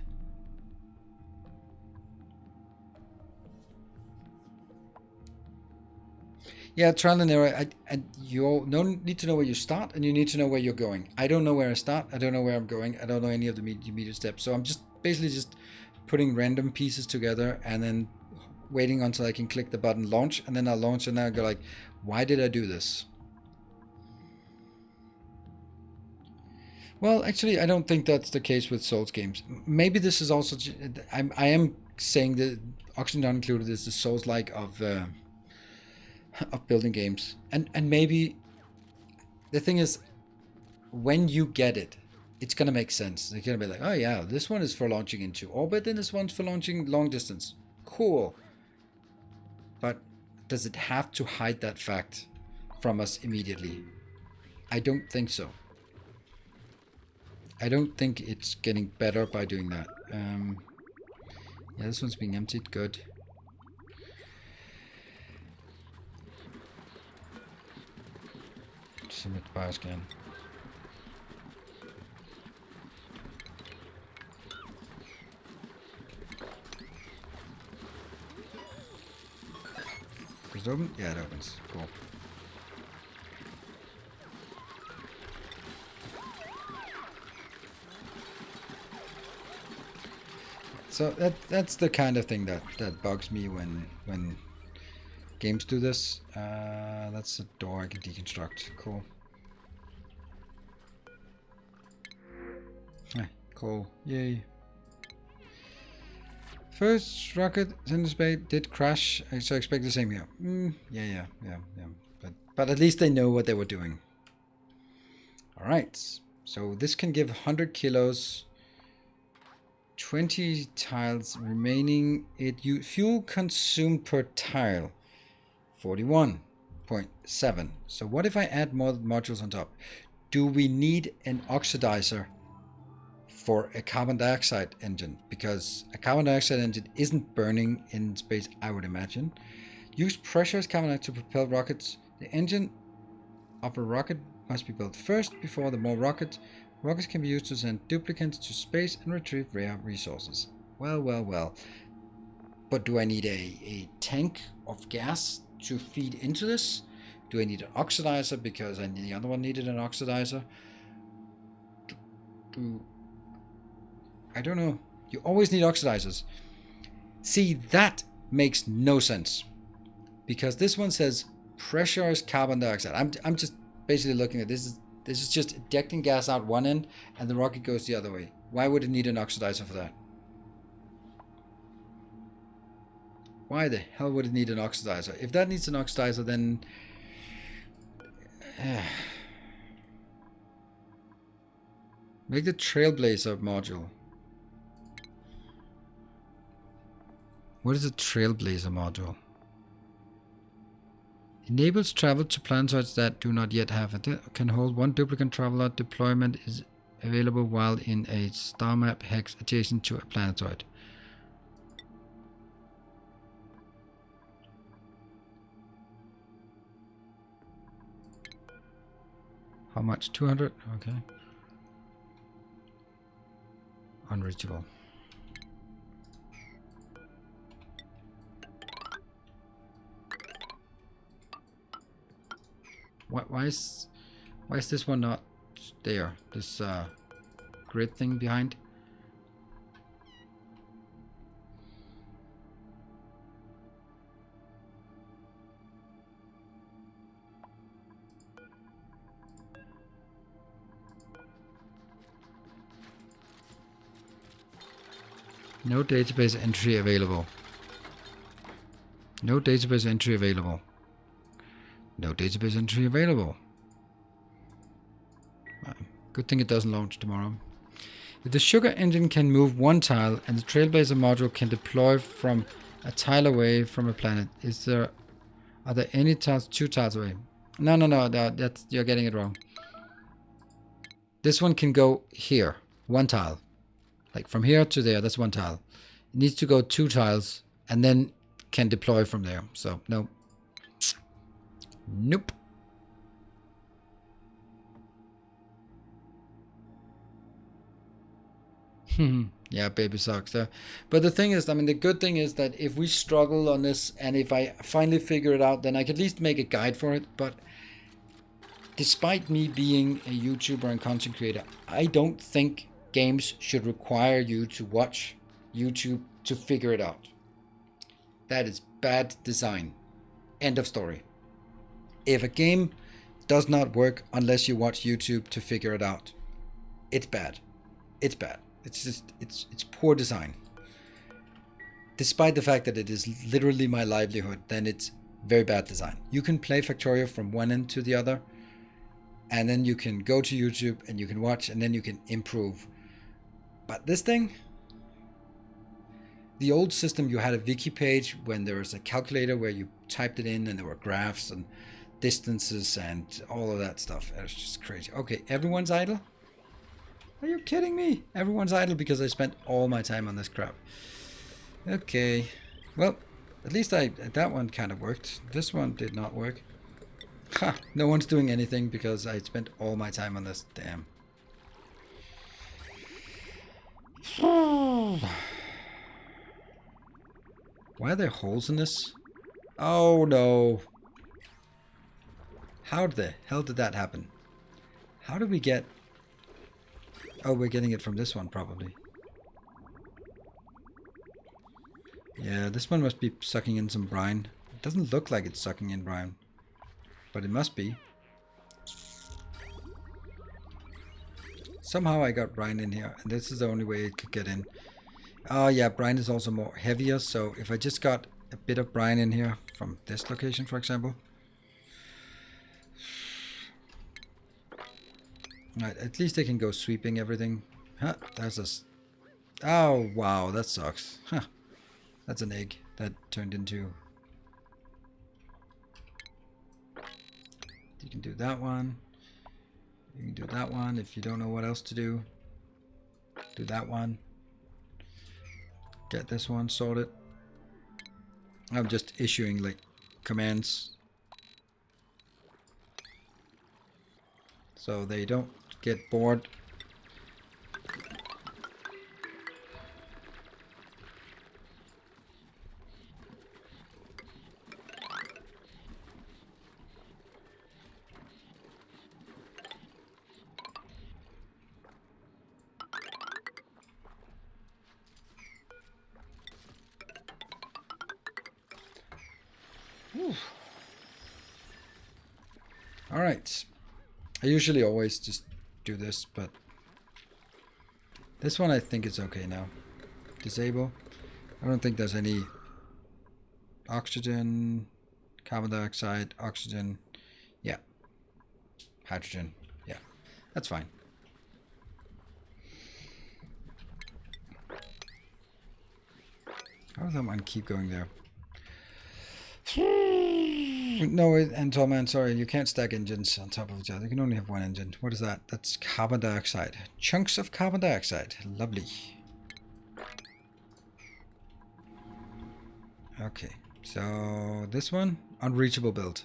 Yeah, trial and error. You need to know where you start and you need to know where you're going. I don't know where I start. I don't know where I'm going. I don't know any of the immediate steps. So I'm just basically just putting random pieces together and then waiting until I can click the button launch, and then I'll launch and then I'll go like, why did I do this? Well, actually, I don't think that's the case with Souls games. Maybe this is also, I am saying that Oxygen Not Included is the Souls-like of building games. And maybe the thing is, when you get it, it's going to make sense. They're going to be like, oh yeah, this one is for launching into orbit and this one's for launching long distance. Cool. But does it have to hide that fact from us immediately? I don't think so. I don't think it's getting better by doing that. Yeah, this one's being emptied. Good. Submit bioscan. Does it open? Yeah, it opens. Cool. So that's the kind of thing that bugs me when games do this. That's a door I can deconstruct. Cool. Cool. Yay. First rocket in space did crash, so I expect the same here. Yeah. But at least they know what they were doing. All right. So this can give 100 kilos. 20 tiles remaining. Fuel consumed per tile 41.7. So what if I add more modules on top? Do we need an oxidizer for a carbon dioxide engine? Because a carbon dioxide engine isn't burning in space, I would imagine. Use pressurized carbon dioxide to propel rockets. The engine of a rocket must be built first before the more rockets. Rockets can be used to send duplicants to space and retrieve rare resources. Well. But do I need a tank of gas to feed into this? Do I need an oxidizer because the other one needed an oxidizer? I don't know. You always need oxidizers. See, that makes no sense. Because this one says pressurized carbon dioxide. I'm just basically looking at this. This is just ejecting gas out one end and the rocket goes the other way. Why would it need an oxidizer for that? Why the hell would it need an oxidizer? If that needs an oxidizer, then... make the Trailblazer module. What is a Trailblazer module? Enables travel to planetoids that do not yet have it. Can hold one duplicant traveler. Deployment is available while in a Starmap hex adjacent to a planetoid. How much? 200? Okay. Unreachable. Why is this one not there? This grid thing behind? No database entry available. No database entry available. No database entry available. Good thing it doesn't launch tomorrow. If the sugar engine can move one tile and the Trailblazer module can deploy from a tile away from a planet, are there any tiles 2 tiles away? No, that's, you're getting it wrong. This one can go here, 1 tile. Like from here to there, that's 1 tile. It needs to go 2 tiles and then can deploy from there. So, no. Nope. Yeah, baby sucks there. But the thing is, I mean, the good thing is that if we struggle on this and if I finally figure it out, then I can at least make a guide for it. But despite me being a YouTuber and content creator, I don't think games should require you to watch YouTube to figure it out. That is bad design. End of story. If a game does not work unless you watch YouTube to figure it out, it's bad. It's bad. It's just, it's poor design. Despite the fact that it is literally my livelihood, then it's very bad design. You can play Factorio from one end to the other, and then you can go to YouTube and you can watch, and then you can improve. But this thing, the old system, you had a wiki page when there was a calculator where you typed it in and there were graphs and distances and all of that stuff. It was just crazy. Okay, everyone's idle? Are you kidding me? Everyone's idle because I spent all my time on this crap. Okay. Well, at least that one kind of worked. This one did not work. Ha! No one's doing anything because I spent all my time on this. Damn. Why are there holes in this? Oh no. How the hell did that happen? How did we get... Oh, we're getting it from this one probably. Yeah, this one must be sucking in some brine. It doesn't look like it's sucking in brine, but it must be. Somehow I got brine in here, and this is the only way it could get in. Oh yeah, brine is also more heavier, so if I just got a bit of brine in here from this location, for example. Right, at least they can go sweeping everything. Huh, there's this. Oh wow, that sucks. Huh, that's an egg that turned into. You can do that one. You can do that one if you don't know what else to do. Do that one. Get this one sorted. I'm just issuing like commands so they don't get bored. Alright. I usually always just do this, but this one I think is okay now. Disable. I don't think there's any oxygen, carbon dioxide, oxygen. Yeah. Hydrogen. Yeah. That's fine. How does that one keep going there? No, and Tallman, sorry, you can't stack engines on top of each other. You can only have one engine. What is that? That's carbon dioxide. Chunks of carbon dioxide. Lovely. Okay, so this one, unreachable build.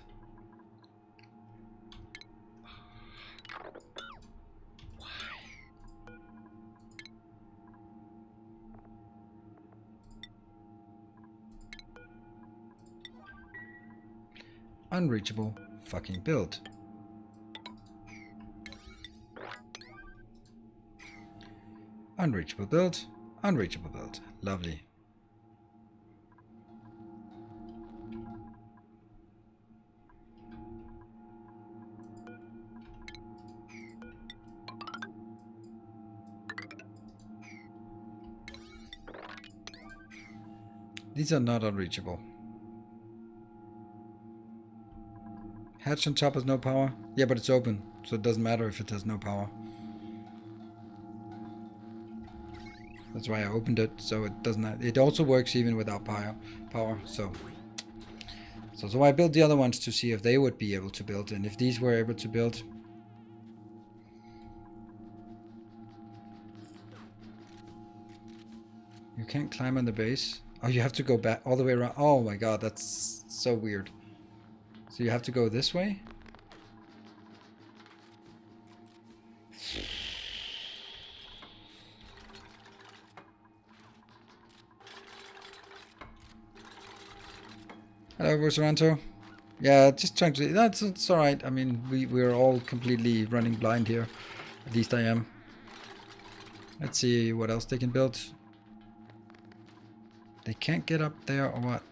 Unreachable fucking build. Unreachable build. Unreachable build. Lovely. These are not unreachable. Hatch on top has no power. Yeah, but it's open, so it doesn't matter if it has no power. That's why I opened it, so it doesn't. It also works even without power. So I built the other ones to see if they would be able to build, and if these were able to build. You can't climb on the base. Oh, you have to go back all the way around. Oh my god, that's so weird. So you have to go this way? Hello, Rosaranto. Yeah, just trying to... It's alright. I mean, we're all completely running blind here. At least I am. Let's see what else they can build. They can't get up there or what?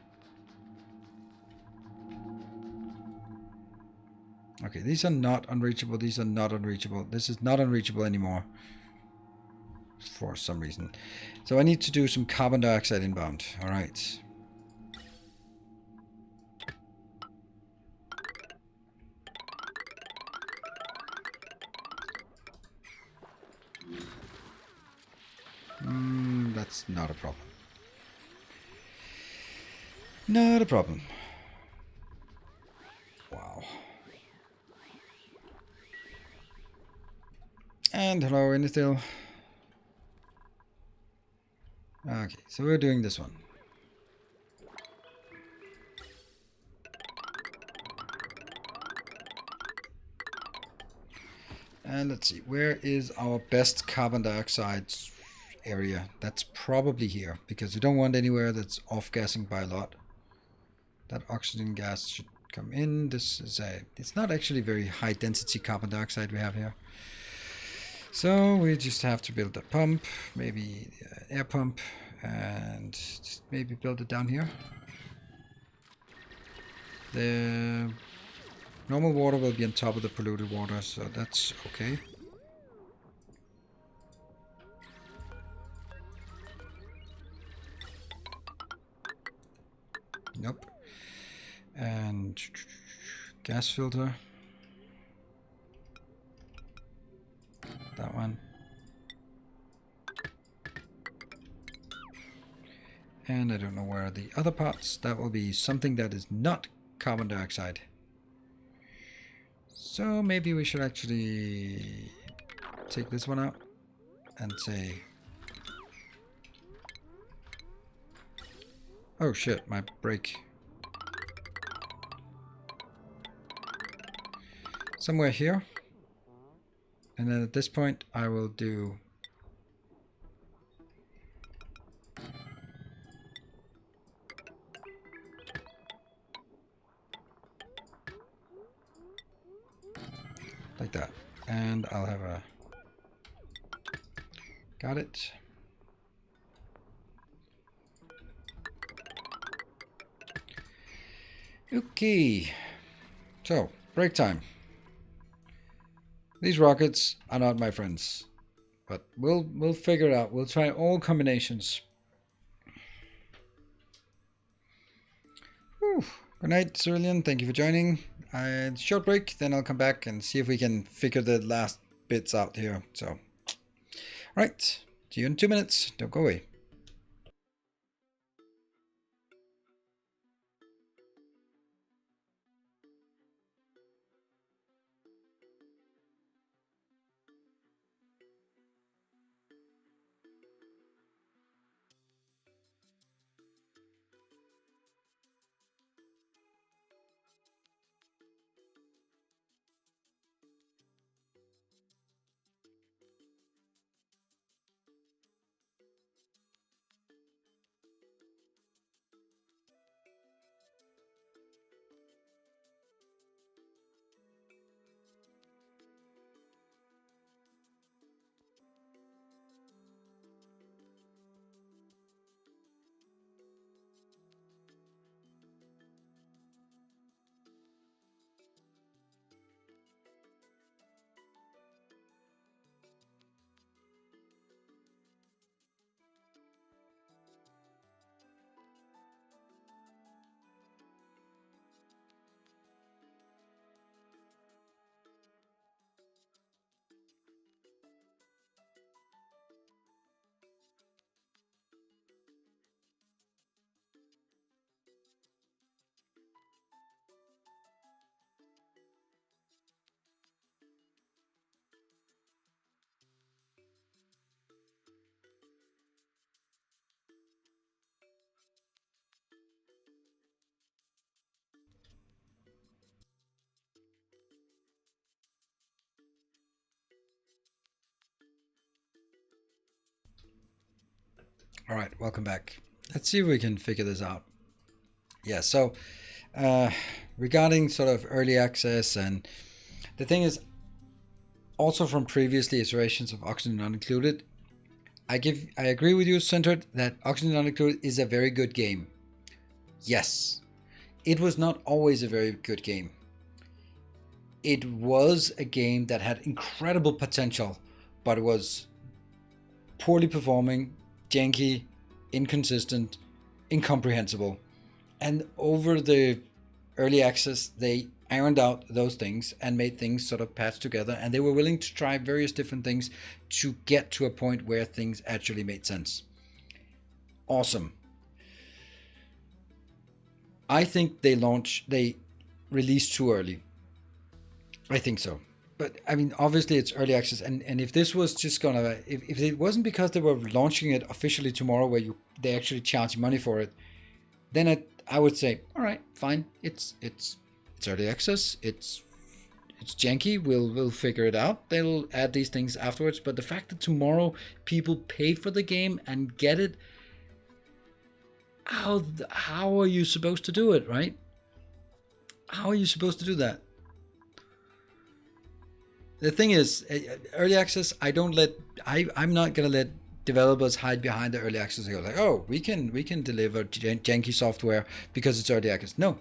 Okay, these are not unreachable. These are not unreachable. This is not unreachable anymore. For some reason. So I need to do some carbon dioxide inbound. Alright. That's not a problem. Not a problem. Wow. And hello, Inithil. Okay, so we're doing this one. And let's see, where is our best carbon dioxide area? That's probably here, because we don't want anywhere that's off-gassing by a lot. That oxygen gas should come in. This is it's not actually very high density carbon dioxide we have here. So we just have to build a pump, maybe air pump, and just maybe build it down here. The normal water will be on top of the polluted water, so that's okay. And gas filter. That one. And I don't know where are the other parts. That will be something that is not carbon dioxide. So maybe we should actually take this one out and say, oh shit, my brake. Somewhere here. And then at this point I will do like that. And I'll have a, got it. Okay, so break time. These rockets are not my friends, but we'll figure it out. We'll try all combinations. Whew. Good night, Cerulean. Thank you for joining. Short break, then I'll come back and see if we can figure the last bits out here. So, all right, see you in 2 minutes. Don't go away. All right, welcome back. Let's see if we can figure this out. Yeah, so regarding sort of early access, and the thing is, also from previously iterations of Oxygen Not Included, I agree with you, Centered, that Oxygen Not Included is a very good game. Yes, it was not always a very good game. It was a game that had incredible potential, but it was poorly performing, janky, inconsistent, incomprehensible. And over the early access, they ironed out those things and made things sort of patch together, and they were willing to try various different things to get to a point where things actually made sense. Awesome. I think they released too early. I think so. But I mean, obviously it's early access, and if this was just gonna, if it wasn't because they were launching it officially tomorrow, where they actually charge money for it, then I would say, all right, fine. It's early access. It's janky. We'll figure it out. They'll add these things afterwards. But the fact that tomorrow people pay for the game and get it, how are you supposed to do it, right? How are you supposed to do that? The thing is, early access, I'm not gonna let developers hide behind the early access and go like, oh, we can deliver janky software because it's early access. No,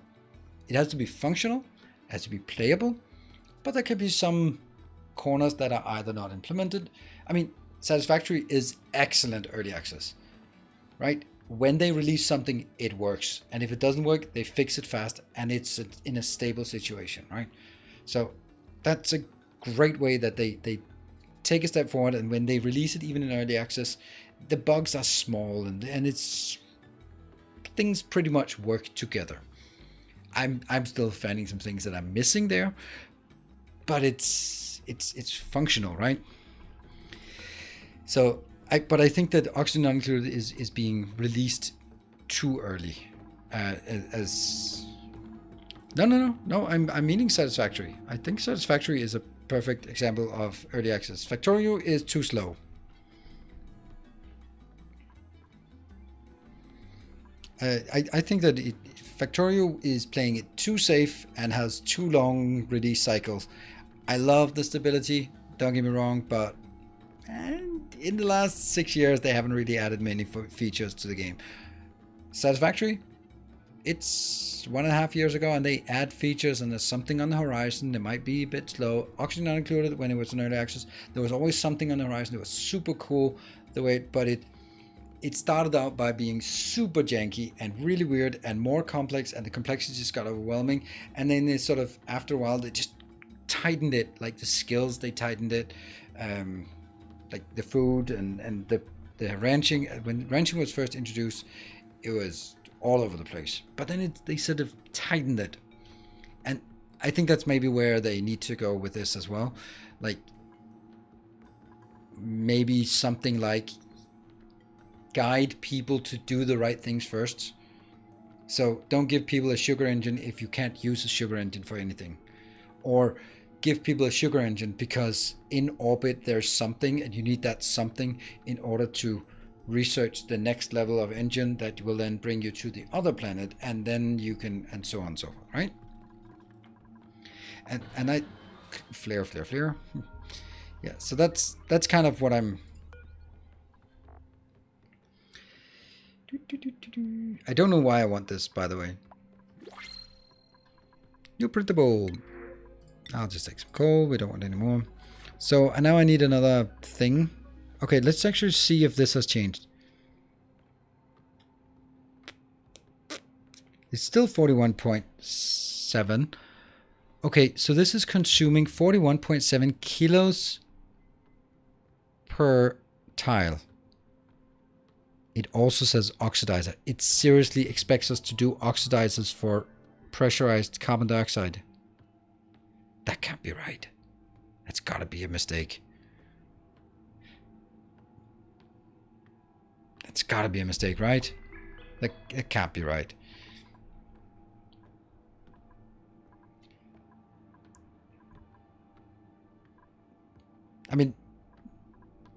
it has to be functional, it has to be playable, but there can be some corners that are either not implemented. I mean, Satisfactory is excellent early access, right? when they release something, it works. And if it doesn't work, they fix it fast and it's in a stable situation, right? So that's a great way that they take a step forward. And when they release it, even in early access, the bugs are small and it's things pretty much work together. I'm still finding some things that I'm missing there, but it's functional, right? So but I think that Oxygen Not Included is being released too early. No. I'm meaning Satisfactory. I think Satisfactory is a perfect example of early access. Factorio is too slow. I think that Factorio is playing it too safe and has too long release cycles. I love the stability, don't get me wrong, but in the last 6 years they haven't really added many features to the game. Satisfactory, it's 1.5 years ago and they add features and there's something on the horizon. They might be a bit slow. Oxygen Not Included, when it was in early access, there was always something on the horizon. It was super cool the way but it started out by being super janky and really weird and more complex, and the complexity just got overwhelming. And then they sort of, after a while, they just tightened it, like the skills, they tightened it, like the food and the ranching. When ranching was first introduced, it was all over the place. But then they sort of tightened it. And I think that's maybe where they need to go with this as well. Like, maybe something like guide people to do the right things first. So don't give people a sugar engine if you can't use a sugar engine for anything. Or give people a sugar engine because in orbit there's something and you need that something in order to research the next level of engine that will then bring you to the other planet, and then you can, and so on and so forth, right? And I flare. Yeah, so that's kind of what I'm. I don't know why I want this, by the way. New printable. I'll just take some coal. We don't want any more. So and now I need another thing. Okay, let's actually see if this has changed. It's still 41.7. Okay, so this is consuming 41.7 kilos per tile. It also says oxidizer. It seriously expects us to do oxidizers for pressurized carbon dioxide. That can't be right. That's gotta be a mistake. That's gotta be a mistake, right? That can't be right. I mean,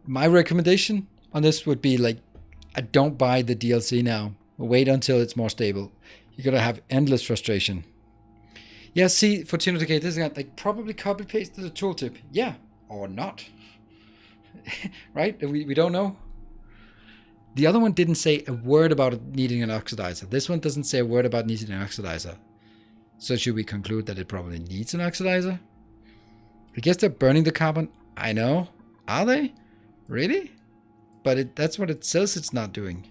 my recommendation on this would be like, don't buy the DLC now. Wait until it's more stable. You're gonna have endless frustration. Yeah, see, for Tino Decay, this is like probably copy pasted the tooltip. Yeah, or not. Right? We don't know. The other one didn't say a word about needing an oxidizer. This one doesn't say a word about needing an oxidizer. So should we conclude that it probably needs an oxidizer? I guess they're burning the carbon. I know. Are they? Really? But that's what it says it's not doing.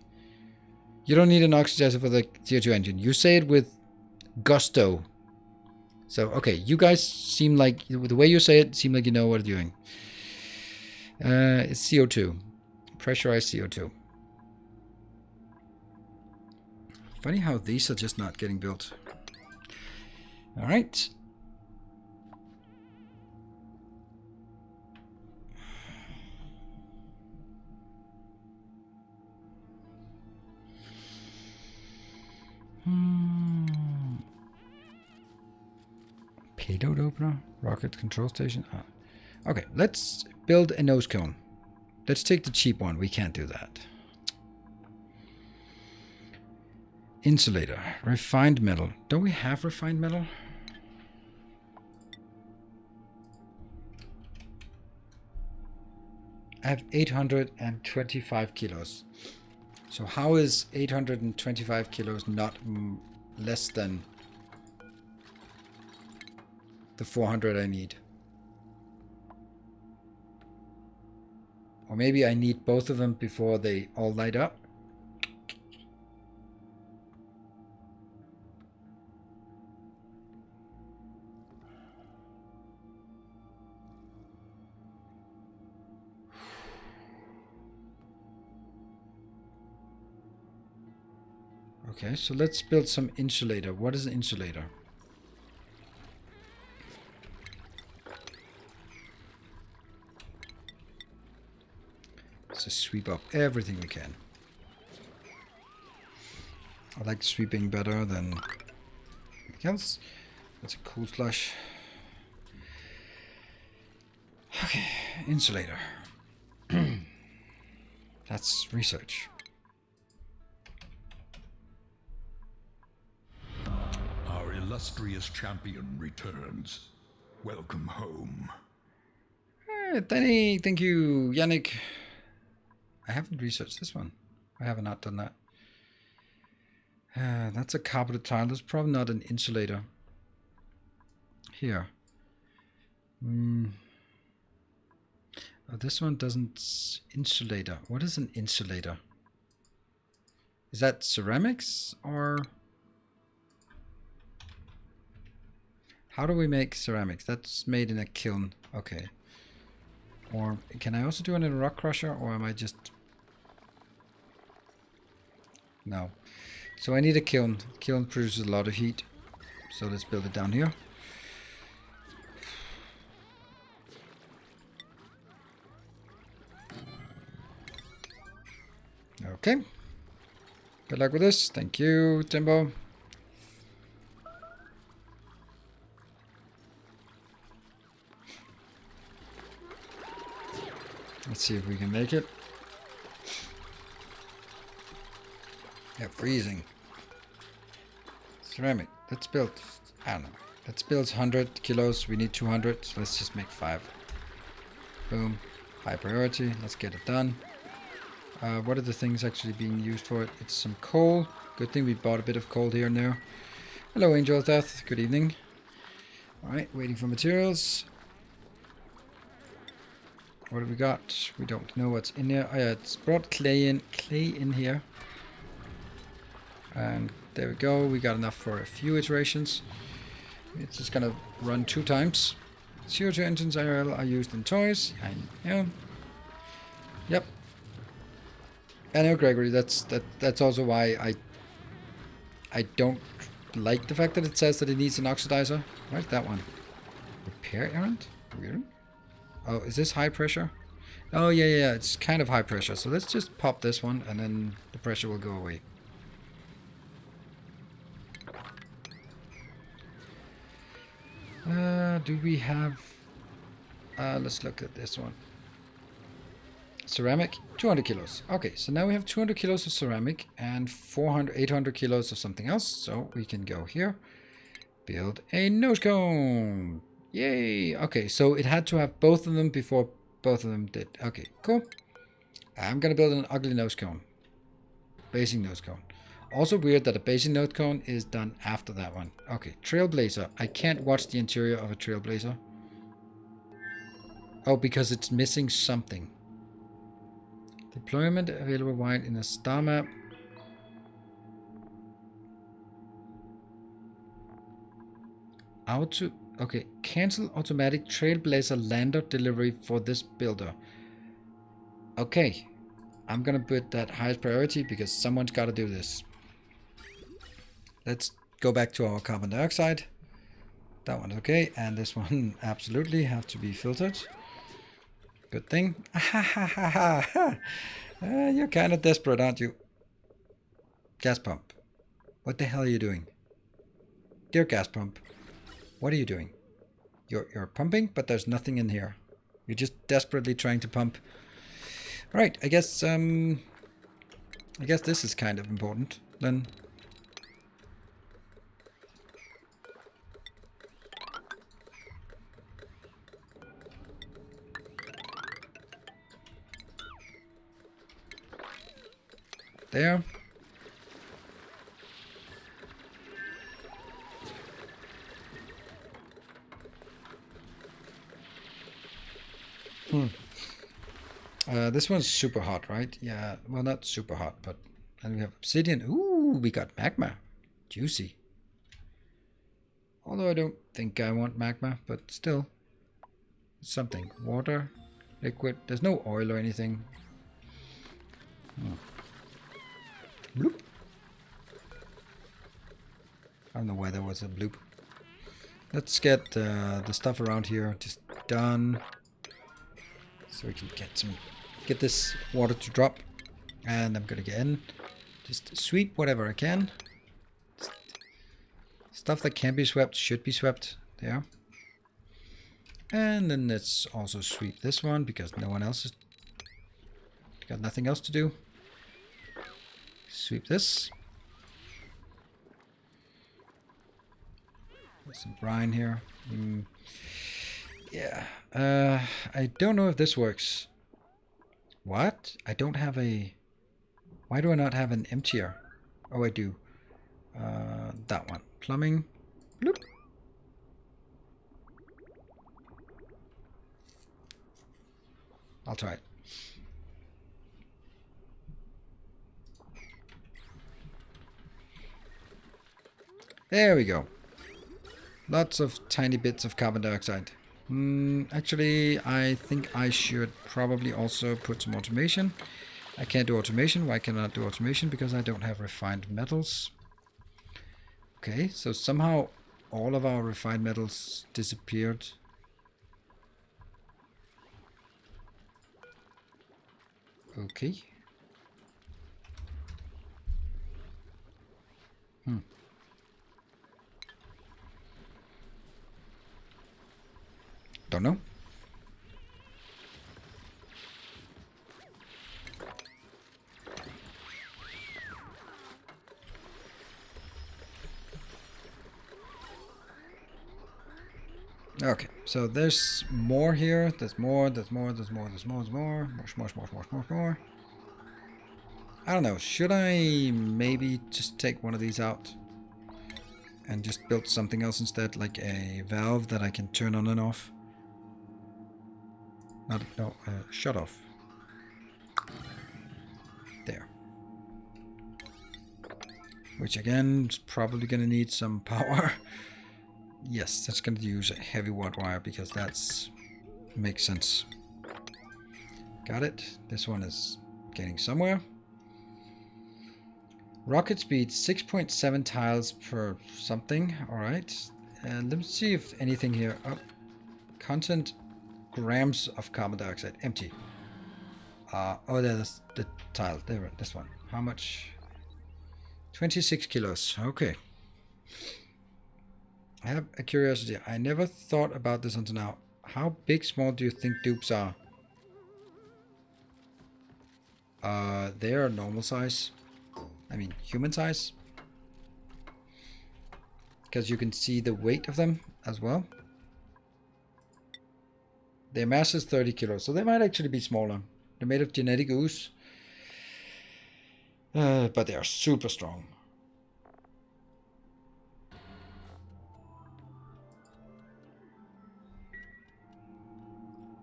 You don't need an oxidizer for the CO2 engine. You say it with gusto. So, okay, you guys seem like, the way you say it, seem like you know what you're doing. It's CO2. Pressurized CO2. Funny how these are just not getting built. All right. Payload opener, rocket control station. Okay, let's build a nose cone. Let's take the cheap one. We can't do that. Insulator, refined metal. Don't we have refined metal? I have 825 kilos. So how is 825 kilos not less than the 400 I need? Or maybe I need both of them before they all light up. Okay, so let's build some insulator. What is an insulator? Let's just sweep up everything we can. I like sweeping better than anything else. That's a cool slush. Okay, insulator. That's research. Our illustrious champion returns. Welcome home. Danny, thank you. Yannick. I haven't researched this one. I have not done that. That's a carpeted tile. That's probably not an insulator. Here. Oh, this one doesn't... Insulator. What is an insulator? Is that ceramics or... How do we make ceramics? That's made in a kiln. Okay. Or can I also do it in a rock crusher, or am I just... No. So I need a kiln. Kiln produces a lot of heat. So let's build it down here. Okay. Good luck with this. Thank you, Timbo. Let's see if we can make it. Yeah, freezing. Ceramic. Let's build. I don't know. Let's build 100 kilos. We need 200. So let's just make 5. Boom. High priority. Let's get it done. What are the things actually being used for it? It's some coal. Good thing we bought a bit of coal here and there. Hello, Angel of Death. Good evening. Alright, waiting for materials. What have we got? We don't know what's in there. Oh yeah, it's brought clay in here. And there we go. We got enough for a few iterations. It's just gonna run 2 times. CO2 engines IRL are used in toys. I know. Yep. I know, Gregory. That's also why I don't like the fact that it says that it needs an oxidizer. Right, that one. Repair errand? Weird. Oh, is this high pressure? Oh, yeah, it's kind of high pressure. So let's just pop this one, and then the pressure will go away. Do we have... let's look at this one. Ceramic, 200 kilos. Okay, so now we have 200 kilos of ceramic and 800 kilos of something else. So we can go here. Build a nose cone. Yay! Okay, so it had to have both of them before both of them did. Okay, cool. I'm gonna build an ugly nose cone. Basing nose cone. Also weird that a basing nose cone is done after that one. Okay, Trailblazer. I can't watch the interior of a Trailblazer. Oh, because it's missing something. Deployment available wide in a star map. Okay, cancel automatic Trailblazer lander delivery for this builder. Okay, I'm gonna put that highest priority because someone's gotta do this. Let's go back to our carbon dioxide. That one's okay, and this one absolutely have to be filtered. Good thing. You're kind of desperate, aren't you? Gas pump. What the hell are you doing? Dear gas pump, what are you doing? You're pumping, but there's nothing in here. You're just desperately trying to pump. Right, I guess this is kind of important then. There. This one's super hot, right? Yeah, well, not super hot, but... And we have obsidian. Ooh, we got magma. Juicy. Although I don't think I want magma, but still. It's something. Water, liquid. There's no oil or anything. Bloop. don't know why there was a bloop. Let's get the stuff around here just done, so we can get this water to drop. And I'm gonna get in, just sweep whatever I can. Stuff that can be swept should be swept there. And then let's also sweep this one because no one else has got nothing else to do. Sweep this. There's some brine here. Yeah. I don't know if this works. What? I don't have a... Why do I not have an emptier? Oh, I do. That one. Plumbing. Bloop. I'll try it. There we go. Lots of tiny bits of carbon dioxide. Actually, I think I should probably also put some automation. I can't do automation. Why can I not do automation? Because I don't have refined metals. Okay, so somehow all of our refined metals disappeared. Okay. Don't know. Okay, so there's more here. There's more. More. I don't know. Should I maybe just take one of these out and just build something else instead, like a valve that I can turn on and off? Shut off. There. Which again is probably gonna need some power. Yes, that's gonna use a heavy watt wire because that's makes sense. Got it. This one is getting somewhere. Rocket speed 6.7 tiles per something. Alright. Let me see if anything here. Oh, content grams of carbon dioxide. Empty. Oh, there's the tile. There, this one. How much? 26 kilos. Okay. I have a curiosity. I never thought about this until now. How big, small do you think dupes are? They are normal size. I mean, human size. Because you can see the weight of them as well. Their mass is 30 kilos, so they might actually be smaller. They're made of genetic ooze. But they are super strong.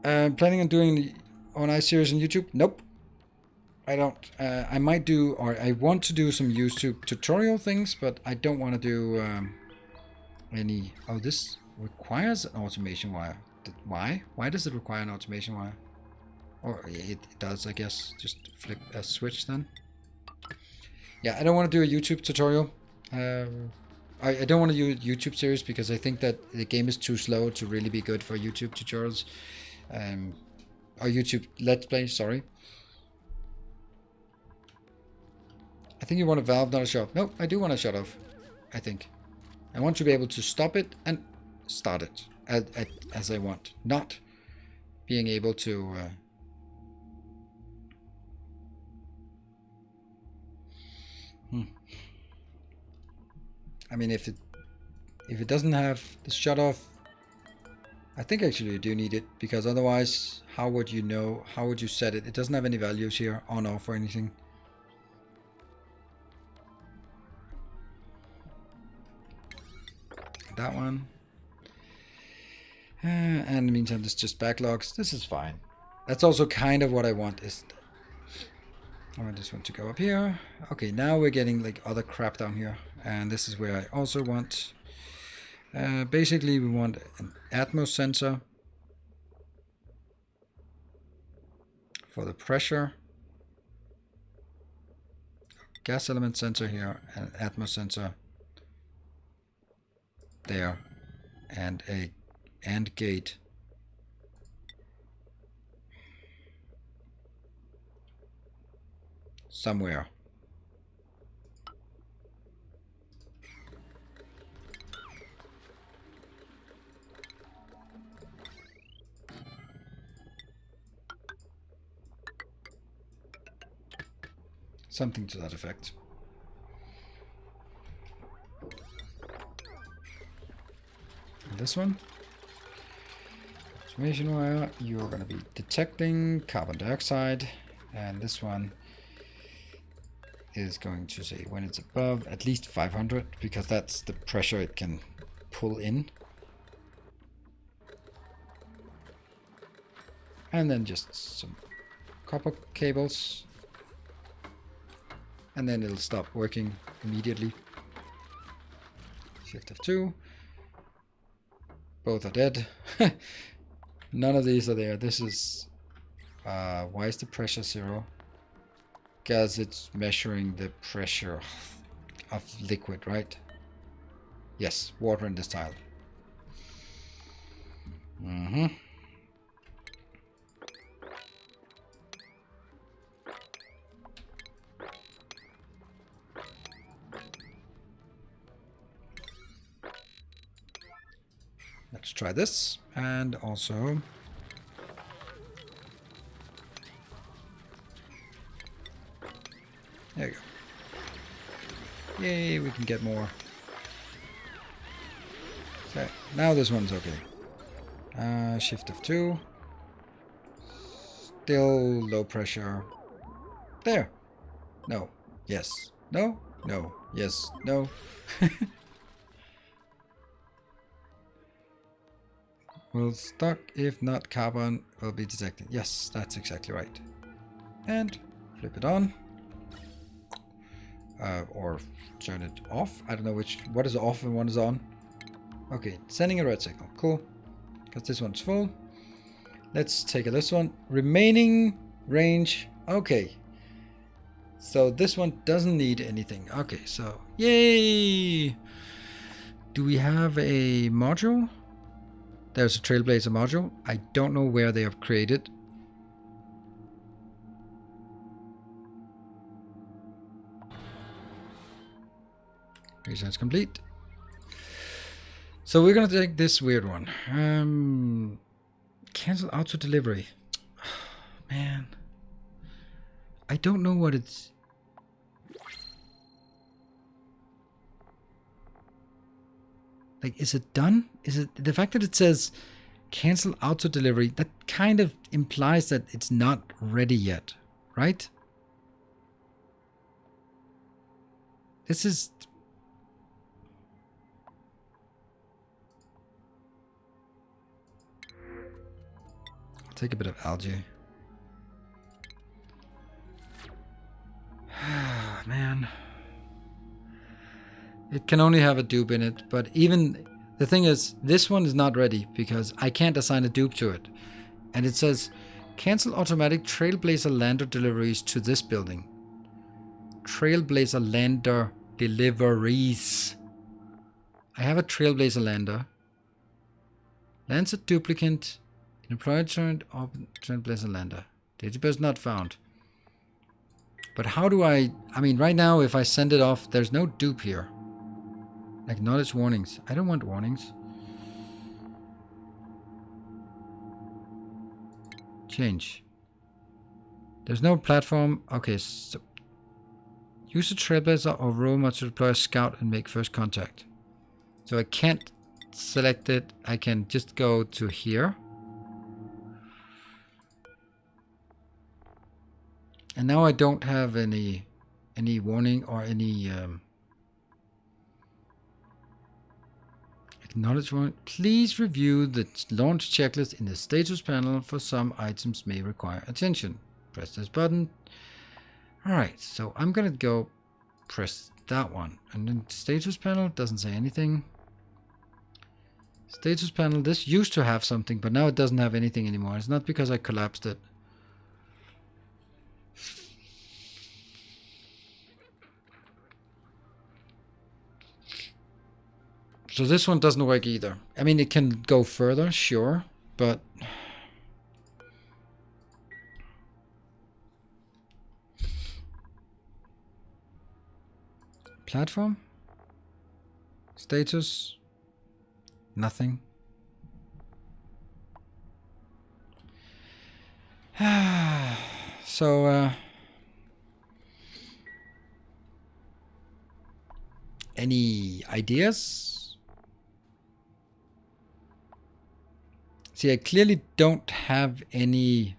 Planning on doing the ONI series on YouTube? Nope. I don't. I might do, or I want to do some YouTube tutorial things, but I don't want to do any... Oh, this requires an automation wire. Why? Why does it require an automation wire? Or it does, I guess. Just flip a switch then. Yeah, I don't want to do a YouTube tutorial. I don't want to do a YouTube series because I think that the game is too slow to really be good for YouTube tutorials. Or YouTube Let's Play, sorry. I think you want a valve, not a shut off. No, I do want a shut off, I think. I want to be able to stop it and start it as I want. Not being able to... I mean, if it doesn't have the shut off, I think actually you do need it, because otherwise, how would you know? How would you set it? It doesn't have any values here, on, off, or anything. That one. And in the meantime, this just backlogs. This is fine. That's also kind of what I want. I want this one to go up here. Okay, now we're getting like other crap down here, and this is where I also want. Basically, we want an Atmos sensor for the pressure, gas element sensor here, and Atmos sensor there, and a AND gate somewhere. Something to that effect. And this one. Transformation wire, you're going to be detecting carbon dioxide. And this one is going to say when it's above at least 500, because that's the pressure it can pull in. And then just some copper cables. And then it'll stop working immediately. Shift F2. Both are dead. None of these are there. This is... why is the pressure 0? Because it's measuring the pressure of liquid, right? Yes, water in this tile. Let's try this, and also there you go. Yay, we can get more. So now this one's okay. Shift F2. Still low pressure. There. No. Yes. No. No. Yes. No. Will stuck if not carbon will be detected. Yes, that's exactly right. And flip it on. Or turn it off. I don't know what is off and what is on. Okay, sending a red signal. Cool. Because this one's full. Let's take this one. Remaining range. Okay. So this one doesn't need anything. Okay, so yay! Do we have a module? There's a Trailblazer module. I don't know where they have created. Research complete. So we're gonna take this weird one. Cancel auto delivery. Man, I don't know what it's. Like, is it done? Is it the fact that it says cancel auto delivery? That kind of implies that it's not ready yet, right? This is. I'll take a bit of algae. Man. It can only have a dupe in it, but even the thing is, this one is not ready because I can't assign a dupe to it. And it says, cancel automatic Trailblazer lander deliveries to this building. Trailblazer lander deliveries. I have a Trailblazer lander. Lands a duplicant. Employed Trailblazer lander. Database not found. But how do I mean, right now, if I send it off, there's no dupe here. Acknowledge warnings. I don't want warnings. Change. There's no platform. Okay, so use a Trailblazer or Roma to deploy a scout and make first contact. So I can't select it. I can just go to here. And now I don't have any warning or any acknowledgement. Please review the launch checklist in the status panel, for some items may require attention. Press this button. Alright, so I'm gonna go press that one. And then status panel doesn't say anything. Status panel, this used to have something, but now it doesn't have anything anymore. It's not because I collapsed it. So this one doesn't work either. I mean, it can go further, sure, but... Platform? Status? Nothing. So, any ideas? See, I clearly don't have any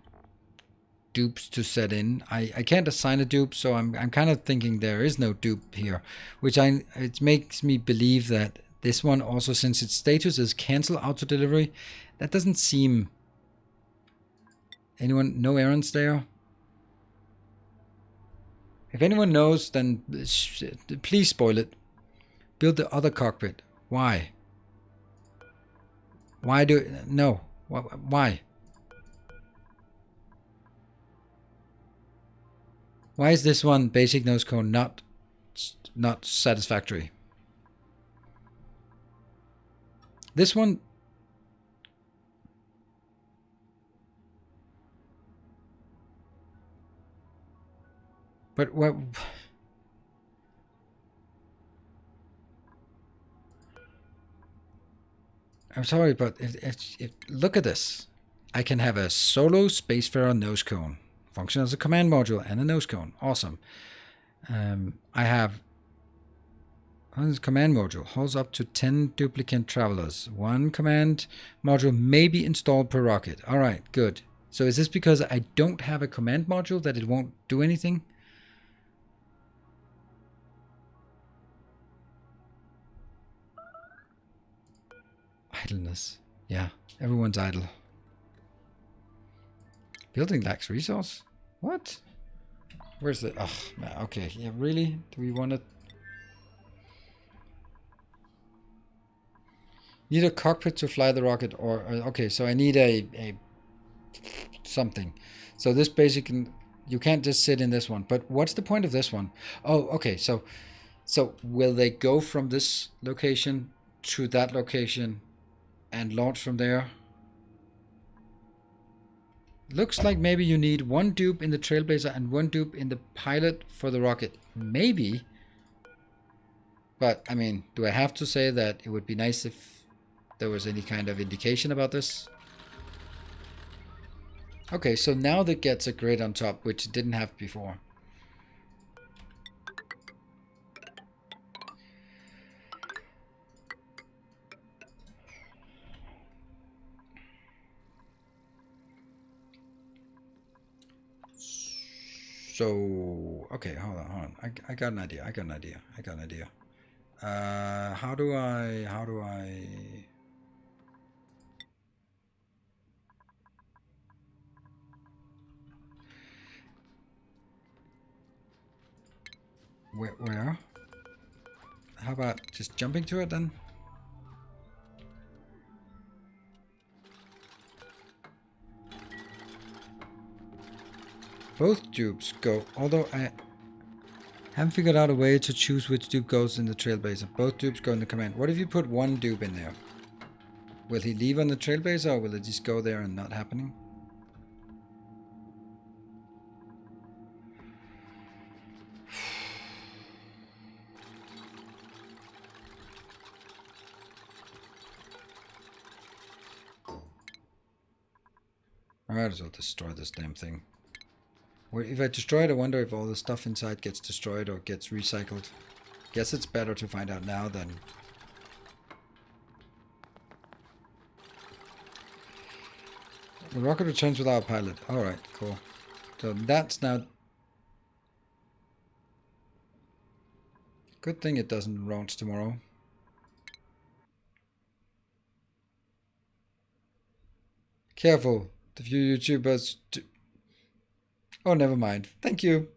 dupes to set in. I can't assign a dupe, so I'm kind of thinking there is no dupe here, which it makes me believe that this one also, since its status is cancel auto delivery, that doesn't seem... Anyone? No errands there? If anyone knows, then please spoil it. Build the other cockpit. Why? Why do... No. Why? Why is this one basic nose cone not satisfactory? This one... But what... I'm sorry, but if look at this. I can have a solo Spacefarer nose cone. Function as a command module and a nose cone. Awesome. I have... This command module holds up to 10 duplicant travelers. One command module may be installed per rocket. Alright, good. So is this because I don't have a command module that it won't do anything? Idleness. Yeah, everyone's idle. Building lacks resource? What? Where's the... Oh, okay. Yeah, really? Do we want to... Need a cockpit to fly the rocket, or... Okay, so I need a something. So this basically... You can't just sit in this one. But what's the point of this one? Oh, okay. So will they go from this location to that location and launch from there? Looks like maybe you need one dupe in the Trailblazer and one dupe in the pilot for the rocket. Maybe. But, I mean, do I have to say that it would be nice if there was any kind of indication about this? Okay, so now that gets a grid on top, which it didn't have before. So, okay, hold on. I got an idea. How do I... Where? How about just jumping to it then? Both dupes go, although I haven't figured out a way to choose which dupe goes in the Trailblazer. Both dupes go in the command. What if you put one dupe in there? Will he leave on the Trailblazer, or will it just go there and not happening? I might as well destroy this damn thing. If I destroy it, I wonder if all the stuff inside gets destroyed or gets recycled. Guess it's better to find out now than... The rocket returns without a pilot. Alright, cool. So that's now... Good thing it doesn't launch tomorrow. Careful. The few YouTubers... Oh, never mind. Thank you.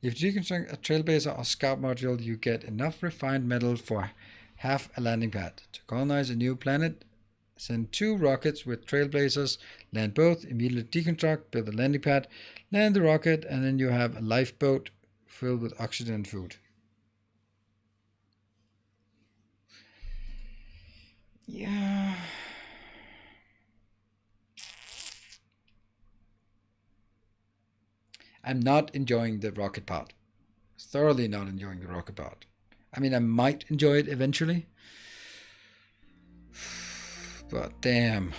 If you deconstruct a Trailblazer or Scout module, you get enough refined metal for half a landing pad. To colonize a new planet, send 2 rockets with Trailblazers, land both, immediately deconstruct, build a landing pad, land the rocket, and then you have a lifeboat filled with oxygen and food. Yeah. I'm not enjoying the rocket part. Thoroughly not enjoying the rocket part. I mean, I might enjoy it eventually. But damn.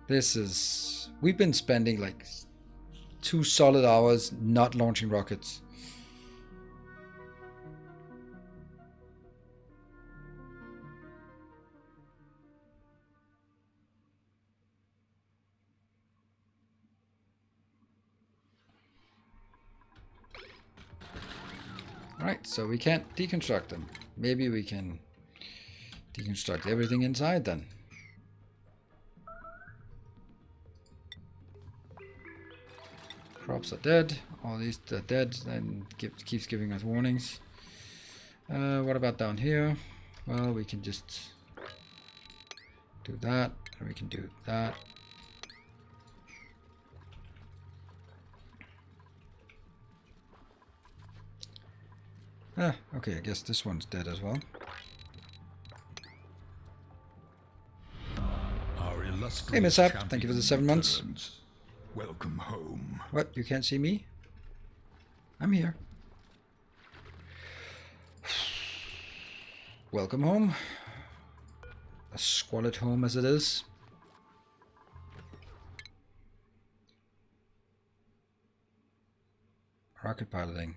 This is... We've been spending like 2 solid hours not launching rockets. Alright, so we can't deconstruct them. Maybe we can deconstruct everything inside then. Crops are dead. All these are dead and keeps giving us warnings. What about down here? Well, we can just do that, and we can do that. Ah, okay, I guess this one's dead as well. Hey, Mishap, thank you for the 7 months. Welcome home. What, you can't see me? I'm here. Welcome home. A squalid home as it is. Rocket piloting.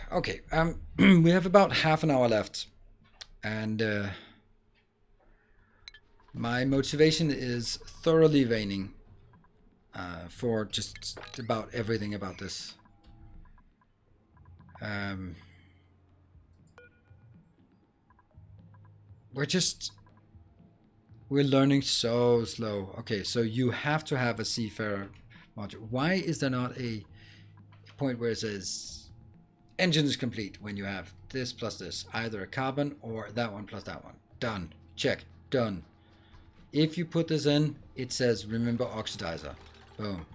Okay, we have about half an hour left, and my motivation is thoroughly waning for just about everything about this. We're learning so slow. Okay, so you have to have a seafarer module. Why is there not a point where it says engine is complete when you have this plus this, either a carbon or that one plus that one? Done. Check. Done. If you put this in, it says remember oxidizer. Boom.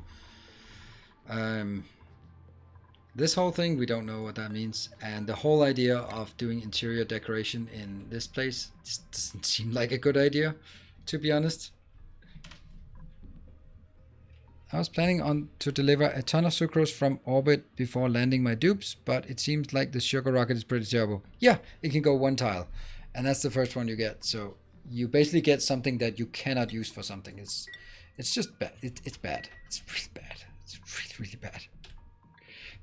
This whole thing, we don't know what that means, and the whole idea of doing interior decoration in this place just doesn't seem like a good idea, to be honest. I was planning on to deliver a ton of sucrose from orbit before landing my dupes, but it seems like the sugar rocket is pretty terrible. Yeah, it can go 1 tile, and that's the first one you get. So you basically get something that you cannot use for something. It's just bad. It's bad. It's really bad. It's really, really bad.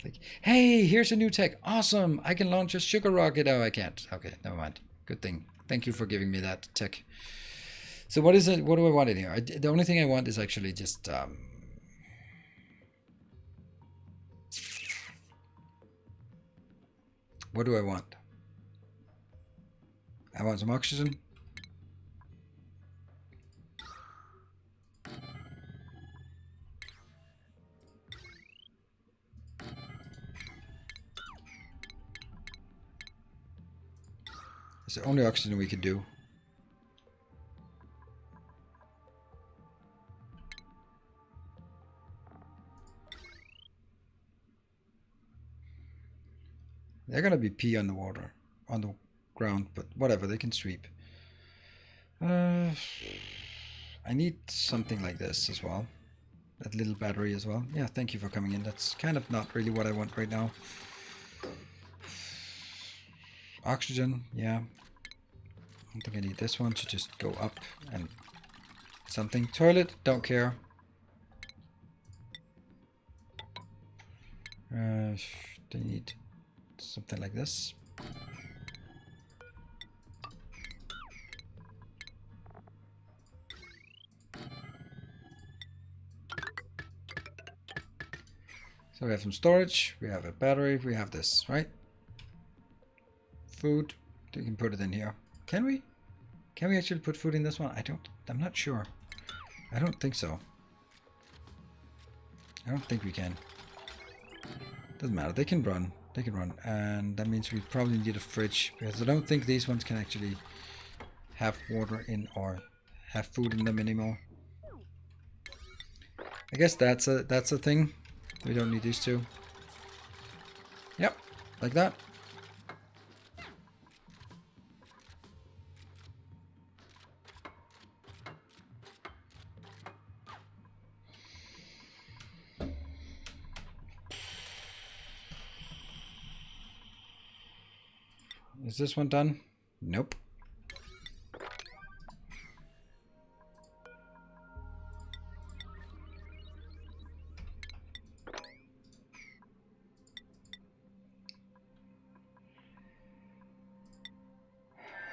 Like, hey, here's a new tech. Awesome. I can launch a sugar rocket. Oh, I can't. Okay, never mind. Good thing. Thank you for giving me that tech. So what is it? What do I want in here? The only thing I want is actually just... what do I want? I want some oxygen. It's the only oxygen we could do. They're gonna be pee on the water, on the ground, but whatever, they can sweep. I need something like this as well. That little battery as well. Yeah, thank you for coming in. That's kind of not really what I want right now. Oxygen, yeah. I don't think I need this one to just go up and something. Toilet, don't care. They need something like this. So we have some storage, we have a battery, we have this, right? Food, we can put it in here. Can we? Can we actually put food in this one? I'm not sure. I don't think so. I don't think we can. Doesn't matter, they can run. They can run, and that means we probably need a fridge, because I don't think these ones can actually have water in or have food in them anymore. I guess that's a thing. We don't need these two. Yep, like that. Is this one done? Nope.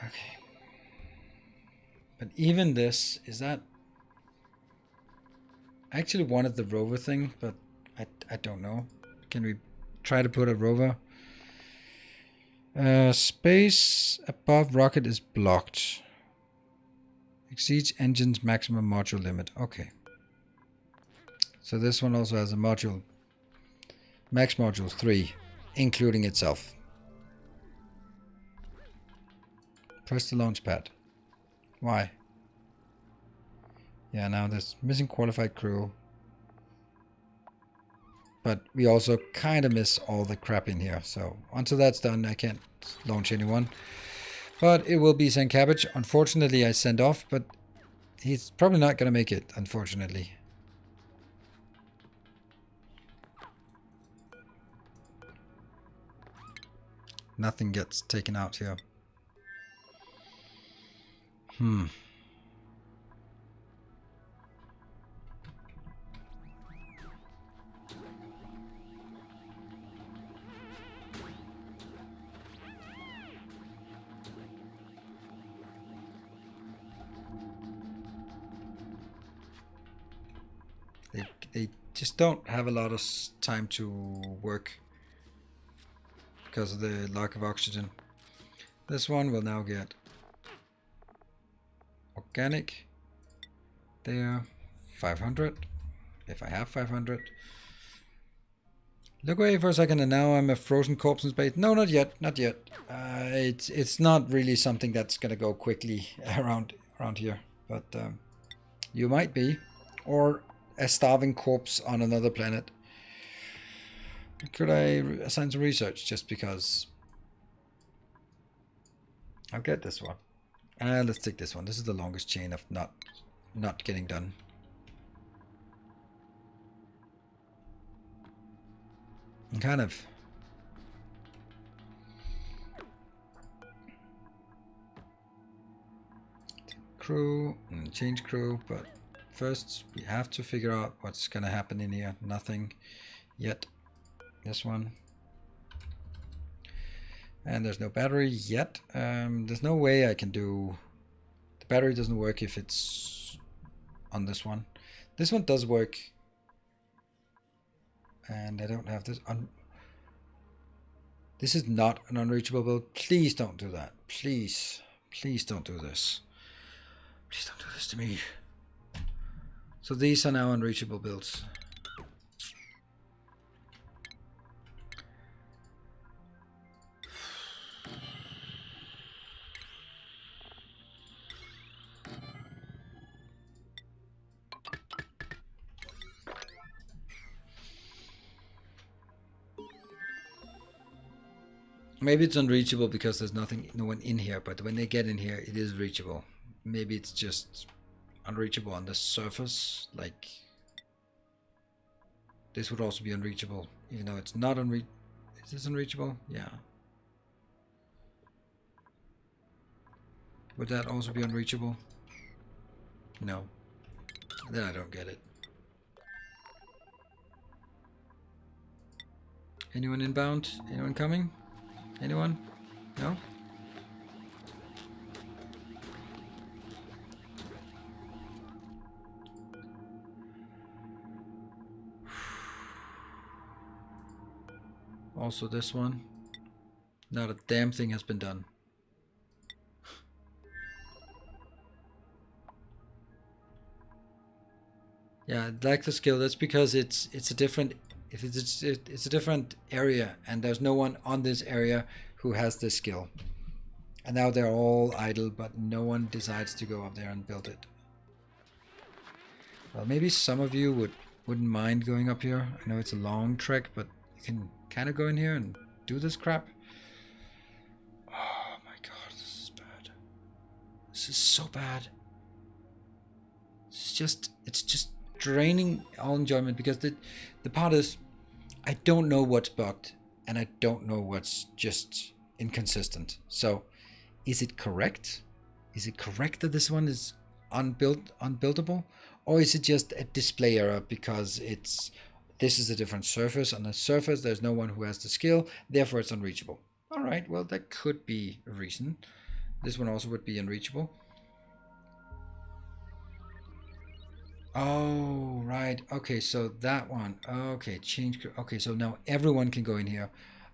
Okay. But even this, is that... I actually wanted the rover thing, but I don't know. Can we try to put a rover? Space above rocket is blocked. Exceeds engine's maximum module limit. Okay. So this one also has a module. Max modules 3, including itself. Press the launch pad. Why? Yeah, now there's missing qualified crew. But we also kind of miss all the crap in here. So until that's done, I can't launch anyone. But it will be St. Cabbage. Unfortunately, I sent off, but he's probably not going to make it, unfortunately. Nothing gets taken out here. They just don't have a lot of time to work because of the lack of oxygen. This one will now get organic. There, 500. If I have 500. Look away for a second, and now I'm a frozen corpse in space. No, not yet, not yet. It's not really something that's gonna go quickly around here, but you might be, or a starving corpse on another planet. Could I assign some research just because? I'll get this one. Let's take this one. This is the longest chain of not getting done. Kind of. Crew and change crew, but first we have to figure out what's gonna happen in here. Nothing yet. This one. And there's no battery yet. There's no way I can do... The battery doesn't work if it's on this one. This one does work. And I don't have this on... This is not an unreachable build. Please don't do that. Please. Please don't do this. Please don't do this to me. So these are now unreachable builds. Maybe it's unreachable because there's no one in here, but when they get in here, it is reachable. Maybe it's just unreachable on the surface, like this would also be unreachable, even though it's not unreachable. Is this unreachable? Yeah. Would that also be unreachable? No. Then I don't get it. Anyone inbound? Anyone coming? Anyone? No? Also this one. Not a damn thing has been done. Yeah, I like the skill. That's because it's a different it's a different area, and there's no one on this area who has this skill. And now they're all idle, but no one decides to go up there and build it. Well, maybe some of you would Wouldn't mind going up here. I know it's a long trek, but you can kind of go in here and do this crap. Oh my god, this is bad. This is so bad. It's just draining all enjoyment, because the part is, I don't know what's bugged and I don't know what's just inconsistent. So is it correct? Is it correct that this one is unbuildable? Or is it just a display error because this is a different surface? On the surface there's no one who has the skill, therefore it's unreachable. Alright, well that could be a reason. This one also would be unreachable. Oh, right. Okay, so that one. Okay, change. Okay, so now everyone can go in here.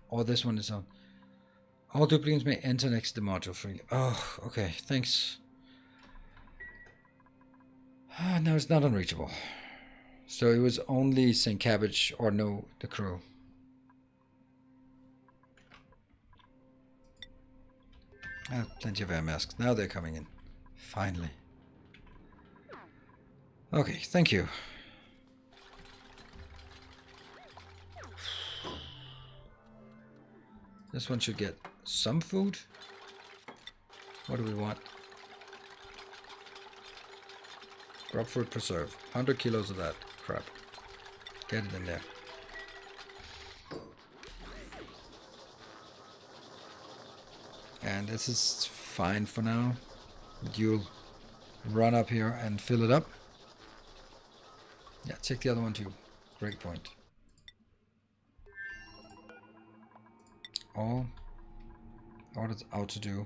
Or this one is on. All duplicants may enter next to the module freely. Oh, okay, thanks. No, it's not unreachable. So it was only St. Cabbage or no, the crew. Plenty of air masks. Now they're coming in. Finally. Okay, thank you. This one should get some food. What do we want? Grub fruit preserve. 100 kilos of that crap. Get it in there. And this is fine for now. You'll run up here and fill it up. Yeah, check the other one too. Great point. All it's out to do.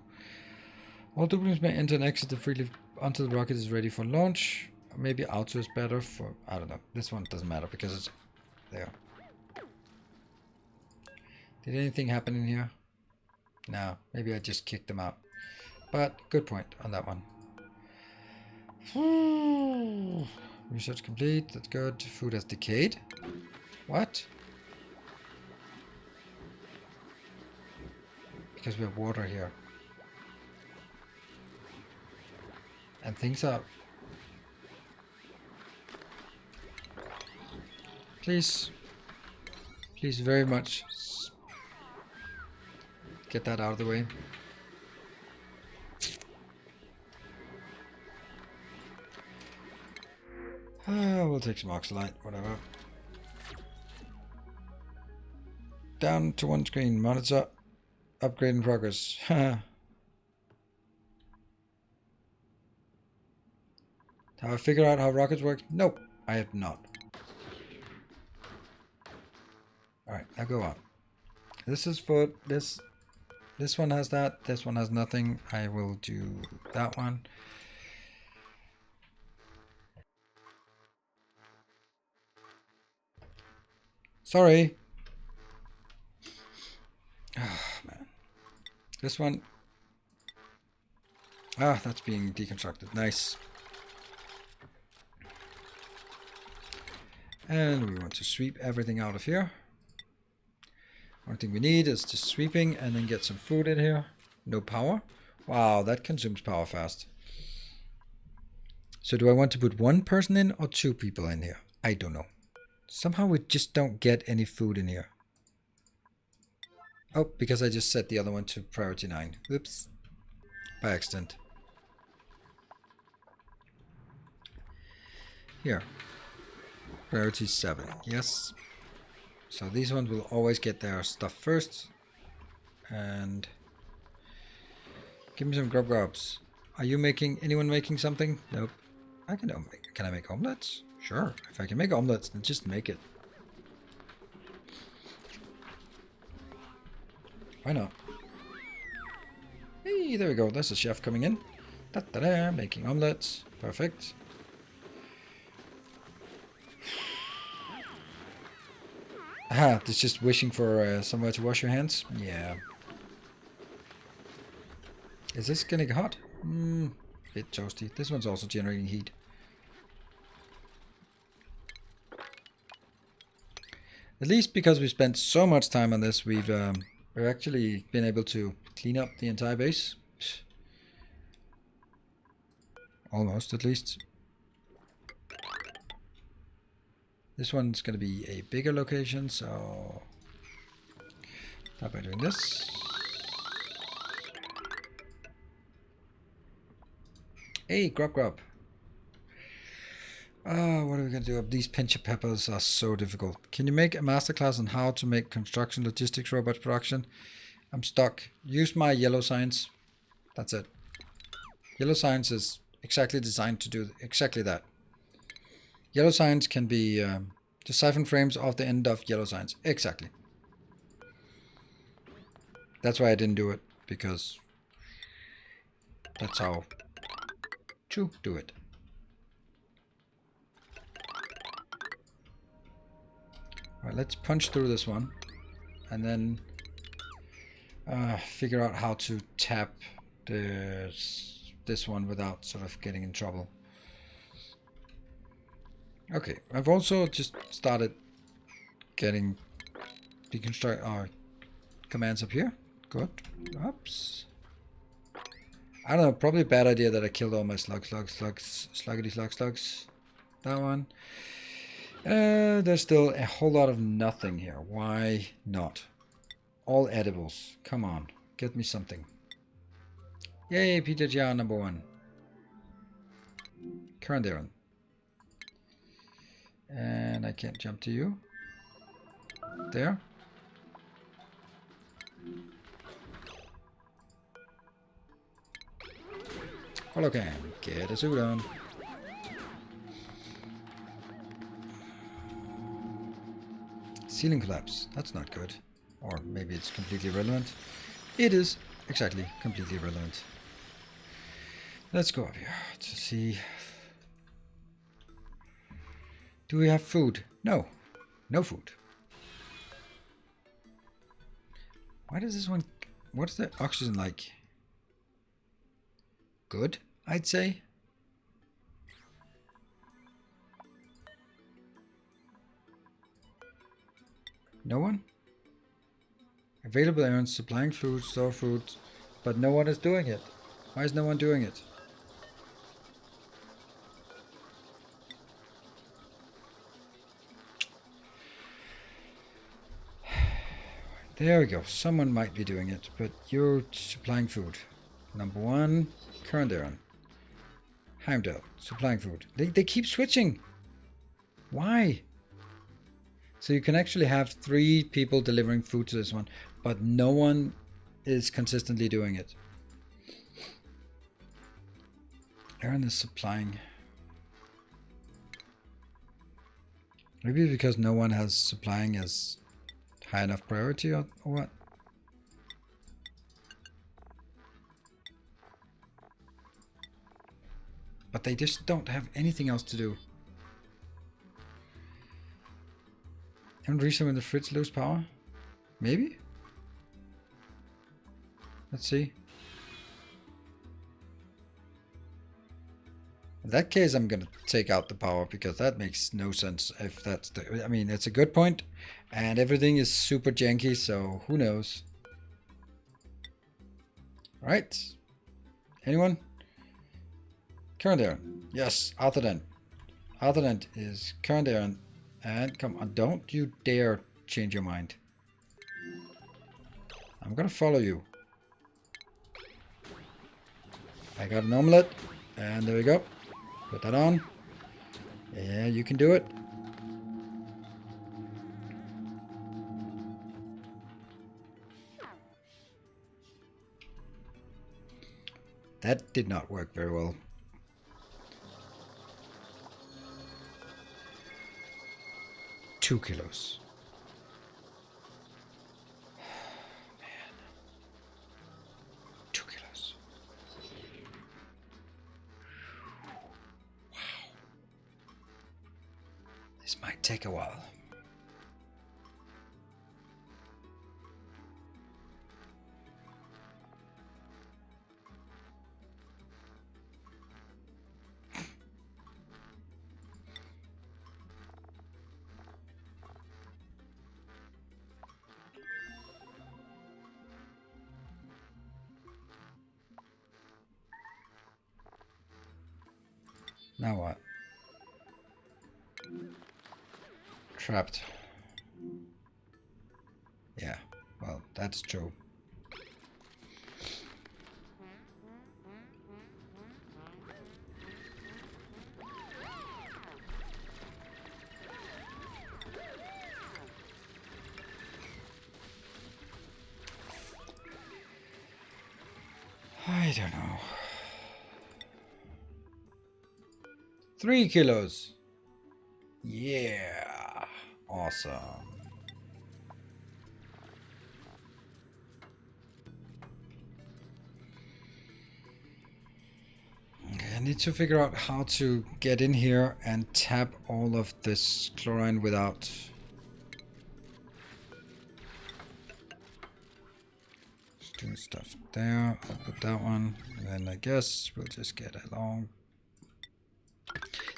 All duplicates may enter and exit the freely until the rocket is ready for launch. Maybe auto is better for, I don't know. This one doesn't matter because it's there. Did anything happen in here? No, maybe I just kicked them out. But good point on that one. Research complete, that's good. Food has decayed. What? Because we have water here. And things are... Please. Please very much. Get that out of the way. We'll take some oxalite, whatever. Down to one screen. Monitor. Upgrade in progress. Have I figured out how rockets work? Nope, I have not. Alright, now go on. This is for this. This one has that. This one has nothing. I will do that one. Sorry. Oh, man. This one. Ah, that's being deconstructed. Nice. And we want to sweep everything out of here. One thing we need is just sweeping and then get some food in here. No power. Wow, that consumes power fast. So do I want to put one person in or two people in here? I don't know. Somehow we just don't get any food in here. Oh, because I just set the other one to priority 9. Oops. By accident. Here. Priority 7. Yes. So these ones will always get their stuff first. And give me some grubs. Are you making, anyone making something? Nope. Can I make omelets? Sure. If I can make omelets, then just make it. Why not? Hey, there we go. There's a chef coming in. Da-da-da, making omelets. Perfect. Ah, it's just wishing for somewhere to wash your hands. Yeah. Is this getting hot? Bit toasty. This one's also generating heat. At least because we spent so much time on this, we've actually been able to clean up the entire base. Almost, at least. This one's going to be a bigger location, so start by doing this. Hey, grub grub. What are we going to do? These pincher peppers are so difficult. Can you make a masterclass on how to make construction logistics robot production? I'm stuck. Use my yellow science. That's it. Yellow science is exactly designed to do exactly that. Yellow science can be just siphon frames off the end of yellow science. Exactly. That's why I didn't do it, because that's how to do it. Alright, let's punch through this one and then figure out how to tap this one without sort of getting in trouble. Okay, I've also just started getting deconstruct our commands up here. Good. Oops. I don't know, probably a bad idea that I killed all my sluggity slugs. That one. There's still a whole lot of nothing here. Why not? All edibles. Come on, get me something. Yay, Peter Jar #1. Current errand. And I can't jump to you. There. Holocan, get a suit on. Ceiling collapse. That's not good. Or maybe it's completely irrelevant. It is exactly completely irrelevant. Let's go up here to see. Do we have food? No. No food. Why does this one... What's the oxygen like? Good, I'd say. No one? Available errands, supplying food, store food, but no one is doing it. Why is no one doing it? There we go. Someone might be doing it, but you're supplying food. #1, current errand. Heimdall, supplying food. They keep switching. Why? So you can actually have 3 people delivering food to this one, but no one is consistently doing it. Aaron is supplying. Maybe because no one has supplying as high enough priority or what? But they just don't have anything else to do. And reason when the fridge lose power? Maybe? Let's see. In that case, I'm gonna take out the power because that makes no sense if that's the... I mean, it's a good point, and everything is super janky, so who knows? Alright. Anyone? Current errand. Yes, Arthur Dent. Arthur Dent is current errand. And come on, don't you dare change your mind. I'm gonna follow you. I got an omelette, and there we go. Put that on. Yeah, you can do it. That did not work very well. Two kilos. Man. 2 kilos. Wow. This might take a while. Now what? trapped. Yeah, well, that's true. I don't know. 3 kilos. Yeah. Awesome. Okay, I need to figure out how to get in here and tap all of this chlorine without... Just doing stuff there. I'll put that one. And then I guess we'll just get along.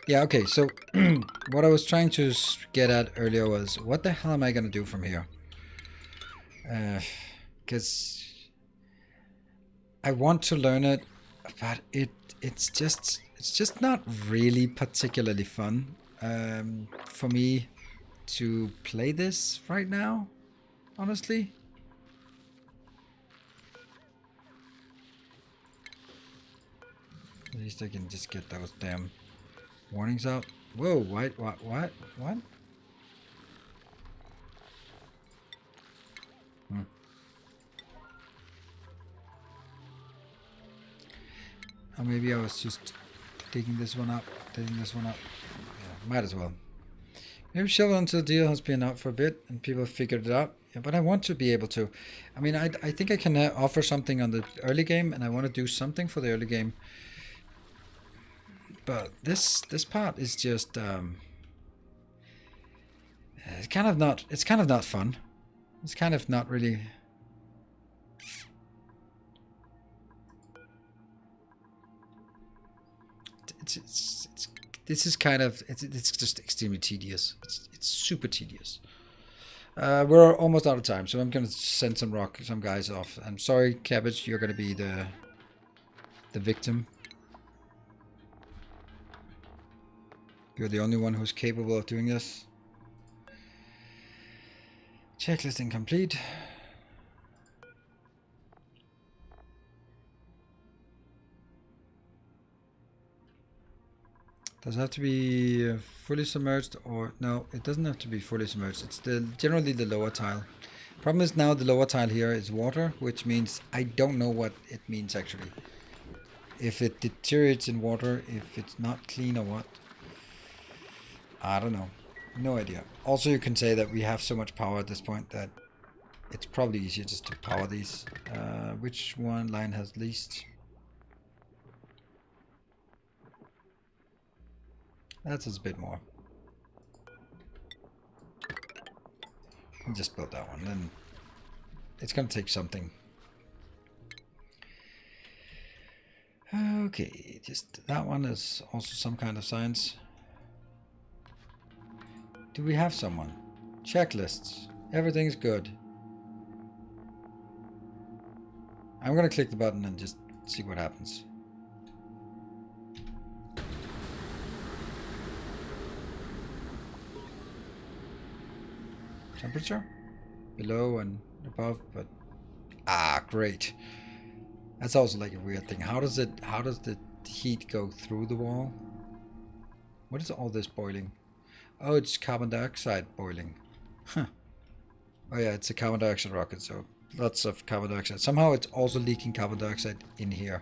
Yeah, okay, so what I was trying to get at earlier was, what the hell am I going to do from here? Because I want to learn it, but it's just not really particularly fun for me to play this right now, honestly. At least I can just get those damn warnings out. Whoa, what? Or maybe I was just digging this one up. Yeah, might as well. Maybe Shovel Until Deal has been out for a bit and people have figured it out. Yeah, but I want to be able to. I mean, I think I can offer something on the early game, and I want to do something for the early game. But this part is just it's kind of not fun. It's kind of not really. This is kind of it's just extremely tedious. It's super tedious. We're almost out of time, so I'm gonna send some guys off. I'm sorry, Cabbage, you're gonna be the victim. You're the only one who's capable of doing this. Checklist incomplete. Does it have to be fully submerged, or no? It doesn't have to be fully submerged. It's generally the lower tile. Problem is now the lower tile here is water, which means I don't know what it means actually. If it deteriorates in water, if it's not clean or what. I don't know. No idea. Also, you can say that we have so much power at this point that it's probably easier just to power these. Which one line has least? That's a bit more. I'll just build that one. Then it's gonna take something. Okay, just that one is also some kind of science. Do we have someone? Checklists. Everything's good. I'm gonna click the button and just see what happens. Temperature? Below and above, but... Ah, great. That's also like a weird thing. How does the heat go through the wall? What is all this boiling? Oh, it's carbon dioxide boiling. Huh. Oh yeah, it's a carbon dioxide rocket, so lots of carbon dioxide. Somehow it's also leaking carbon dioxide in here.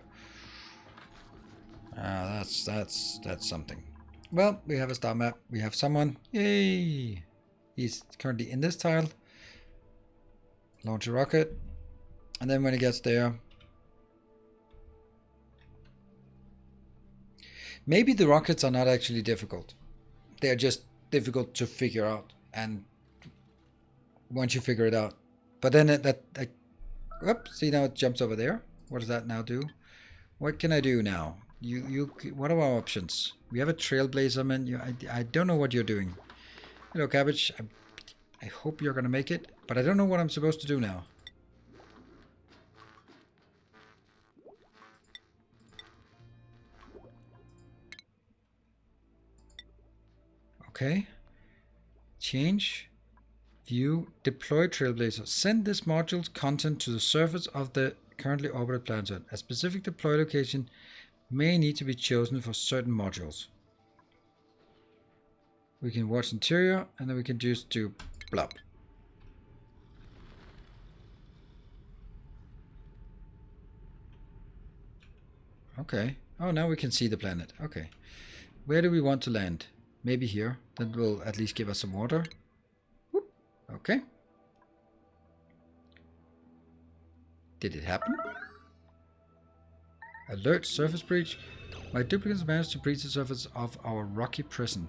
That's something. Well, we have a star map. We have someone. Yay! He's currently in this tile. Launch a rocket. And then when he gets there... Maybe the rockets are not actually difficult. They're just difficult to figure out. And once you figure it out. But then oops, see now it jumps over there. What does that now do? What can I do now? What are our options? We have a trailblazer menu. I don't know what you're doing. Hello, Cabbage. I hope you're gonna make it, but I don't know what I'm supposed to do now. Okay. Change. View. Deploy Trailblazer. Send this module's content to the surface of the currently orbited planetoid. A specific deploy location may need to be chosen for certain modules. We can watch interior, and then we can just do blop. Okay. Oh, now we can see the planet. Okay. Where do we want to land? Maybe here. That will at least give us some water. Whoop. Okay. Did it happen? Alert, surface breach. My duplicates managed to breach the surface of our rocky prison.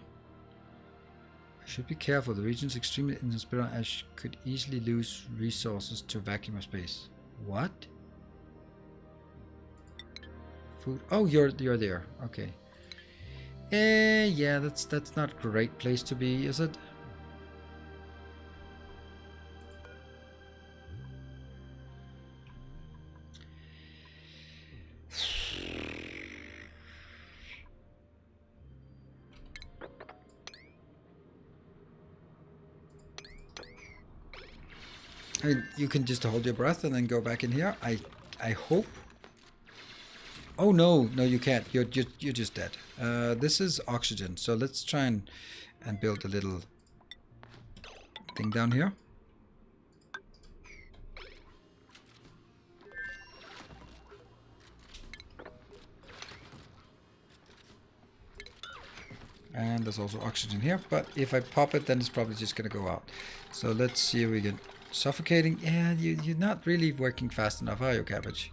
I should be careful. The region is extremely inhospitable and I could easily lose resources to vacuum of space. What? Food. Oh, you're there. Okay. Yeah, that's not a great place to be, is it? I mean, you can just hold your breath and then go back in here. I hope. Oh no, you can't. You're just dead. This is oxygen, so let's try and build a little thing down here. And there's also oxygen here, but if I pop it, then it's probably just gonna go out. So let's see if we can. Suffocating. Yeah, you're not really working fast enough, are you, Cabbage?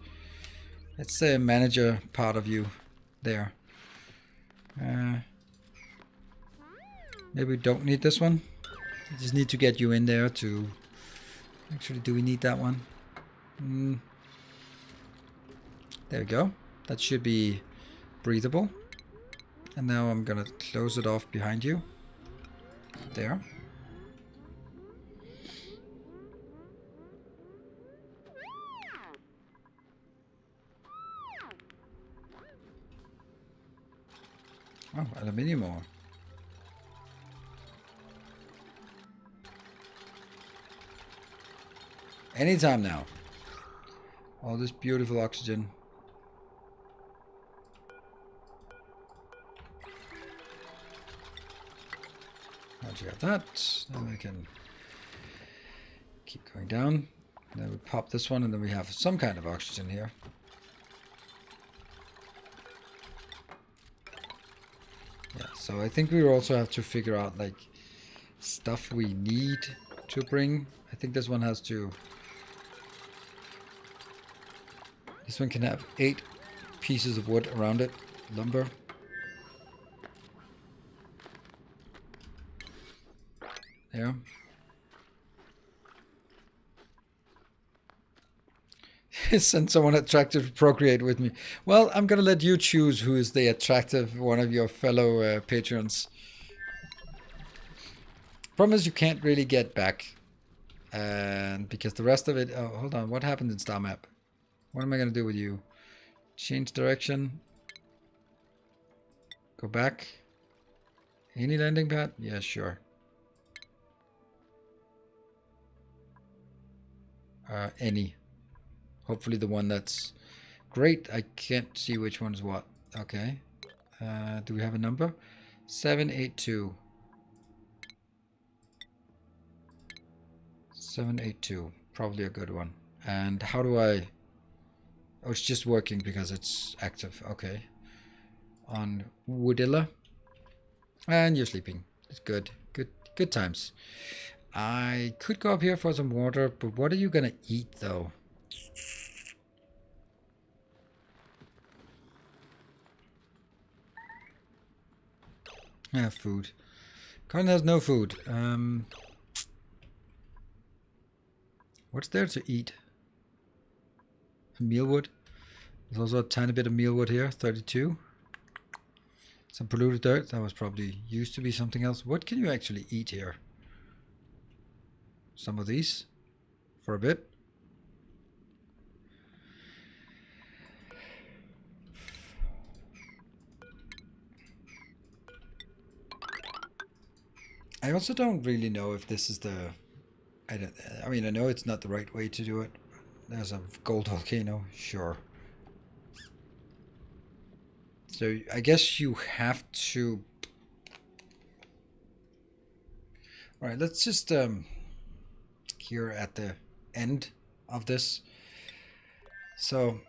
It's the manager part of you there. Maybe we don't need this one. We just need to get you in there to... Actually, do we need that one? There we go. That should be breathable. And now I'm gonna close it off behind you. There. Oh, aluminium ore. Anytime now. All this beautiful oxygen. Once you have that, then we can keep going down. And then we pop this one, and then we have some kind of oxygen here. Yeah, so I think we also have to figure out like stuff we need to bring. I think this one has to... This one can have 8 pieces of wood around it. Lumber. There. Send someone attractive to procreate with me. Well, I'm gonna let you choose who is the attractive one of your fellow patrons. Problem is you can't really get back. And because the rest of it... Oh, hold on. What happened in Starmap? What am I gonna do with you? Change direction. Go back. Any landing pad? Yeah, sure. Any. Hopefully the one that's great. I can't see which one is what. Okay. Do we have a number? 782. 782. Probably a good one. And how do I... Oh, it's just working because it's active. Okay. On Woodilla. And you're sleeping. It's good. Good times. I could go up here for some water, but what are you gonna eat though? Food. Colin has no food. What's there to eat? Mealwood. There's also a tiny bit of mealwood here. 32. Some polluted dirt. That was probably used to be something else. What can you actually eat here? Some of these. For a bit. I also don't really know if this is the. I mean, I know it's not the right way to do it. There's a gold volcano, sure. So I guess you have to. All right, let's just here at the end of this. So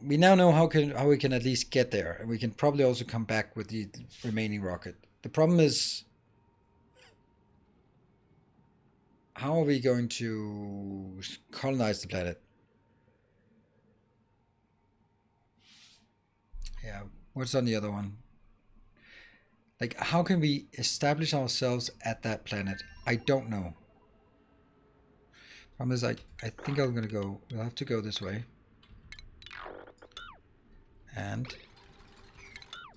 we now know how we can at least get there, and we can probably also come back with the remaining rocket. The problem is, how are we going to colonize the planet? Yeah, what's on the other one? Like, how can we establish ourselves at that planet? I don't know. Problem is, I think I'm gonna go. We'll have to go this way. And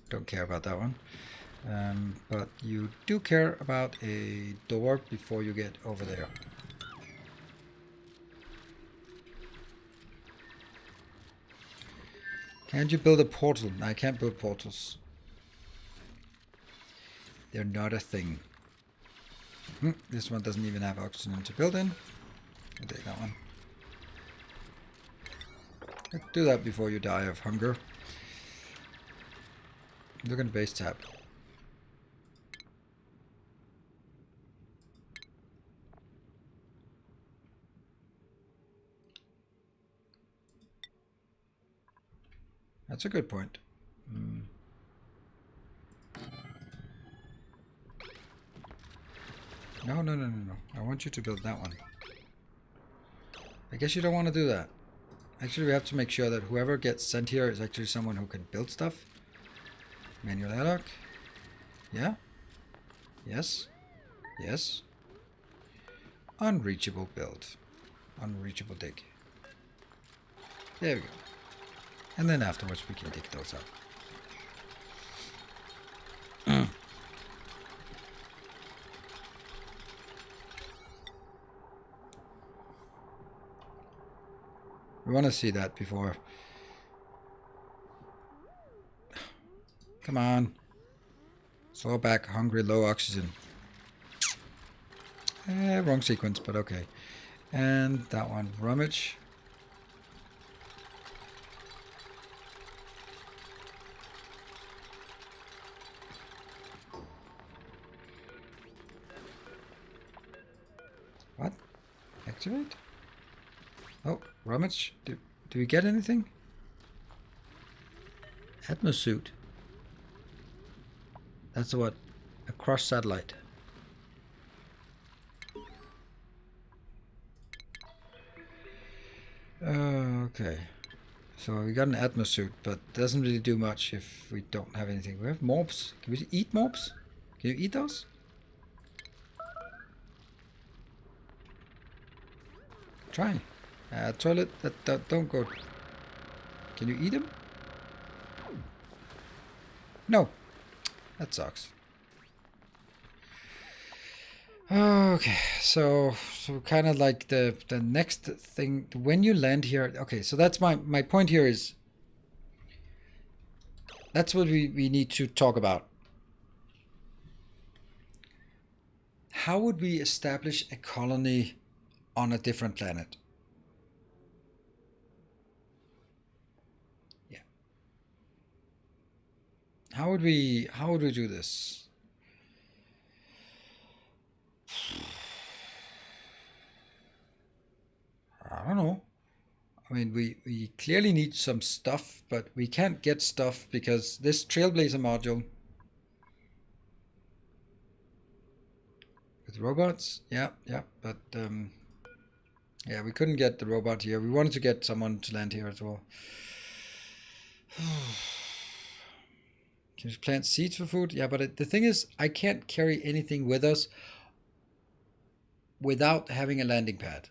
don't care about that one. But you do care about a door before you get over there. Can't you build a portal? No, I can't build portals. They're not a thing. This one doesn't even have oxygen to build in. I'll take that one. Do that before you die of hunger. Look at the base tab. That's a good point. No. I want you to build that one. I guess you don't want to do that. Actually, we have to make sure that whoever gets sent here is actually someone who can build stuff. Manual airlock. Yeah. Yes. Yes. Unreachable build. Unreachable dig. There we go. And then afterwards we can dig those out. We want to see that before. Come on. Soar back, hungry, low oxygen. Wrong sequence, but okay. And that one, rummage. What? Activate? Oh, rummage. Do we get anything? Atmosuit. That's what? A cross satellite. Okay. So we got an atmosuit, but it doesn't really do much if we don't have anything. We have mobs. Can we eat mobs? Can you eat those? Try. Toilet. Don't go. Can you eat them? No. That sucks. Okay, so kind of like the next thing when you land here. Okay, so that's my point here is that's what we need to talk about. How would we establish a colony on a different planet? Yeah. How would we do this? I don't know. I mean, we clearly need some stuff, but we can't get stuff because this Trailblazer module with robots, yeah, but yeah, we couldn't get the robot here. We wanted to get someone to land here as well. Can you plant seeds for food? Yeah, but the thing is, I can't carry anything with us without having a landing pad.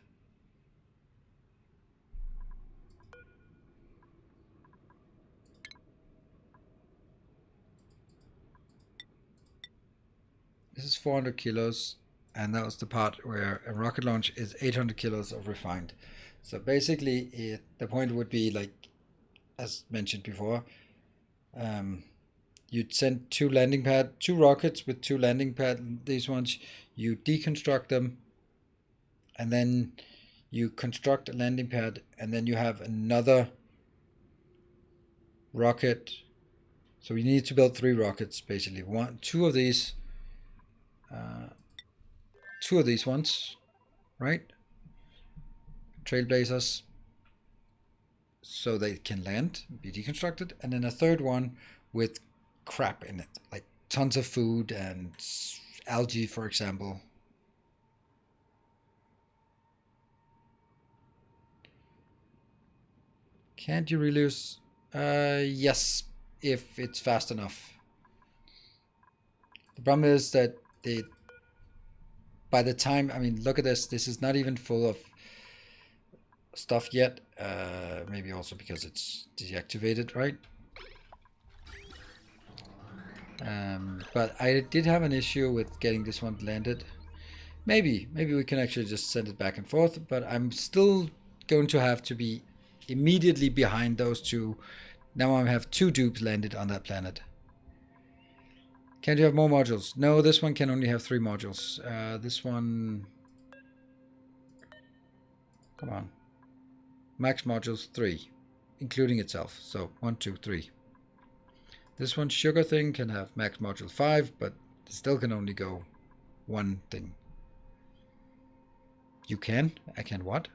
This is 400 kilos, and that was the part where a rocket launch is 800 kilos of refined. So basically, the point would be like, as mentioned before, you'd send two rockets with two landing pad. These ones, you deconstruct them, and then you construct a landing pad, and then you have another rocket. So you need to build 3 rockets basically. Two of these ones, right? Trailblazers, so they can land, be deconstructed, and then a third one with crap in it, like tons of food and algae, for example. Can't you reuse? Yes, if it's fast enough. The problem is that by the time, I mean, look at this. This is not even full of stuff yet. Maybe also because it's deactivated, right? But I did have an issue with getting this one landed. Maybe we can actually just send it back and forth, but I'm still going to have to be immediately behind those two. Now I have 2 dupes landed on that planet. Can't you have more modules? No, this one can only have 3 modules. This one... Come on. Max modules 3, including itself. So 1, 2, 3. This one sugar thing can have max module 5, but it still can only go 1 thing. You can? I can what?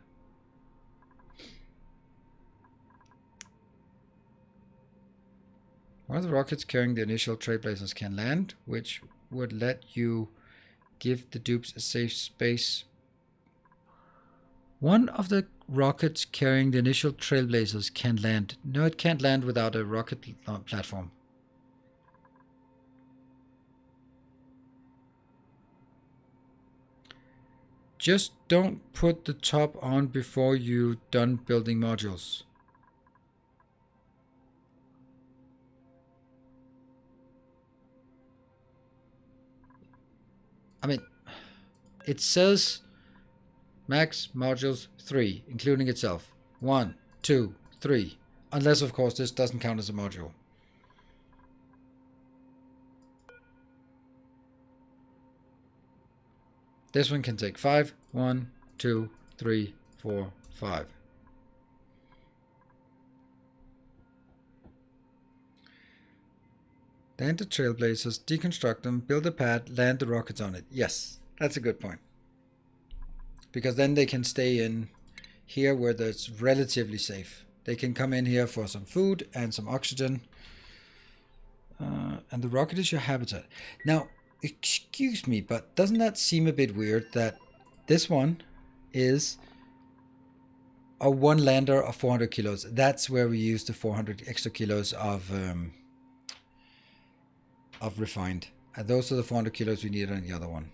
One of the rockets carrying the initial trailblazers can land, which would let you give the dupes a safe space. One of the rockets carrying the initial trailblazers can land. No, it can't land without a rocket platform. Just don't put the top on before you're done building modules. I mean, it says max modules 3, including itself. 1, 2, 3. Unless, of course, this doesn't count as a module. This one can take 5. 1, 2, 3, 4, 5. Land the trailblazers, deconstruct them, build a pad, land the rockets on it. Yes, that's a good point. Because then they can stay in here where it's relatively safe. They can come in here for some food and some oxygen. And the rocket is your habitat. Now, excuse me, but doesn't that seem a bit weird that this one is a 1 lander of 400 kilos? That's where we use the 400 extra kilos of refined. And those are the 400 kilos we need on the other one.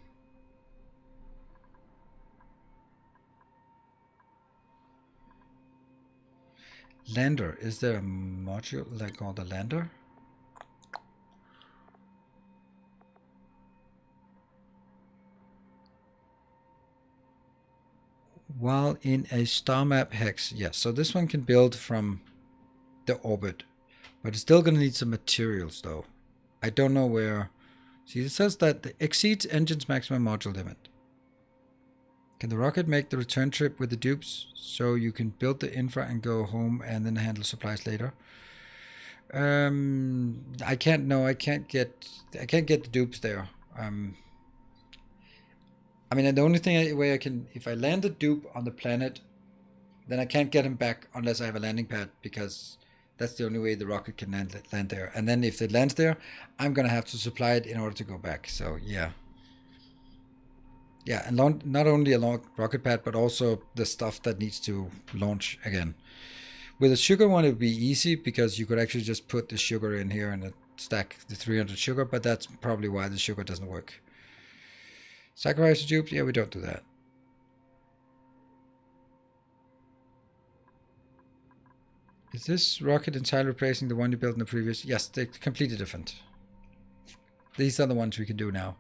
Lander. Is there a module like called a lander? While in a Starmap hex. Yes, so this one can build from the orbit. But it's still going to need some materials though. I don't know where. See, it says that it exceeds engine's maximum module limit. Can the rocket make the return trip with the dupes so you can build the infra and go home and then handle supplies later? I can't. No, I can't get the dupes there. I mean, the only way I can, if I land a dupe on the planet, then I can't get him back unless I have a landing pad, because that's the only way the rocket can land there. And then if it lands there, I'm gonna have to supply it in order to go back. So yeah. Yeah, and not only a rocket pad, but also the stuff that needs to launch again. With a sugar one, it would be easy because you could actually just put the sugar in here and stack the 300 sugar, but that's probably why the sugar doesn't work. Sacrifice the dupes? Yeah, we don't do that. Is this rocket entirely replacing the one you built in the previous? Yes, they're completely different. These are the ones we can do now.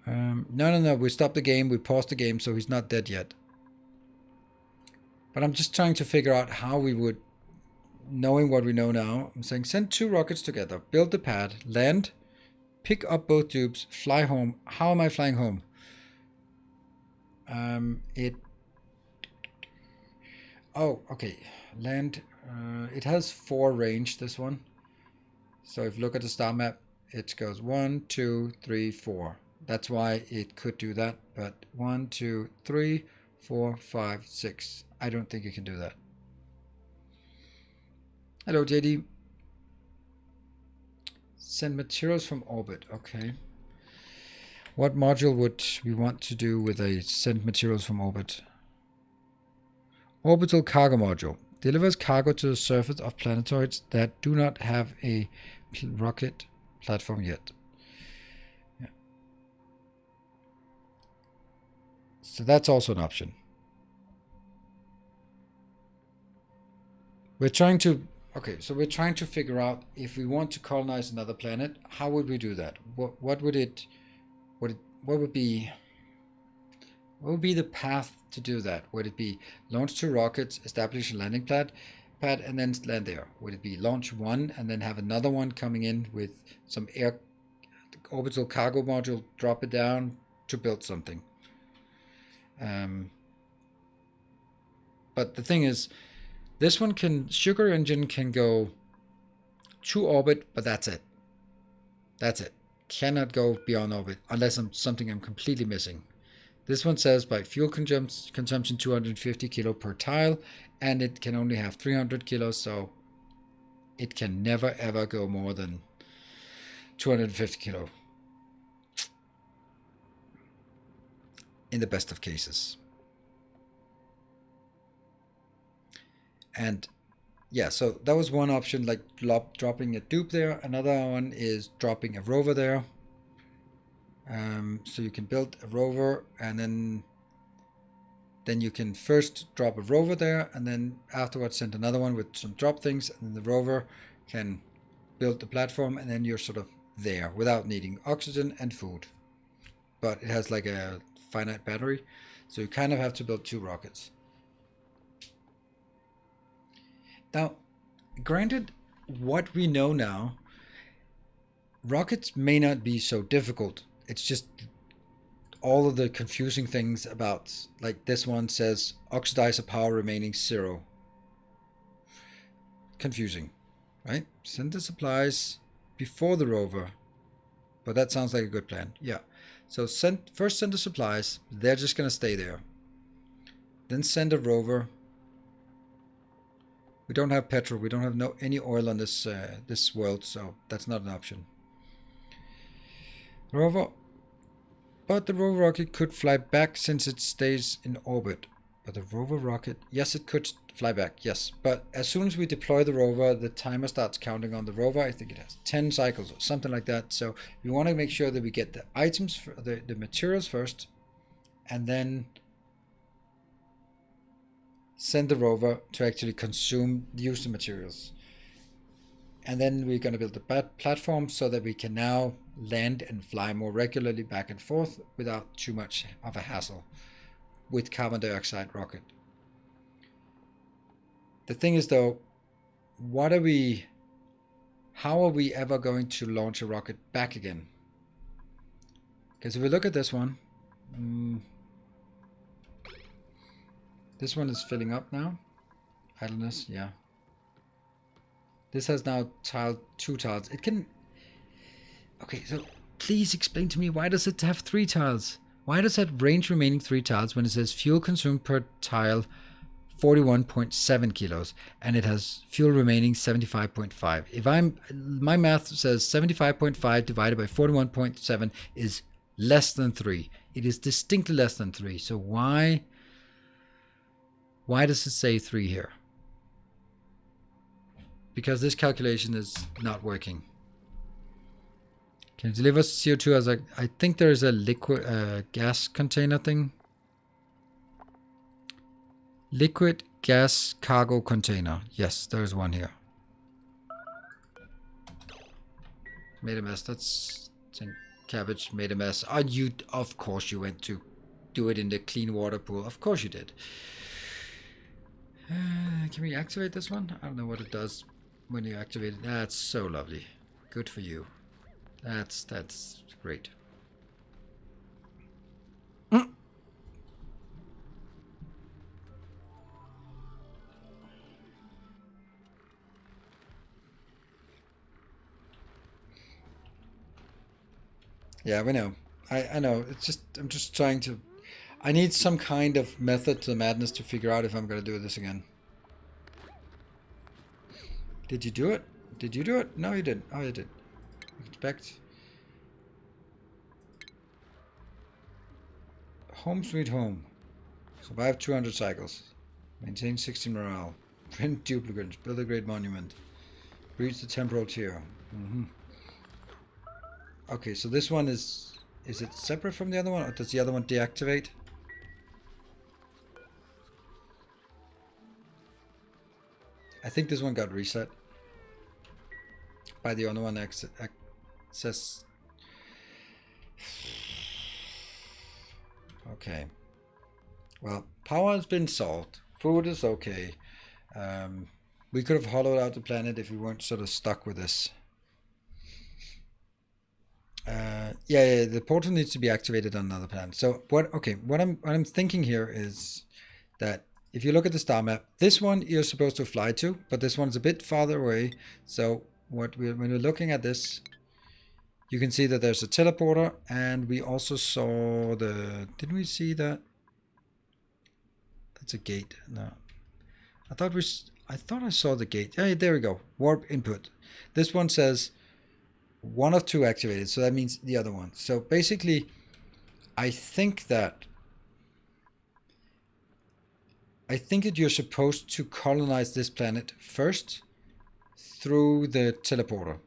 No. We stopped the game. We paused the game, so he's not dead yet. But I'm just trying to figure out how we would knowing what we know now, I'm saying send 2 rockets together, build the pad, land, pick up both tubes, fly home. How am I flying home? Oh, okay. Land. It has 4 range, this one. So if you look at the star map, it goes 1, 2, 3, 4. That's why it could do that. But 1, 2, 3, 4, 5, 6. I don't think you can do that. Hello, JD. Send materials from orbit. Okay. What module would we want to do with a send materials from orbit? Orbital cargo module. Delivers cargo to the surface of planetoids that do not have a rocket platform yet. Yeah. So that's also an option. We're trying to we're trying to figure out if we want to colonize another planet, how would we do that? What would be the path to do that? Would it be launch 2 rockets, establish a landing pad, and then land there? Would it be launch 1 and then have another one coming in with some air orbital cargo module, drop it down to build something? But the thing is, this one sugar engine can go to orbit, but that's it. That's it. Cannot go beyond orbit unless something I'm completely missing. This one says by fuel consumption 250 kilo per tile, and it can only have 300 kilos, so it can never ever go more than 250 kilo in the best of cases. And yeah, so that was one option, like dropping a dupe there. Another one is dropping a rover there. So you can build a rover, and then you can first drop a rover there, and then afterwards send another one with some drop things, and then the rover can build the platform, and then you're sort of there without needing oxygen and food. But it has like a finite battery, so you kind of have to build 2 rockets. Now, granted, what we know now, rockets may not be so difficult. It's just all of the confusing things about, like this one says, oxidizer power remaining 0. Confusing, right? Send the supplies before the rover. But that sounds like a good plan. Yeah. So first send the supplies. They're just going to stay there. Then send a rover. We don't have petrol. We don't have any oil on this world, so that's not an option. Rover. But the rover rocket could fly back since it stays in orbit. But the rover rocket, yes, it could fly back, yes. But as soon as we deploy the rover, the timer starts counting on the rover. I think it has 10 cycles or something like that. So we want to make sure that we get the items, the materials first, and then send the rover to actually use the materials. And then we're going to build the platform so that we can now land and fly more regularly back and forth without too much of a hassle with carbon dioxide rocket. The thing is though, how are we ever going to launch a rocket back again? Because if we look at this one, this one is filling up now. Idleness, yeah. This has now 2 tiles. It can... Okay, so please explain to me, why does it have 3 tiles? Why does it range remaining 3 tiles when it says fuel consumed per tile 41.7 kilos and it has fuel remaining 75.5? My math says 75.5 divided by 41.7 is less than 3. It is distinctly less than 3. So why does it say 3 here? Because this calculation is not working. Can it deliver CO2 as I think there is a liquid gas container thing. Liquid gas cargo container. Yes, there is one here. Made a mess. That's cabbage made a mess. Of course you went to do it in the clean water pool. Of course you did. Can we activate this one? I don't know what it does when you activate it. That's so lovely. Good for you. That's great. Yeah, we know. I know. It's just I'm just trying to. I need some kind of method to the madness to figure out if I'm gonna do this again. Did you do it? Did you do it? No, you didn't. Oh, you did. Expect. Home sweet home. Survive 200 cycles. Maintain 16 morale. Print duplicants. Build a great monument. Reach the temporal tier. Okay, so this one is it separate from the other one, or does the other one deactivate? I think this one got reset by the other one access. Okay. Well, power has been solved. Food is okay. We could have hollowed out the planet if we weren't sort of stuck with this. Yeah, the portal needs to be activated on another planet. So what? Okay, what I'm thinking here is that if you look at the star map, this one you're supposed to fly to, but this one's a bit farther away. So when we're looking at this, you can see that there's a teleporter, and we also saw the. Didn't we see that? That's a gate. No, I thought I saw the gate. Yeah, there we go. Warp input. This one says one of two activated, so that means the other one. So basically, I think that you're supposed to colonize this planet first through the teleporter.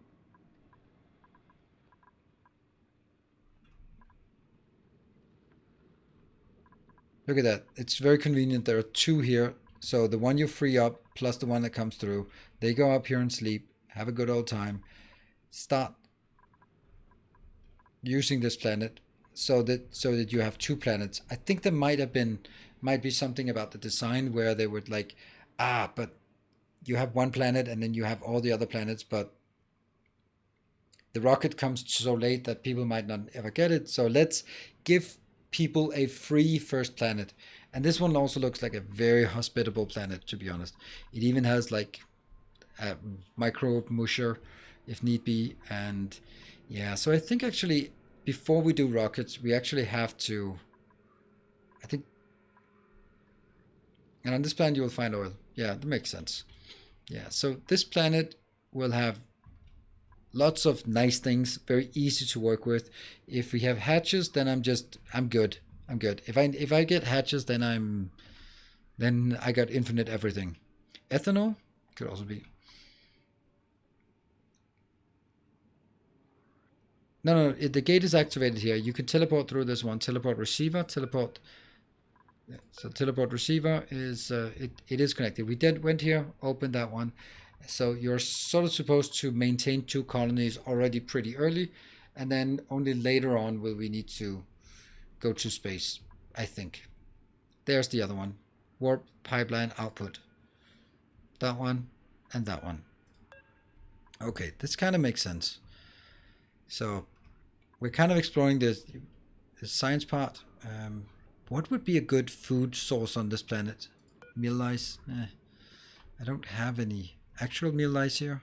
Look at that. It's very convenient. There are two here. So the one you free up plus the one that comes through, they go up here and sleep, have a good old time, start using this planet so that you have two planets. I think there might be something about the design where they would like, but you have one planet and then you have all the other planets, but the rocket comes so late that people might not ever get it. So let's give people a free first planet. And this one also looks like a very hospitable planet, to be honest. It even has like a microbe musher if need be. And yeah, so I think actually before we do rockets, we actually have to, I think, and on this planet you will find oil. Yeah, that makes sense. Yeah, so this planet will have lots of nice things, very easy to work with. If we have hatches, then I'm good. I'm good. If I get hatches, then I got infinite everything. Ethanol could also be. No, the gate is activated here. You can teleport through this one. Teleport receiver. Teleport. Yeah, so teleport receiver is it is connected. We went here, opened that one. So you're sort of supposed to maintain two colonies already pretty early, and then only later on will we need to go to space, I think. There's the other one. Warp pipeline output. That one and that one. Okay, this kind of makes sense. So we're kind of exploring the science part. What would be a good food source on this planet? Meal lice? I don't have any actual meal lice here.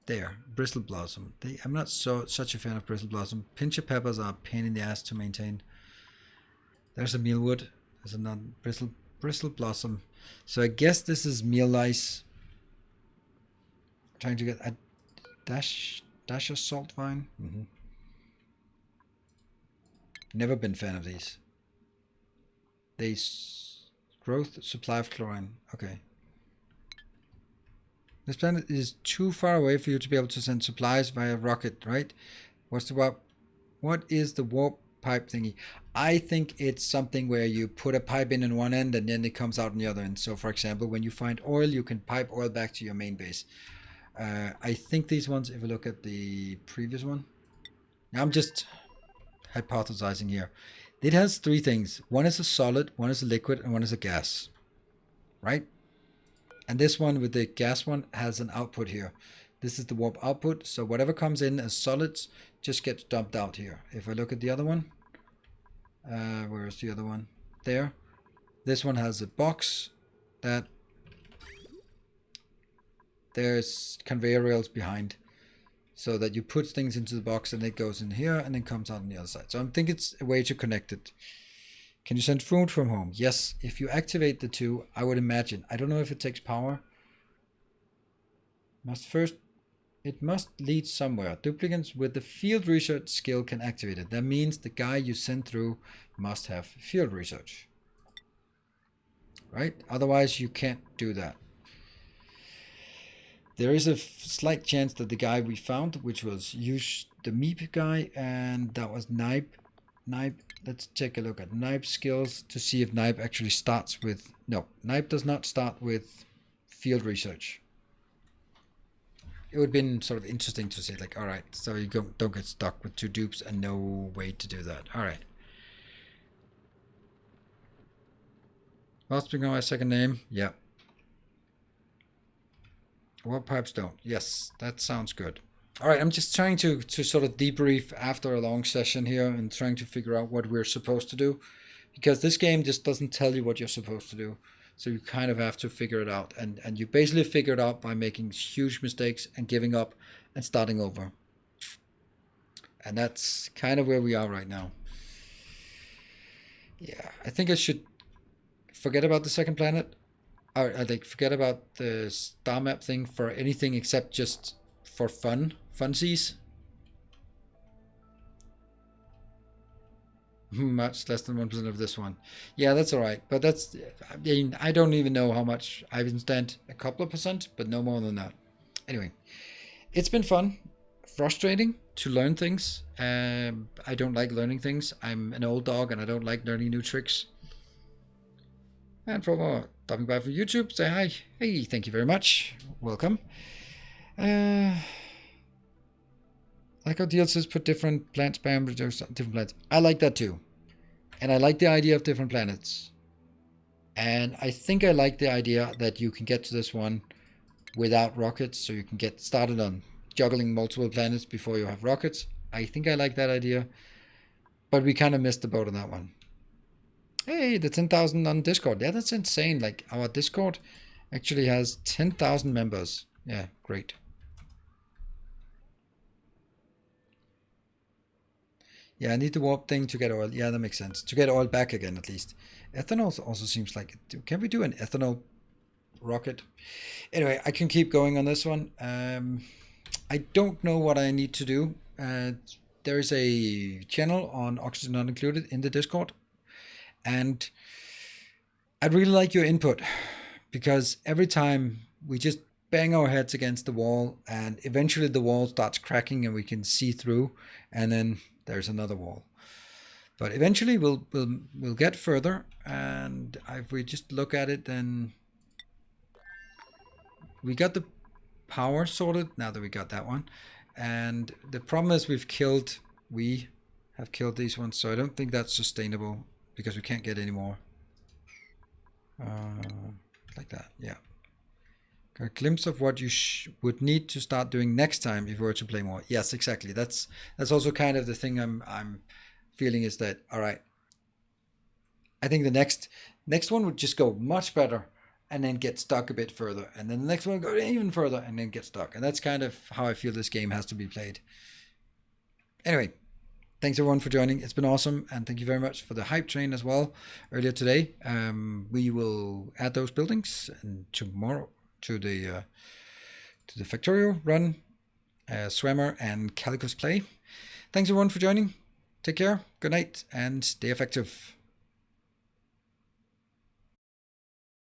There, bristle blossom. I'm not such a fan of bristle blossom. Pinch of peppers are a pain in the ass to maintain. There's a mealwood. There's another bristle blossom. So I guess this is meal lice. I'm trying to get a dash of salt vine. Never been fan of these. Growth supply of chlorine. Okay. This planet is too far away for you to be able to send supplies via rocket, right? What is the warp pipe thingy? I think it's something where you put a pipe in one end and then it comes out on the other end. So for example, when you find oil, you can pipe oil back to your main base. I think these ones, if you look at the previous one, I'm just hypothesizing here. It has three things. One is a solid, one is a liquid, and one is a gas. right? And this one with the gas one has an output here. This is the warp output, so whatever comes in as solids just gets dumped out here. If I look at the other one, where's the other one? There. This one has a box that there's conveyor rails behind, so that you put things into the box and it goes in here and then comes out on the other side. So I think it's a way to connect it. Can you send food from home? Yes, if you activate the two, I would imagine. I don't know if it takes power. It must lead somewhere. Duplicants with the field research skill can activate it. That means the guy you send through must have field research. Right? Otherwise, you can't do that. There is a slight chance that the guy we found, which was use the Meep guy, and that was Nipe. Let's take a look at Nipe skills to see if Nipe actually starts with... No, Nipe does not start with field research. It would have been sort of interesting to say, like, all right, so you don't get stuck with two dupes and no way to do that. All right. Must become my second name. Yeah. What pipes don't? Yes, that sounds good. All right, I'm just trying to sort of debrief after a long session here and trying to figure out what we're supposed to do, because this game just doesn't tell you what you're supposed to do. So you kind of have to figure it out, and you basically figure it out by making huge mistakes and giving up and starting over. And that's kind of where we are right now. Yeah, I think I should forget about the second planet. Or I like forget about the Starmap thing for anything except just for funsies. Much less than 1% of this one. Yeah, that's all right. But that's, I mean, I don't even know how much I've spent. A couple of percent, but no more than that. Anyway, it's been fun, frustrating to learn things. I don't like learning things. I'm an old dog and I don't like learning new tricks. And for more, stopping by for YouTube, say hi. Hey, thank you very much. Welcome. Like how DLCs put different plant spam, different plants. I like that too. And I like the idea of different planets. And I think I like the idea that you can get to this one without rockets, so you can get started on juggling multiple planets before you have rockets. I think I like that idea. But we kind of missed the boat on that one. Hey, the 10,000 on Discord. Yeah, that's insane. Like, our Discord actually has 10,000 members. Yeah, great. Yeah, I need the warp thing to get oil. Yeah, that makes sense. To get oil back again, at least. Ethanol also seems like... Can we do an ethanol rocket? Anyway, I can keep going on this one. I don't know what I need to do. There is a channel on Oxygen Not Included in the Discord. And I'd really like your input. Because every time we just bang our heads against the wall, and eventually the wall starts cracking and we can see through, and then there's another wall. But eventually we'll get further, and if we just look at it, then we got the power sorted now that we got that one. And the problem is we have killed these ones, so I don't think that's sustainable because we can't get any more. Like that, yeah. A glimpse of what you would need to start doing next time if you were to play more. Yes, exactly. That's also kind of the thing I'm feeling is that, all right, I think the next one would just go much better and then get stuck a bit further, and then the next one would go even further and then get stuck. And that's kind of how I feel this game has to be played. Anyway, thanks everyone for joining. It's been awesome, and thank you very much for the hype train as well earlier today. We will add those buildings and tomorrow to the Factorio run, Swimmer and Calico's play. Thanks everyone for joining. Take care, good night, and stay effective.